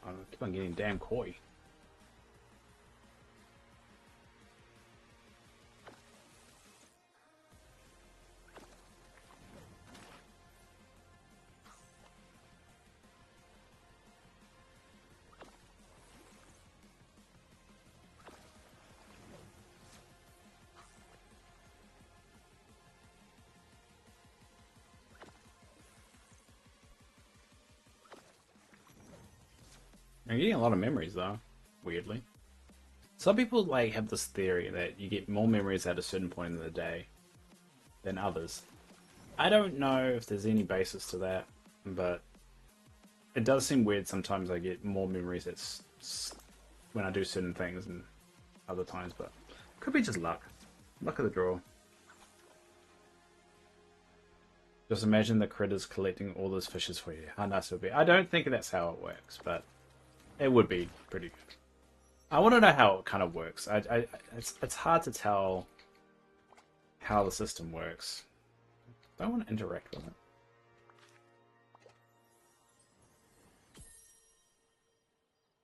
I keep on getting damn koi. I'm getting a lot of memories though, weirdly. Some people like have this theory that you get more memories at a certain point in the day than others. I don't know if there's any basis to that, but it does seem weird sometimes I get more memories when I do certain things and other times, but could be just luck. Luck of the draw. Just imagine the critters collecting all those fishes for you. How nice it would be. I don't think that's how it works, but it would be pretty good. I want to know how it kind of works. It's hard to tell how the system works. I don't want to interact with it.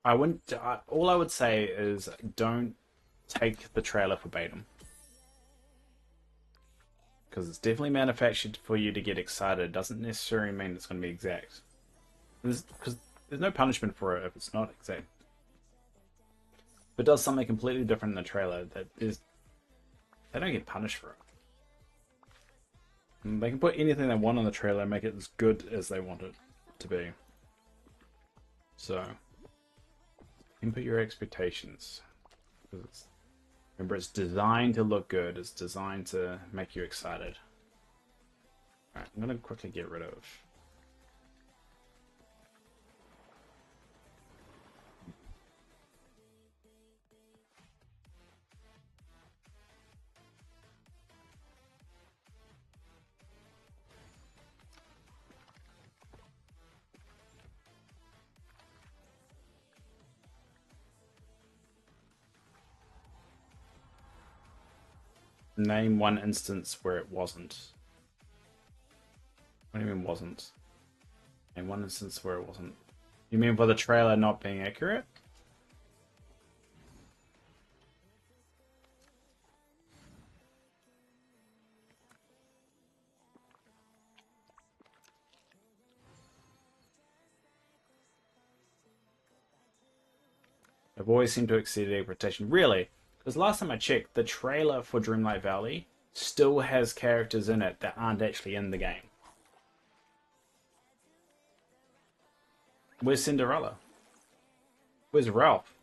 I wouldn't. All I would say is don't take the trailer verbatim, because it's definitely manufactured for you to get excited. It doesn't necessarily mean it's going to be exact. Because there's no punishment for it if it's not exact. If it does something completely different in the trailer, they don't get punished for it. And they can put anything they want on the trailer and make it as good as they want it to be. So, input your expectations. Remember, it's designed to look good. It's designed to make you excited. Alright, I'm going to quickly get rid of... Name one instance where it wasn't. What do you mean wasn't? Name one instance where it wasn't. You mean for the trailer not being accurate? I've always seemed to exceed expectation. Really? Because last time I checked, the trailer for Dreamlight Valley still has characters in it that aren't actually in the game. Where's Cinderella? Where's Ralph?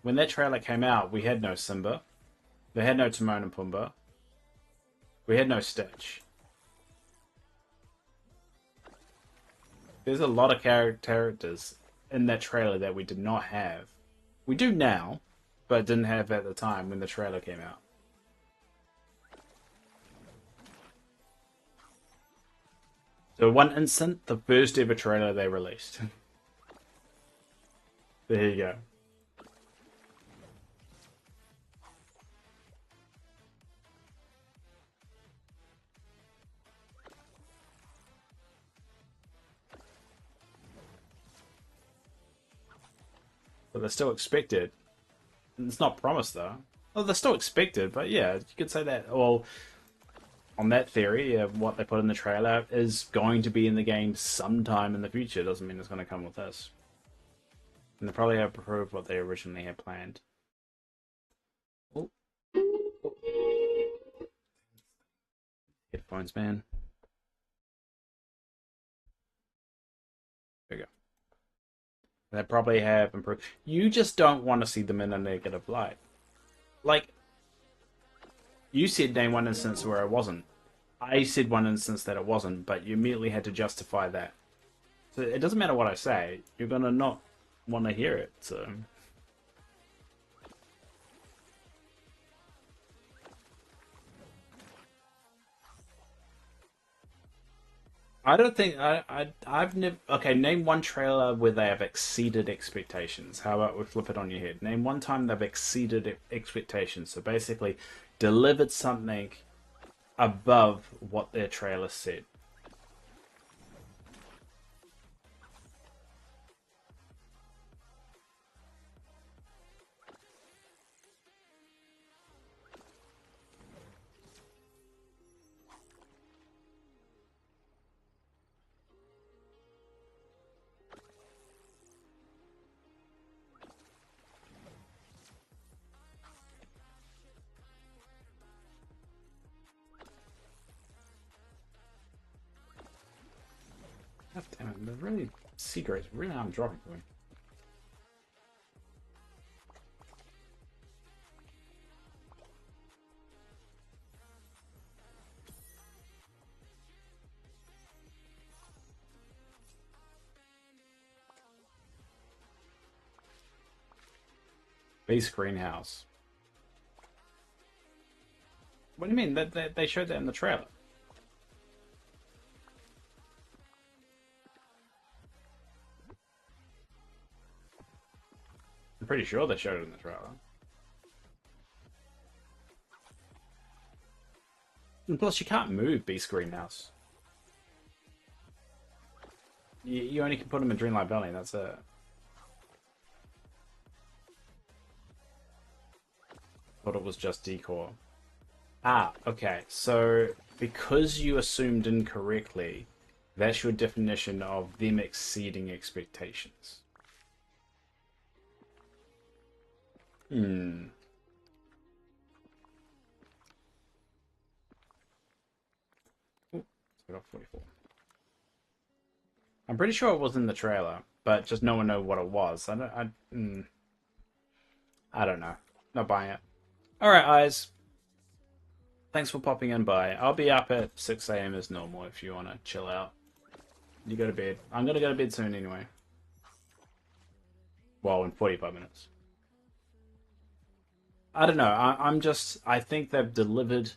When that trailer came out, we had no Simba. We had no Timon and Pumbaa. We had no Stitch. There's a lot of characters in that trailer that we did not have. We do now, but didn't have at the time when the trailer came out. So one instant, the first ever trailer they released. There you go. But they're still expected. It's not promised though. Well, they're still expected, but yeah, you could say that. Well, on that theory, what they put in the trailer is going to be in the game sometime in the future. Doesn't mean it's going to come with this. And they probably have approved what they originally had planned. Oh. Headphones, man. There you go. They probably have improved. You just don't want to see them in a negative light. Like, you said name one instance where it wasn't. I said one instance that it wasn't, but you immediately had to justify that. So it doesn't matter what I say. You're going to not want to hear it, so... I don't think I've never. Okay, name one trailer where they have exceeded expectations. How about we flip it on your head? Name one time they've exceeded expectations. So basically, delivered something above what their trailer said. God damn it! They're really secrets. Really, I'm dropping for me. Base greenhouse. What do you mean? That they showed that in the trailer? I'm pretty sure they showed it in the trailer. And plus, you can't move Beast Greenhouse. You only can put them in Dreamlight Valley, and that's it. Thought it was just decor. Ah, okay. So, because you assumed incorrectly, that's your definition of them exceeding expectations. Hmm. Ooh, let's off 44. I'm pretty sure it was in the trailer, but just no one knew what it was. I don't know. Not buying it. Alright, eyes. Thanks for popping in by. I'll be up at 6 a.m. as normal if you want to chill out. You go to bed. I'm going to go to bed soon anyway. Well, in 45 minutes. I don't know. I think they've delivered.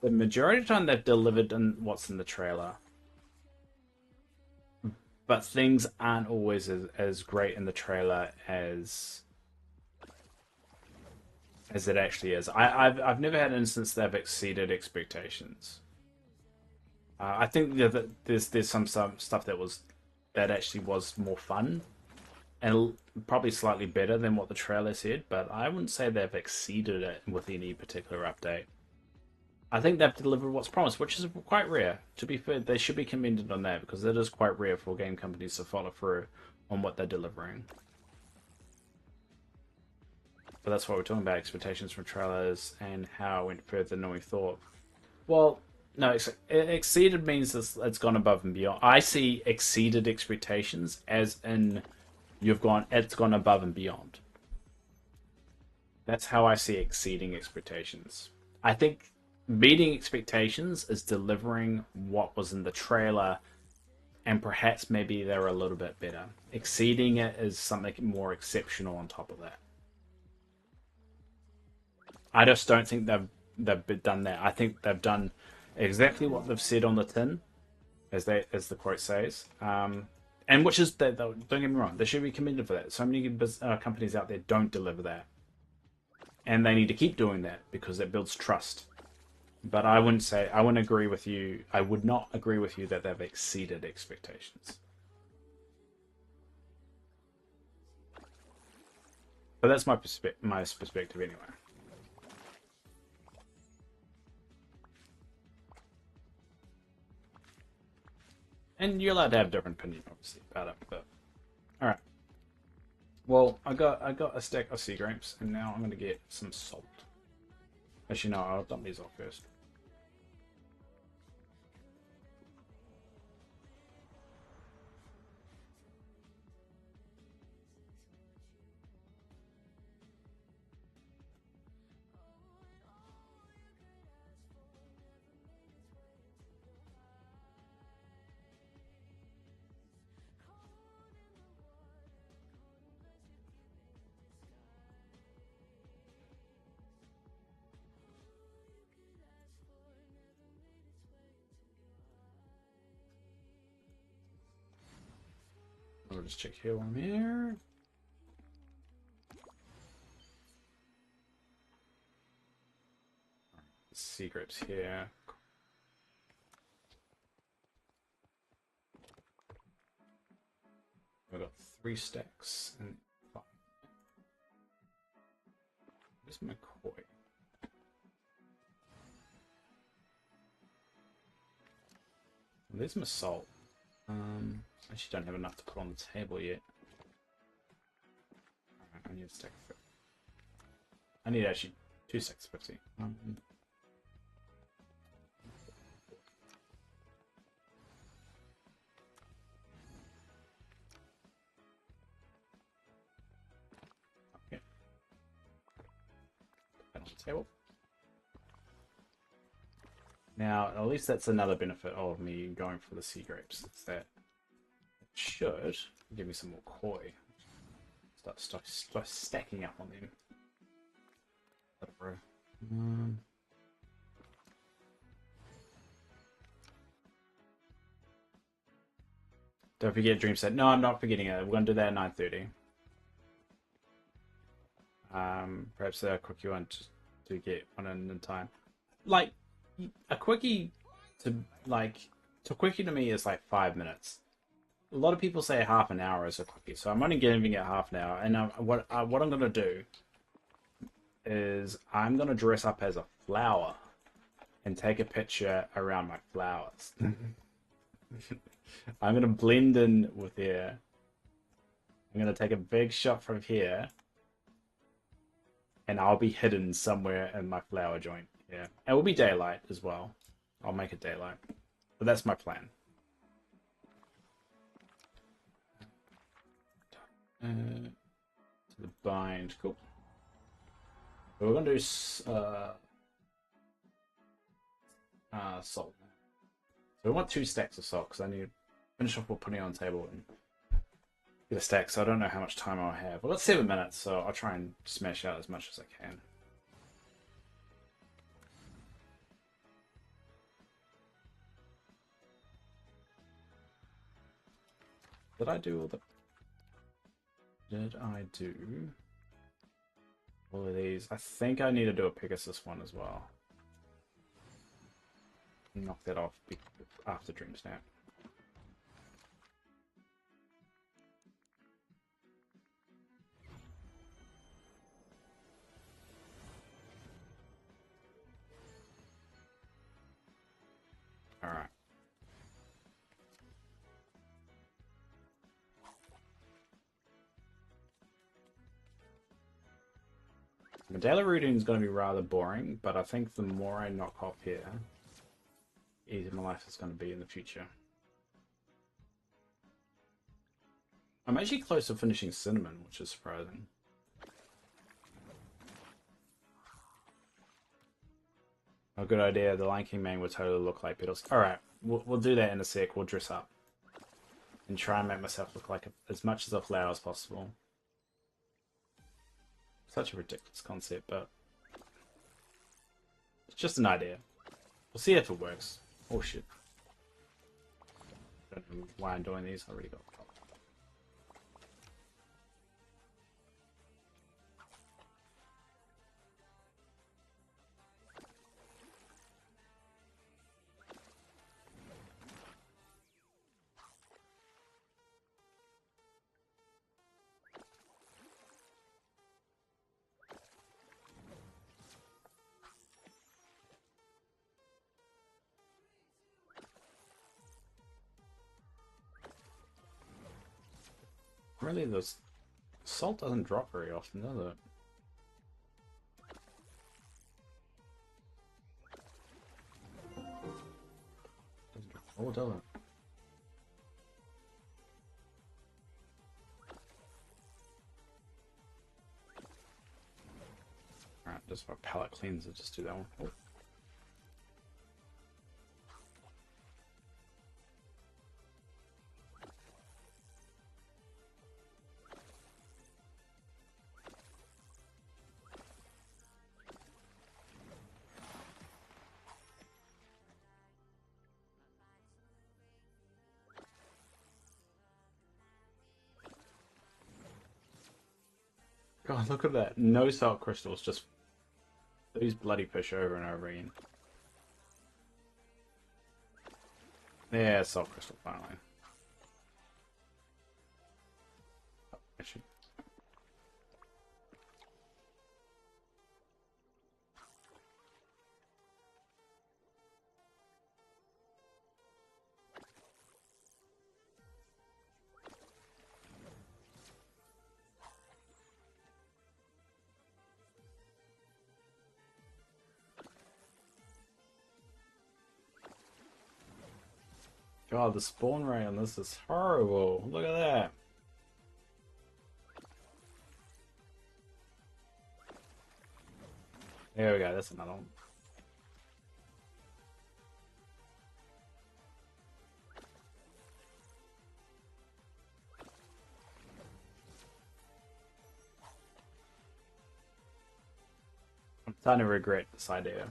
The majority of the time they've delivered on what's in the trailer. But things aren't always as great in the trailer as as it actually is. I've never had an instance that have exceeded expectations. I think that there's some stuff that actually was more fun and probably slightly better than what the trailer said, but I wouldn't say they've exceeded it with any particular update. I think they've delivered what's promised, which is quite rare. To be fair, they should be commended on that because it is quite rare for game companies to follow through on what they're delivering. But that's what we're talking about, expectations from trailers and how it went further than we thought. Well, no, exceeded means it's gone above and beyond. I see exceeded expectations as in it's gone above and beyond. That's how I see exceeding expectations. I think meeting expectations is delivering what was in the trailer and perhaps maybe they're a little bit better. Exceeding it is something more exceptional on top of that. I just don't think they've done that. I think they've done exactly what they've said on the tin, as the quote says, and which is that. Don't get me wrong, they should be commended for that. So many companies out there don't deliver that, and they need to keep doing that because it builds trust. But I wouldn't agree with you. I would not agree with you that they've exceeded expectations. But that's my perspective anyway. And you're allowed to have a different opinion, obviously, about it. But all right. Well, I got a stack of sea grapes, and now I'm gonna get some salt. Actually, no, I'll dump these off first. I'll just check here while I'm here. Sea grapes here. I've got 3 stacks and 5. Where's my koi? There's my salt. I actually don't have enough to put on the table yet. Alright, I need a stack of 50. I need actually 2 stacks of 50. Okay. Put that on the table. Now, at least that's another benefit of me going for the sea grapes. It's that it should give me some more koi. Start stacking up on them. Don't forget Dreamsnap. No, I'm not forgetting it. We're going to do that at 9:30. Perhaps a quickie one to get one in time. Like, a quickie to me is like 5 minutes. A lot of people say half an hour is a quickie, so I'm only giving it half an hour. And what I'm gonna do is I'm gonna dress up as a flower and take a picture around my flowers. I'm gonna blend in with here. I'm gonna take a big shot from here, and I'll be hidden somewhere in my flower joint. Yeah, it will be daylight as well. I'll make it daylight, but that's my plan. To the bind, cool. So we're gonna do salt. So we want 2 stacks of salt because I need to finish off what putting it on the table and get a stack. So I don't know how much time I'll have. I've got 7 minutes, so I'll try and smash out as much as I can. Did I do all the... Did I do All of these. I think I need to do a Pegasus one as well. Knock that off after Dreamsnap. Alright. The daily routine is going to be rather boring, but I think the more I knock off here, the easier my life is going to be in the future. I'm actually close to finishing Cinnamon, which is surprising. Oh, good idea. The Lion King man would totally look like Beatles. Alright, we'll do that in a sec. We'll dress up. And try and make myself look like as much as a flower as possible. Such a ridiculous concept, but it's just an idea. We'll see if it works. Oh shit. I don't know why I'm doing these. I already got the top. Really, the salt doesn't drop very often, does it? Oh, does it? Alright, just for a palette cleanser, just do that one. Oh. God, look at that. No salt crystals, just these bloody fish over and over again. Yeah, salt crystal finally. Oh, I should. God, the spawn rate on this is horrible. Look at that. There we go, that's another one. I'm starting to regret this idea.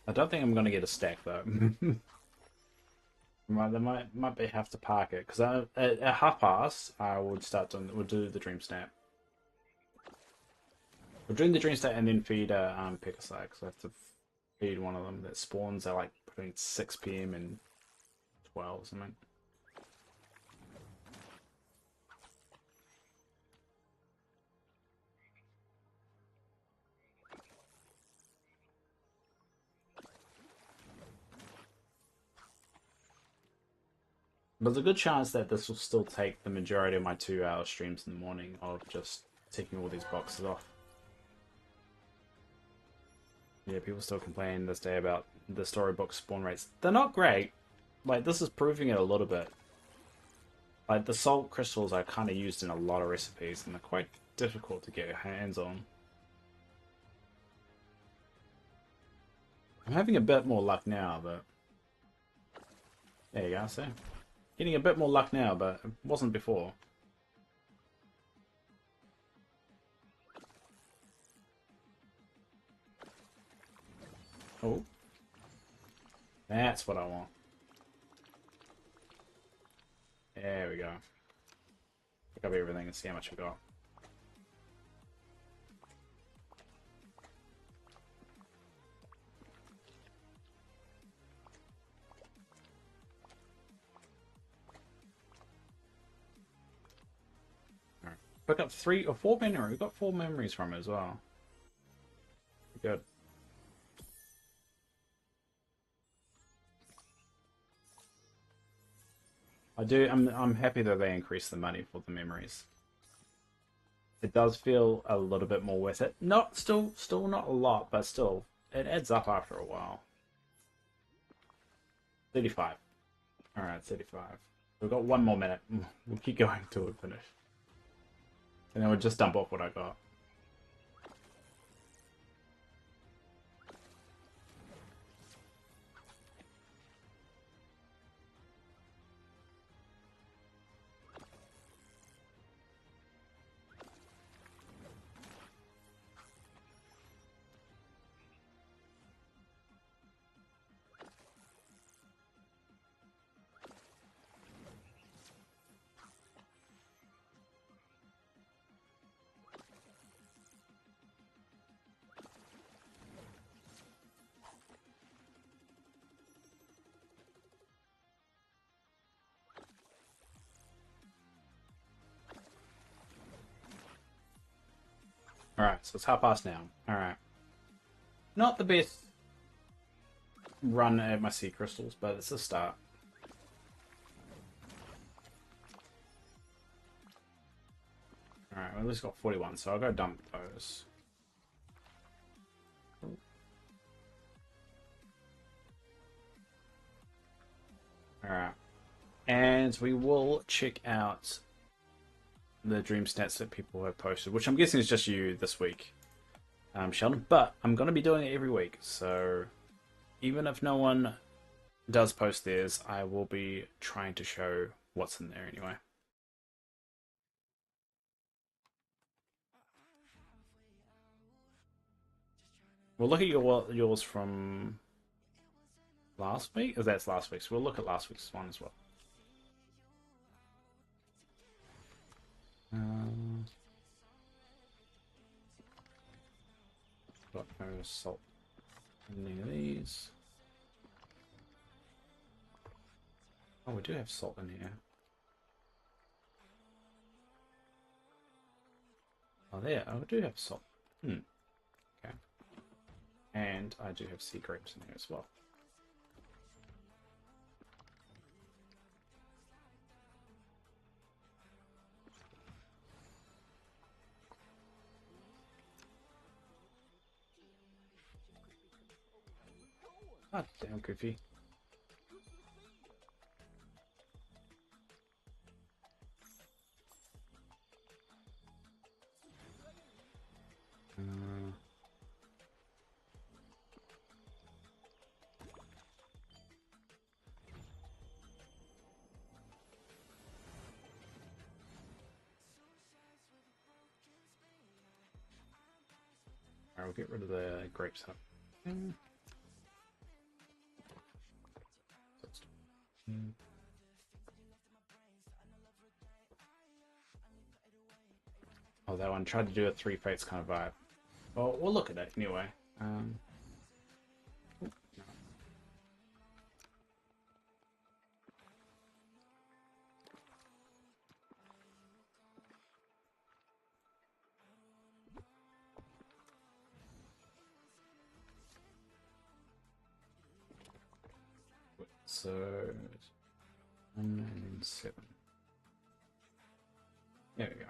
I don't think I'm gonna get a stack though. They might be have to park it because at half past I would start doing we'll do the dream snap. We're doing the dream snap and then feed Pegasi because I have to feed one of them that spawns at like between 6 PM and 12 or something. But there's a good chance that this will still take the majority of my 2-hour streams in the morning of just taking all these boxes off. Yeah, people still complain this day about the storybook spawn rates. They're not great. Like, this is proving it a little bit. Like, the salt crystals are kind of used in a lot of recipes, and they're quite difficult to get your hands on. I'm having a bit more luck now, but... There you go, see? Getting a bit more luck now, but it wasn't before. Oh. That's what I want. There we go. Pick up everything and see how much we got. Alright. Pick up 3 or 4 memories. We got 4 memories from it as well. Good. I'm happy that they increased the money for the memories. It does feel a little bit more worth it. Not still not a lot, but still it adds up after a while. 35. Alright, 35. We've got 1 more minute. We'll keep going till we finish. And then we'll just dump off what I got. Alright, so it's 1:30 now. Alright. Not the best run at my sea crystals, but it's a start. Alright, well, at least got 41, so I'll go dump those. Alright. And we will check out the dream stats that people have posted, which I'm guessing is just you this week, Sheldon, but I'm going to be doing it every week, so even if no one does post theirs, I will be trying to show what's in there anyway. We'll look at yours from last week, if that's last week's. We'll look at last week's one as well. Got no salt in any of these. Oh, we do have salt in here. Oh, there. Oh, we do have salt. Okay. And I do have sea grapes in here as well. Ah, damn goofy. Alright, we'll get rid of the grapes up. Oh, that one tried to do a 3 fates kind of vibe. Well, we'll look at it anyway. No. So 1 and 7. There we go.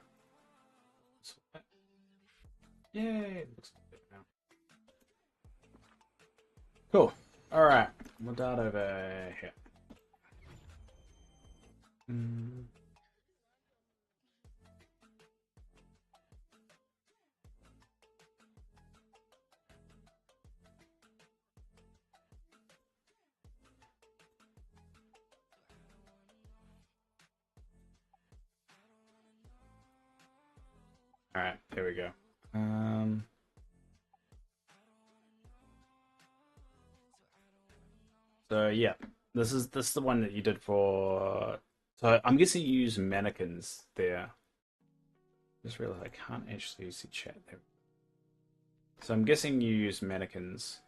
Yay! It looks good now. Cool. Alright, we'll dart over here. Alright, here we go. So yeah, this is the one that you did for. So I'm guessing you use mannequins there. Just realized I can't actually see chat there. So I'm guessing you use mannequins.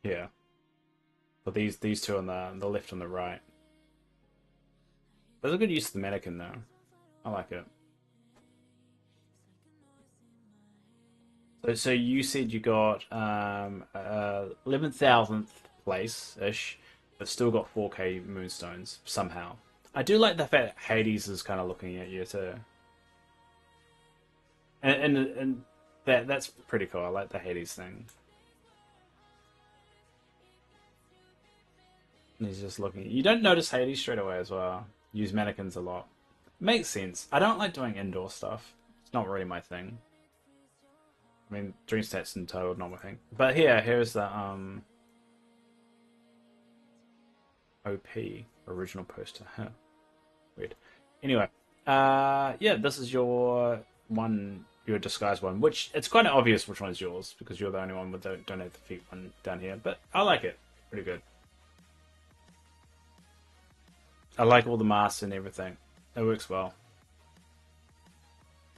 Here. But these two on the left and the right. That's a good use of the mannequin though. I like it. So you said you got 11,000th place ish, but still got 4K moonstones somehow. I do like the fact that Hades is kind of looking at you too, and that's pretty cool. I like the Hades thing. And he's just looking. You don't notice Hades straight away as well. Use mannequins a lot. Makes sense. I don't like doing indoor stuff. It's not really my thing. I mean, Dreamsnap's in total not my thing. But here's the OP original poster. Huh. Weird. Anyway, yeah, this is your disguise one, which it's quite obvious which one is yours because you're the only one with the don't have the feet one down here. But I like it. Pretty good. I like all the masks and everything. It works well.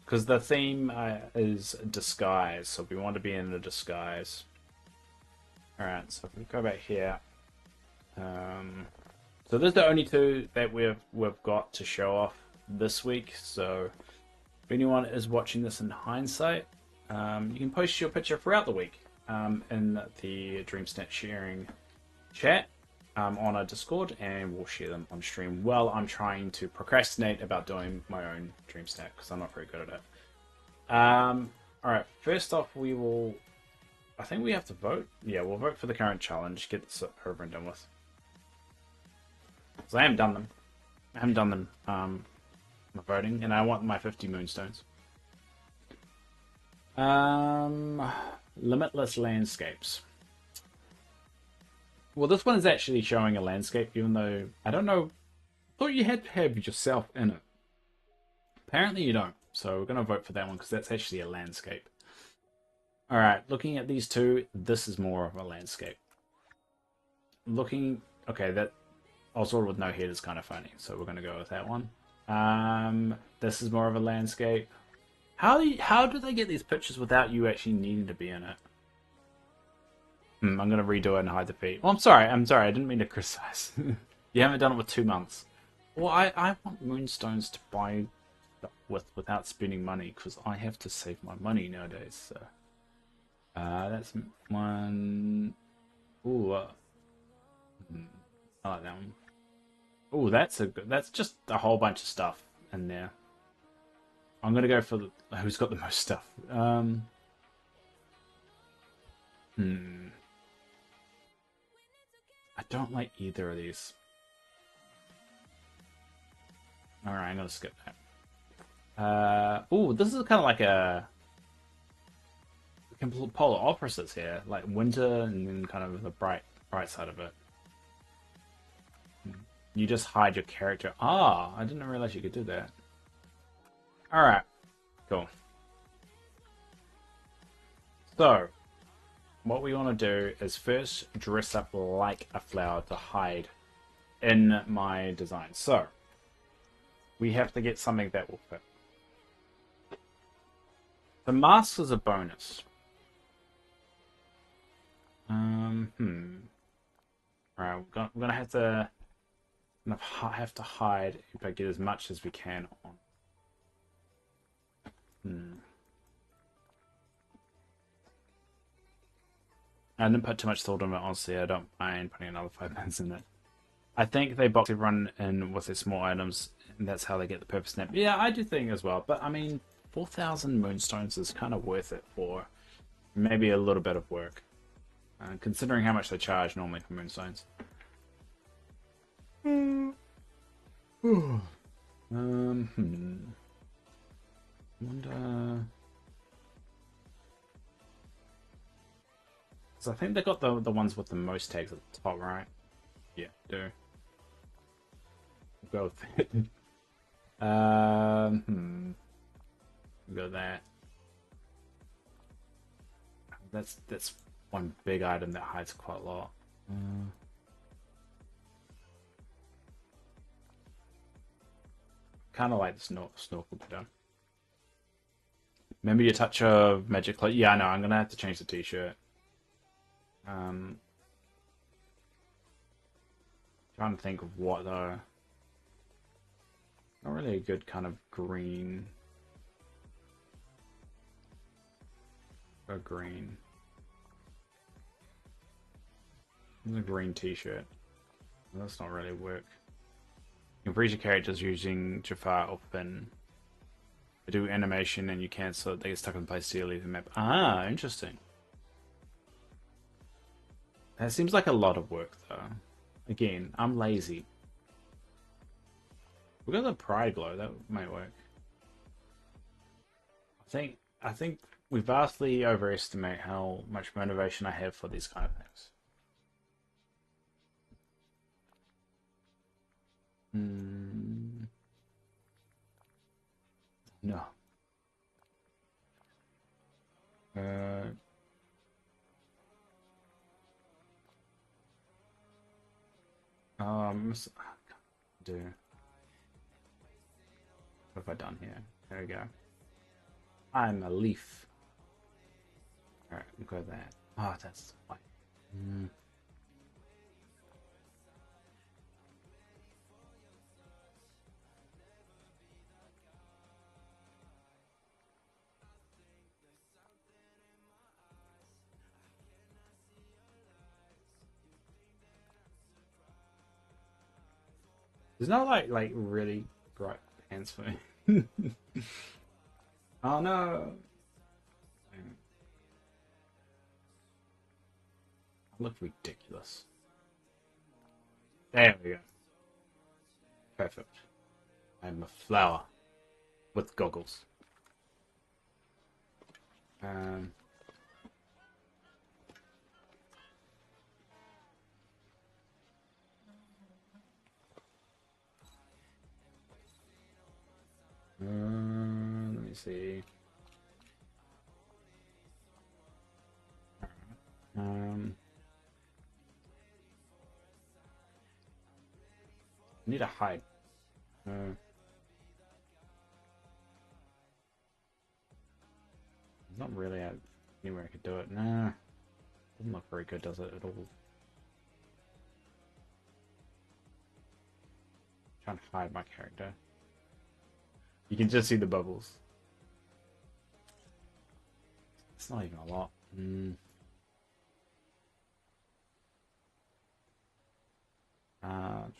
Because the theme is disguise, so we want to be in a disguise. Alright, so if we go back here. So there's the only two that we've got to show off this week. So if anyone is watching this in hindsight, you can post your picture throughout the week in the Dreamsnap sharing chat. On our Discord, and we'll share them on stream while I'm trying to procrastinate about doing my own Dreamsnap because I'm not very good at it. Alright, first off, I think we have to vote. Yeah, we'll vote for the current challenge, get this over and done with. Because I haven't done them. I haven't done them, my voting, and I want my 50 moonstones. Limitless landscapes. Well, this one is actually showing a landscape, even though I don't know. I thought you had to have yourself in it. Apparently, you don't. So we're going to vote for that one because that's actually a landscape. All right, looking at these two, this is more of a landscape. Okay, that Oswald with no head is kind of funny, so we're going to go with that one. This is more of a landscape. How do they get these pictures without you actually needing to be in it? I'm going to redo it and hide the feet. Well, I'm sorry. I didn't mean to criticize. You haven't done it with 2 months. Well, I want moonstones to buy stuff without spending money because I have to save my money nowadays. So. That's one. Ooh, I like that one. Ooh, that's just a whole bunch of stuff in there. I'm going to go for who's got the most stuff. I don't like either of these. Alright, I'm gonna skip that. Ooh, this is kind of like a polar opposites here, like winter and then kind of the bright side of it. You just hide your character. Ah, I didn't realize you could do that. Alright, cool. So, what we want to do is first dress up like a flower to hide in my design. So, we have to get something that will fit. The mask is a bonus. Alright, we're gonna have to hide if I get as much as we can on. I didn't put too much thought on it, honestly. I don't mind putting another 5 minutes in it. I think they box everyone in with their small items, and that's how they get the purple snap. Yeah, I do think as well, but I mean, 4,000 moonstones is kind of worth it for maybe a little bit of work, considering how much they charge normally for moonstones. Wonder. So I think they got the ones with the most tags at the top, right? Yeah, do. We'll go with it. We'll go that. That's one big item that hides quite a lot. Kind of like the snorkel better. Remember your touch of magic cloak? Yeah, I know. I'm gonna have to change the t-shirt. Um, Trying to think of what though. Not really a good kind of green. A green. There's a green t-shirt. That's not really work. You can freeze your characters using Jafar or Finn. They do animation and you cancel it. They get stuck in place to leave the map. Ah, interesting. That seems like a lot of work though. Again, I'm lazy. We got the pride glow. That might work. I think we vastly overestimate how much motivation I have for these kind of things. No. Do what have I done here? There we go. I'm a leaf. Alright, we'll go there. Ah, that's white. There's no like really bright pants for me. Oh no! I look ridiculous. There we go. Perfect. I'm a flower with goggles. Um, let me see. I need a hide. There's not really anywhere I could do it. Nah, doesn't look very good, does it at all? Trying to hide my character. You can just see the bubbles. It's not even a lot.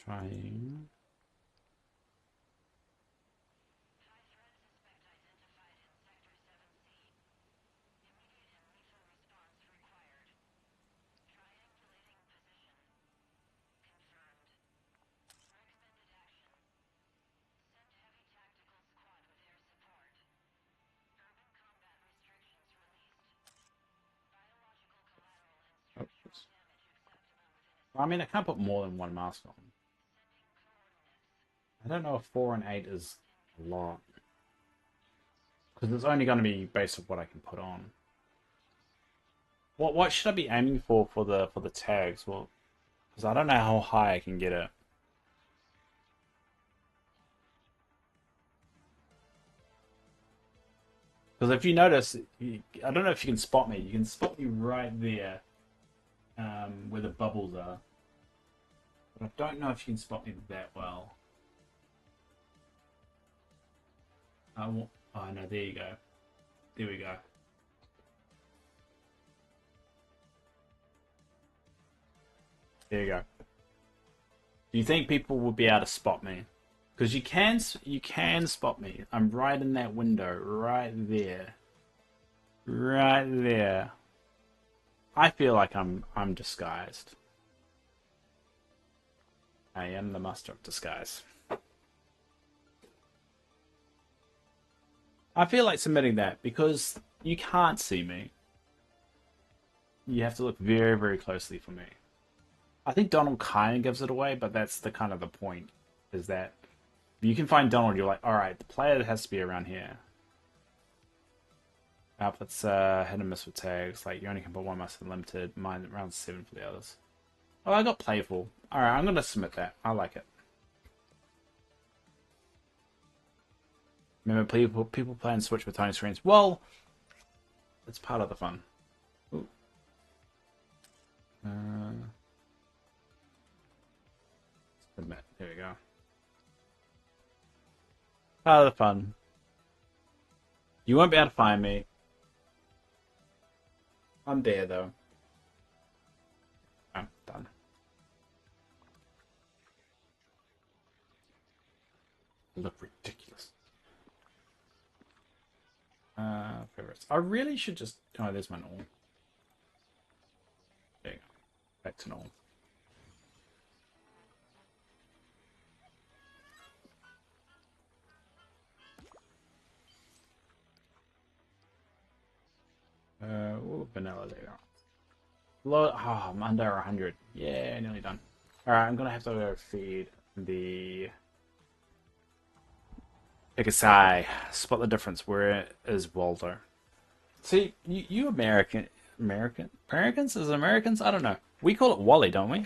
Trying. Oops. I mean, I can't put more than one mask on. I don't know if 4 and 8 is a lot. Because it's only going to be based on what I can put on. What should I be aiming for the tags? Well, because I don't know how high I can get it. Because if you notice, I don't know if you can spot me. You can spot me right there, where the bubbles are. But I don't know if you can spot me that well. Oh no, there you go. There we go. There you go. Do you think people will be able to spot me? Because you can spot me. I'm right in that window, right there, right there. I feel like I'm disguised. I am the master of disguise. I feel like submitting that because you can't see me. You have to look very, very closely for me. I think Donald kind of gives it away, but that's the kind of the point, is that you can find Donald, you're like, alright, the player has to be around here. Outputs hit and miss with tags, like you only can put one mask limited, mine around 7 for the others. Oh, I got playful. Alright, I'm gonna submit that. I like it. Remember, people play and Switch with tiny screens. Well, it's part of the fun. Ooh. Submit. There we go. Part of the fun. You won't be able to find me. I'm there, though. I'm done. Look ridiculous. Favorites. I really should just... Oh, there's my normal. There you go. Back to normal. Ooh, vanilla there. Oh, I'm under 100. Yeah, nearly done. Alright, I'm gonna have to go feed the pick a side. Spot the difference. Where is Waldo? See, you Americans? As Americans? I don't know. We call it Wally, don't we?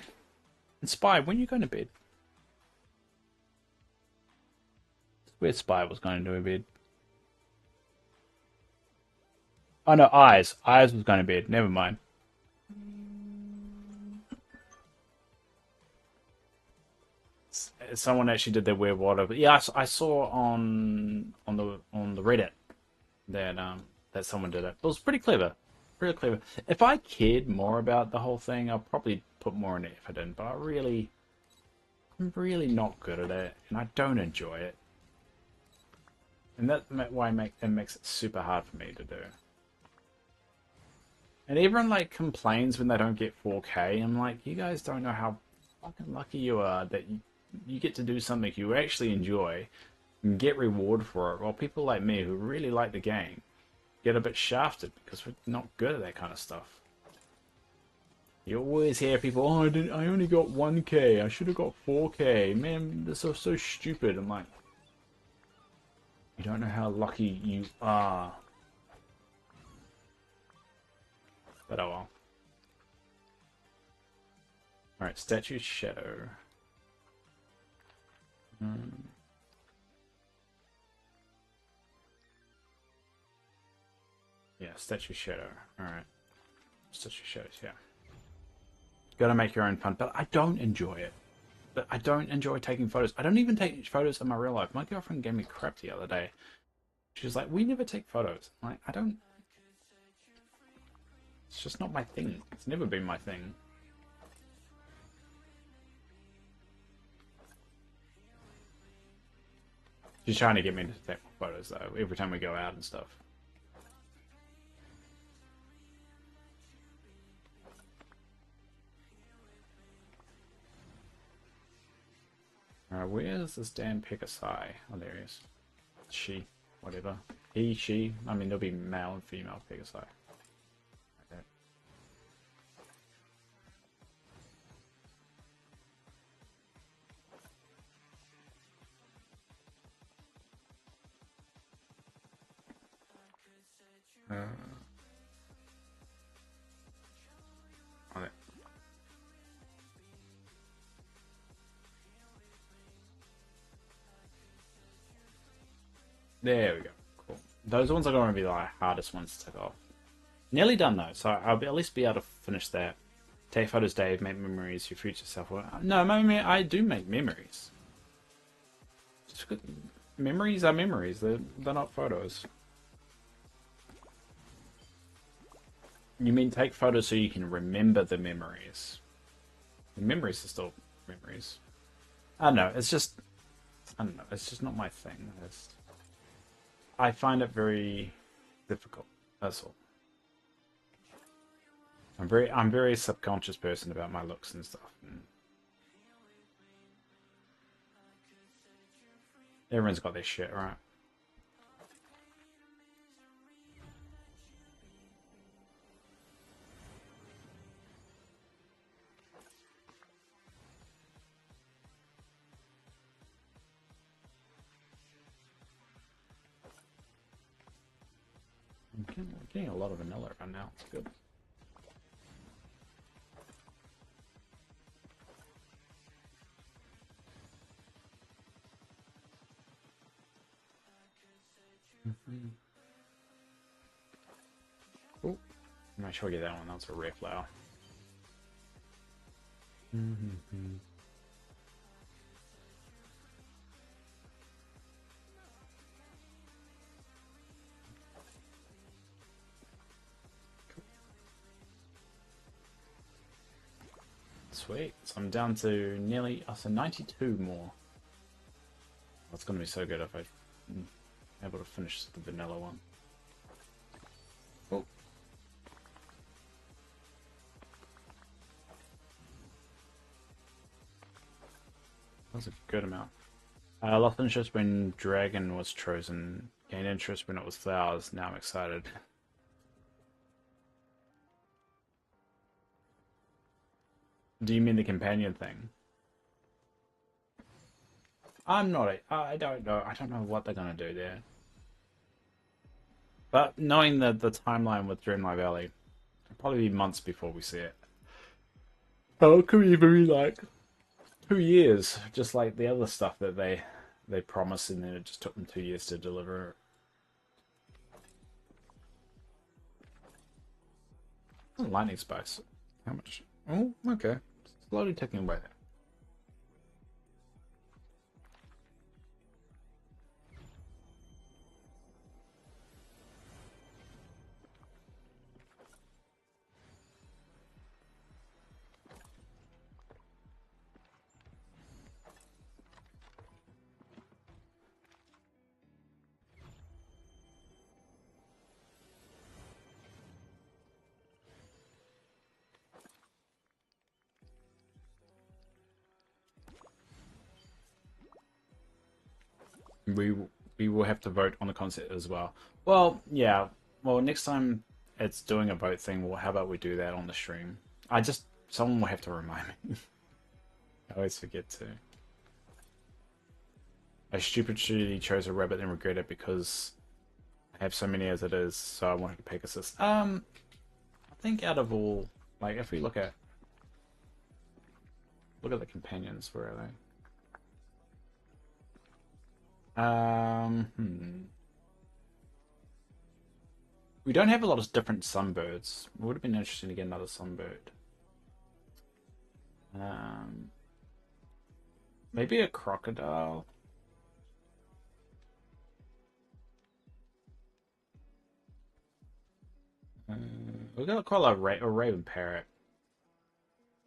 And Spy, when are you going to bed? Where Spy was going to bed. Oh no, Eyes. Eyes was going to bed. Never mind. Someone actually did their weird water, but yeah, I saw on the Reddit that that someone did it. It was pretty clever, pretty clever. If I cared more about the whole thing, I'll probably put more in effort in. But I'm really not good at it, and I don't enjoy it, and that's why it makes it super hard for me to do. And everyone like complains when they don't get 4K. I'm like, you guys don't know how fucking lucky you are that you get to do something you actually enjoy and get reward for it, while people like me who really like the game get a bit shafted because we're not good at that kind of stuff. You always hear people, oh, I only got 1K, I should have got 4K. Man, this is so stupid. I'm like, you don't know how lucky you are. But oh well. Alright, Statue Shadow. Yeah, Statue Shadow. Alright. Statue Shadows, yeah. Gotta make your own fun, but I don't enjoy it. But I don't enjoy taking photos. I don't even take photos in my real life. My girlfriend gave me crap the other day. She was like, we never take photos. I'm like, I don't... It's just not my thing. It's never been my thing. She's trying to get me to take more photos, though, every time we go out and stuff. Alright, where is this damn Pegasi? Oh, there he is. She, whatever. He, she. I mean, there'll be male and female Pegasi. Okay. Oh, there. There we go. Cool. Those ones are going to be the hardest ones to take off. Nearly done though, so I'll at least be able to finish that. Take photos, Dave. Make memories. Your future self. No, I do make memories. Memories are memories. They're not photos. You mean take photos so you can remember the memories? The memories are still memories. I don't know. It's just, I don't know. It's just not my thing. I find it very difficult. That's all. I'm very subconscious person about my looks and stuff. And everyone's got their shit, right? I'm getting a lot of vanilla right now. It's good. Oh, make sure I get that one. That's a rare flower. Sweet. So I'm down to nearly, so 92 more. That's going to be so good if I'm able to finish the vanilla one. Oh. That's a good amount. I lost interest when dragon was chosen. Gained interest when it was flowers. Now I'm excited. Do you mean the companion thing? I'm not. I don't know. I don't know what they're gonna do there. But knowing the timeline with Dreamlight Valley, it'll probably be months before we see it. Oh, it could even be like 2 years, just like the other stuff that they promised, and then it just took them 2 years to deliver. Oh, lightning spice. How much? Oh, okay. Slowly ticking away there. We we will have to vote on the concept as well. Well, yeah. Well, next time it's doing a vote thing, well, how about we do that on the stream? Someone will have to remind me. I always forget to. I stupidly chose a rabbit and regret it because I have so many as it is, so I wanted to Pegasus. I think out of all, like, if we look at the companions, where are they? We don't have a lot of different sunbirds. It would have been interesting to get another sunbird. Maybe a crocodile. We're gonna call a raven parrot.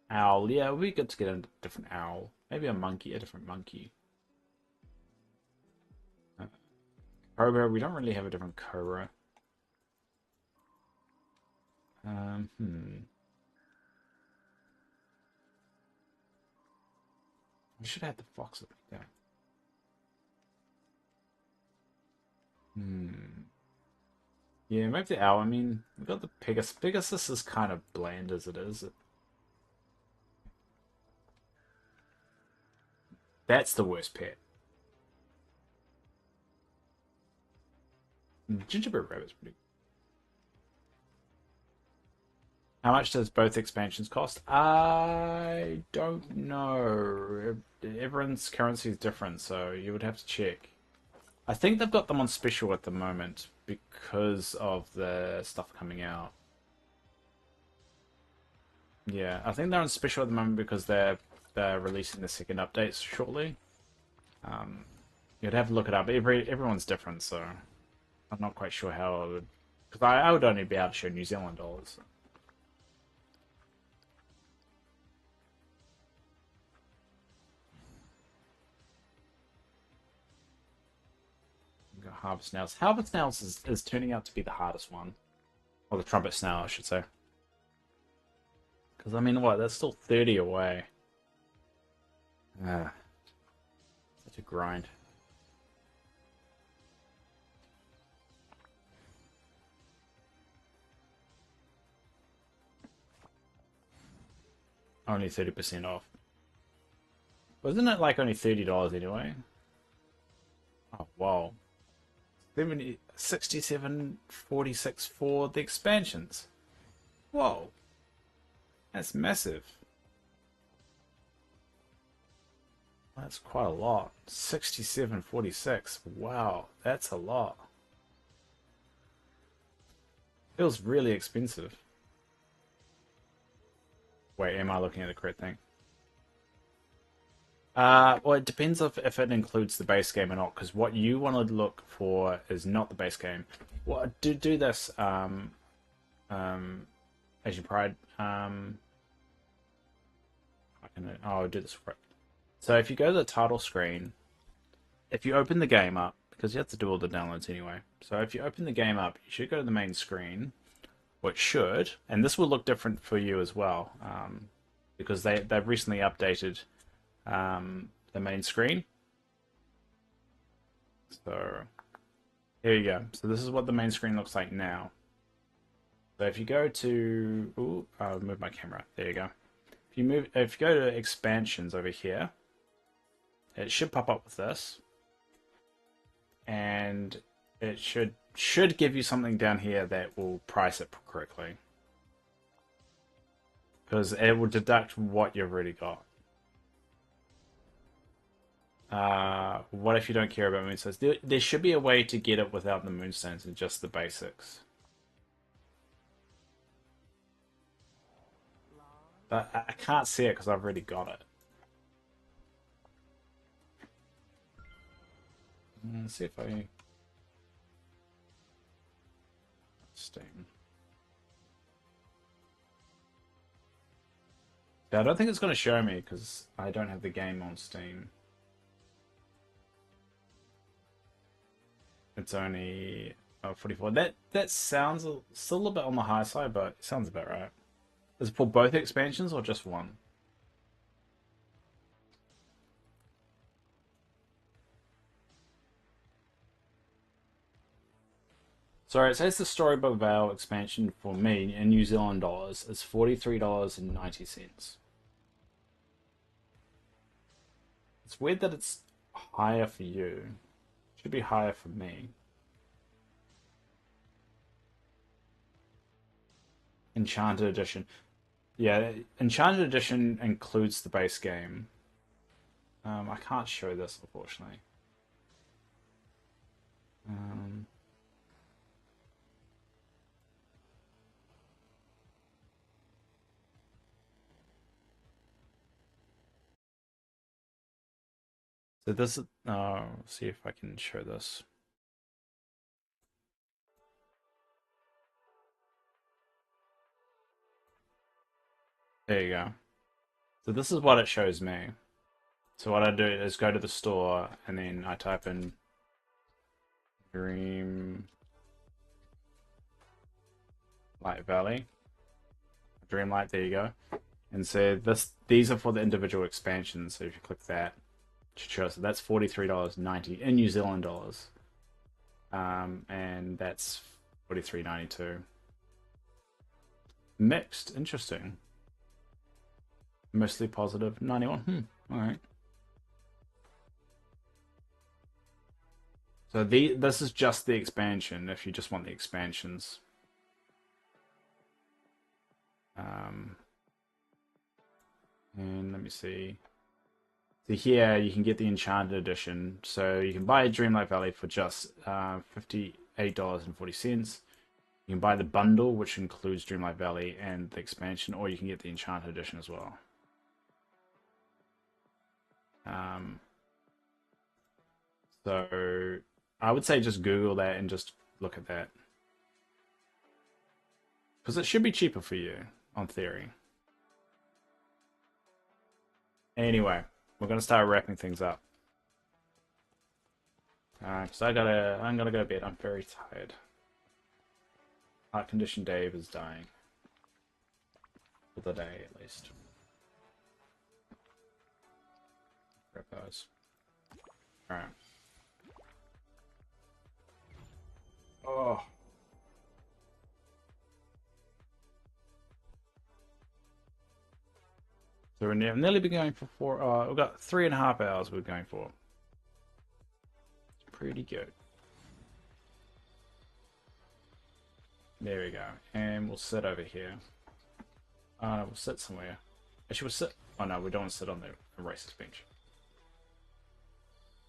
Owl. Yeah, it would be good to get a different owl. Maybe a monkey, a different monkey. Cobra. We don't really have a different cobra. We should have the fox up there. Yeah, maybe the owl. I mean, we've got the Pegasus. Pegasus is kind of bland as it is. That's the worst pet. Gingerbread rabbit's pretty. How much does both expansions cost? I don't know. Everyone's currency is different, so you would have to check. I think they've got them on special at the moment because of the stuff coming out. Yeah, I think they're on special at the moment because they're releasing the second updates shortly. You'd have to look it up. Everyone's different, so I'm not quite sure how I would. Because I would only be able to show New Zealand dollars. Harvest snails. Harvest snails is turning out to be the hardest one. Or the trumpet snail, I should say. Because, I mean, what? That's still 30 away. Such a grind. Only 30% off. Wasn't it like only $30 anyway? Oh, wow. 67.46 for the expansions. Whoa. That's massive. That's quite a lot. 67.46. Wow, that's a lot. Feels really expensive. Wait, am I looking at the correct thing? Well, it depends if it includes the base game or not, because what you want to look for is not the base game. Well, do this, Asian Pride. I'll do this right. So if you go to the title screen, if you open the game up, because you have to do all the downloads anyway. So if you open the game up, you should go to the main screen, which should, and this will look different for you as well, because they've recently updated the main screen. So here you go. So this is what the main screen looks like now. So if you go to, ooh, I'll move my camera. There you go. If you go to expansions over here, it should pop up with this, and it should give you something down here that will price it correctly, because it will deduct what you've already got. What if you don't care about moonstones? There should be a way to get it without the moonstones and just the basics. But I can't see it because I've already got it. Let's see if I... Steam. Yeah, I don't think it's going to show me because I don't have the game on Steam. It's only 44. That sounds still a bit on the high side, but it sounds about right. Is it for both expansions or just one? Sorry, it says the Storybook Vale expansion for me in New Zealand dollars is $43.90. It's weird that it's higher for you. It should be higher for me. Enchanted Edition. Yeah, Enchanted Edition includes the base game. I can't show this, unfortunately. So this is, see if I can show this. There you go. So this is what it shows me. So what I do is go to the store and then I type in Dreamlight Valley. Dreamlight, there you go. And so these are for the individual expansions. So if you click that, it should show us that's $43.90 in New Zealand dollars. And that's $43.92. Mixed, interesting. Mostly positive, 91. Alright. So this is just the expansion, if you just want the expansions. And let me see. So here you can get the Enchanted Edition. So you can buy Dreamlight Valley for just $58.40. You can buy the bundle, which includes Dreamlight Valley and the expansion, or you can get the Enchanted Edition as well. So I would say just Google that and just look at that. Because it should be cheaper for you, on theory. Anyway, we're going to start wrapping things up. Because I'm gonna go to bed. I'm very tired. Heart condition Dave is dying. For the day, at least. Grab those. Alright. Oh. So we've nearly been going for we've got 3.5 hours we're going for. It's pretty good. There we go. And we'll sit over here. We'll sit somewhere. Actually, we'll sit. Oh no, we don't want to sit on the racist bench.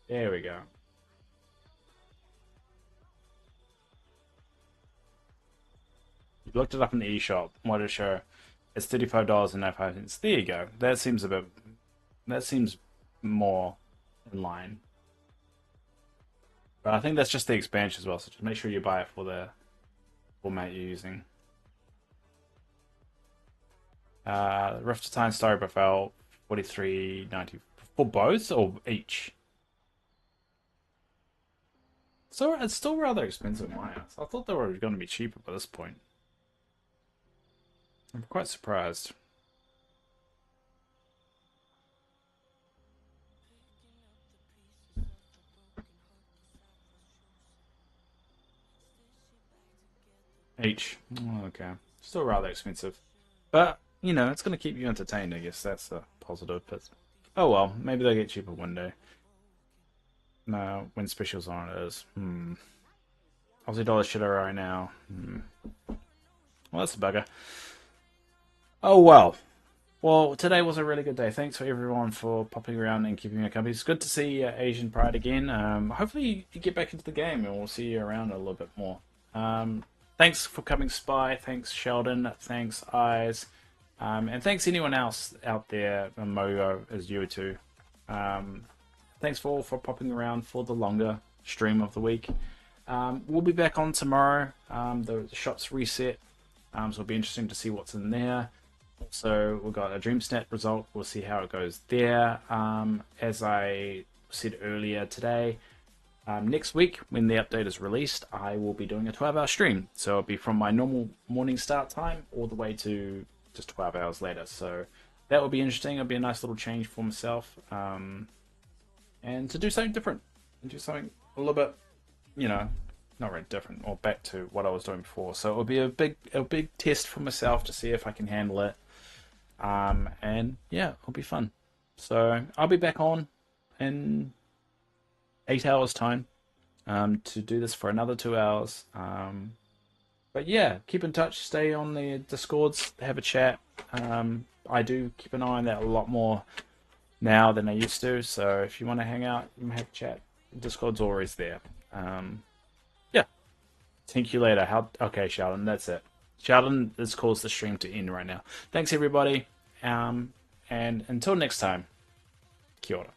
There we go. Looked it up in the eShop. What did it show? It's $35.95. There you go. That seems a bit. That seems more in line. But I think that's just the expansion as well. So just make sure you buy it for the format you're using. Rift of Time Story Profile, $43.90 for both or each. So it's still rather expensive in my house. I thought they were going to be cheaper by this point. I'm quite surprised. Each. Oh, okay. Still rather expensive. But, you know, it's going to keep you entertained, I guess. That's a positive. But, oh well, maybe they'll get cheaper one day. No, when specials on it is. Aussie dollar shit right now. Well, that's a bugger. Oh well. Well, today was a really good day. Thanks for everyone for popping around and keeping me company. It's good to see Asian Pride again. Hopefully you get back into the game and we'll see you around a little bit more. Thanks for coming, Spy. Thanks, Sheldon. Thanks, Eyes. And thanks anyone else out there. Mogo is you too. Thanks for popping around for the longer stream of the week. We'll be back on tomorrow. The shops reset, so it'll be interesting to see what's in there. Also, we've got a Dreamsnap result. We'll see how it goes there. As I said earlier today, next week when the update is released, I will be doing a 12-hour stream. So it'll be from my normal morning start time all the way to just 12 hours later. So that will be interesting. It'll be a nice little change for myself. And to do something different. And do something a little bit, you know, not very different or back to what I was doing before. So it'll be a big test for myself to see if I can handle it. And yeah, it'll be fun. So I'll be back on in 8 hours time to do this for another 2 hours. But yeah, keep in touch, stay on the Discords, have a chat. I do keep an eye on that a lot more now than I used to, so if you want to hang out and have a chat, Discord's always there. Yeah, thank you later. Okay, Sheldon, that's it. Sheldon, this calls the stream to end right now. Thanks everybody, and until next time, kia ora.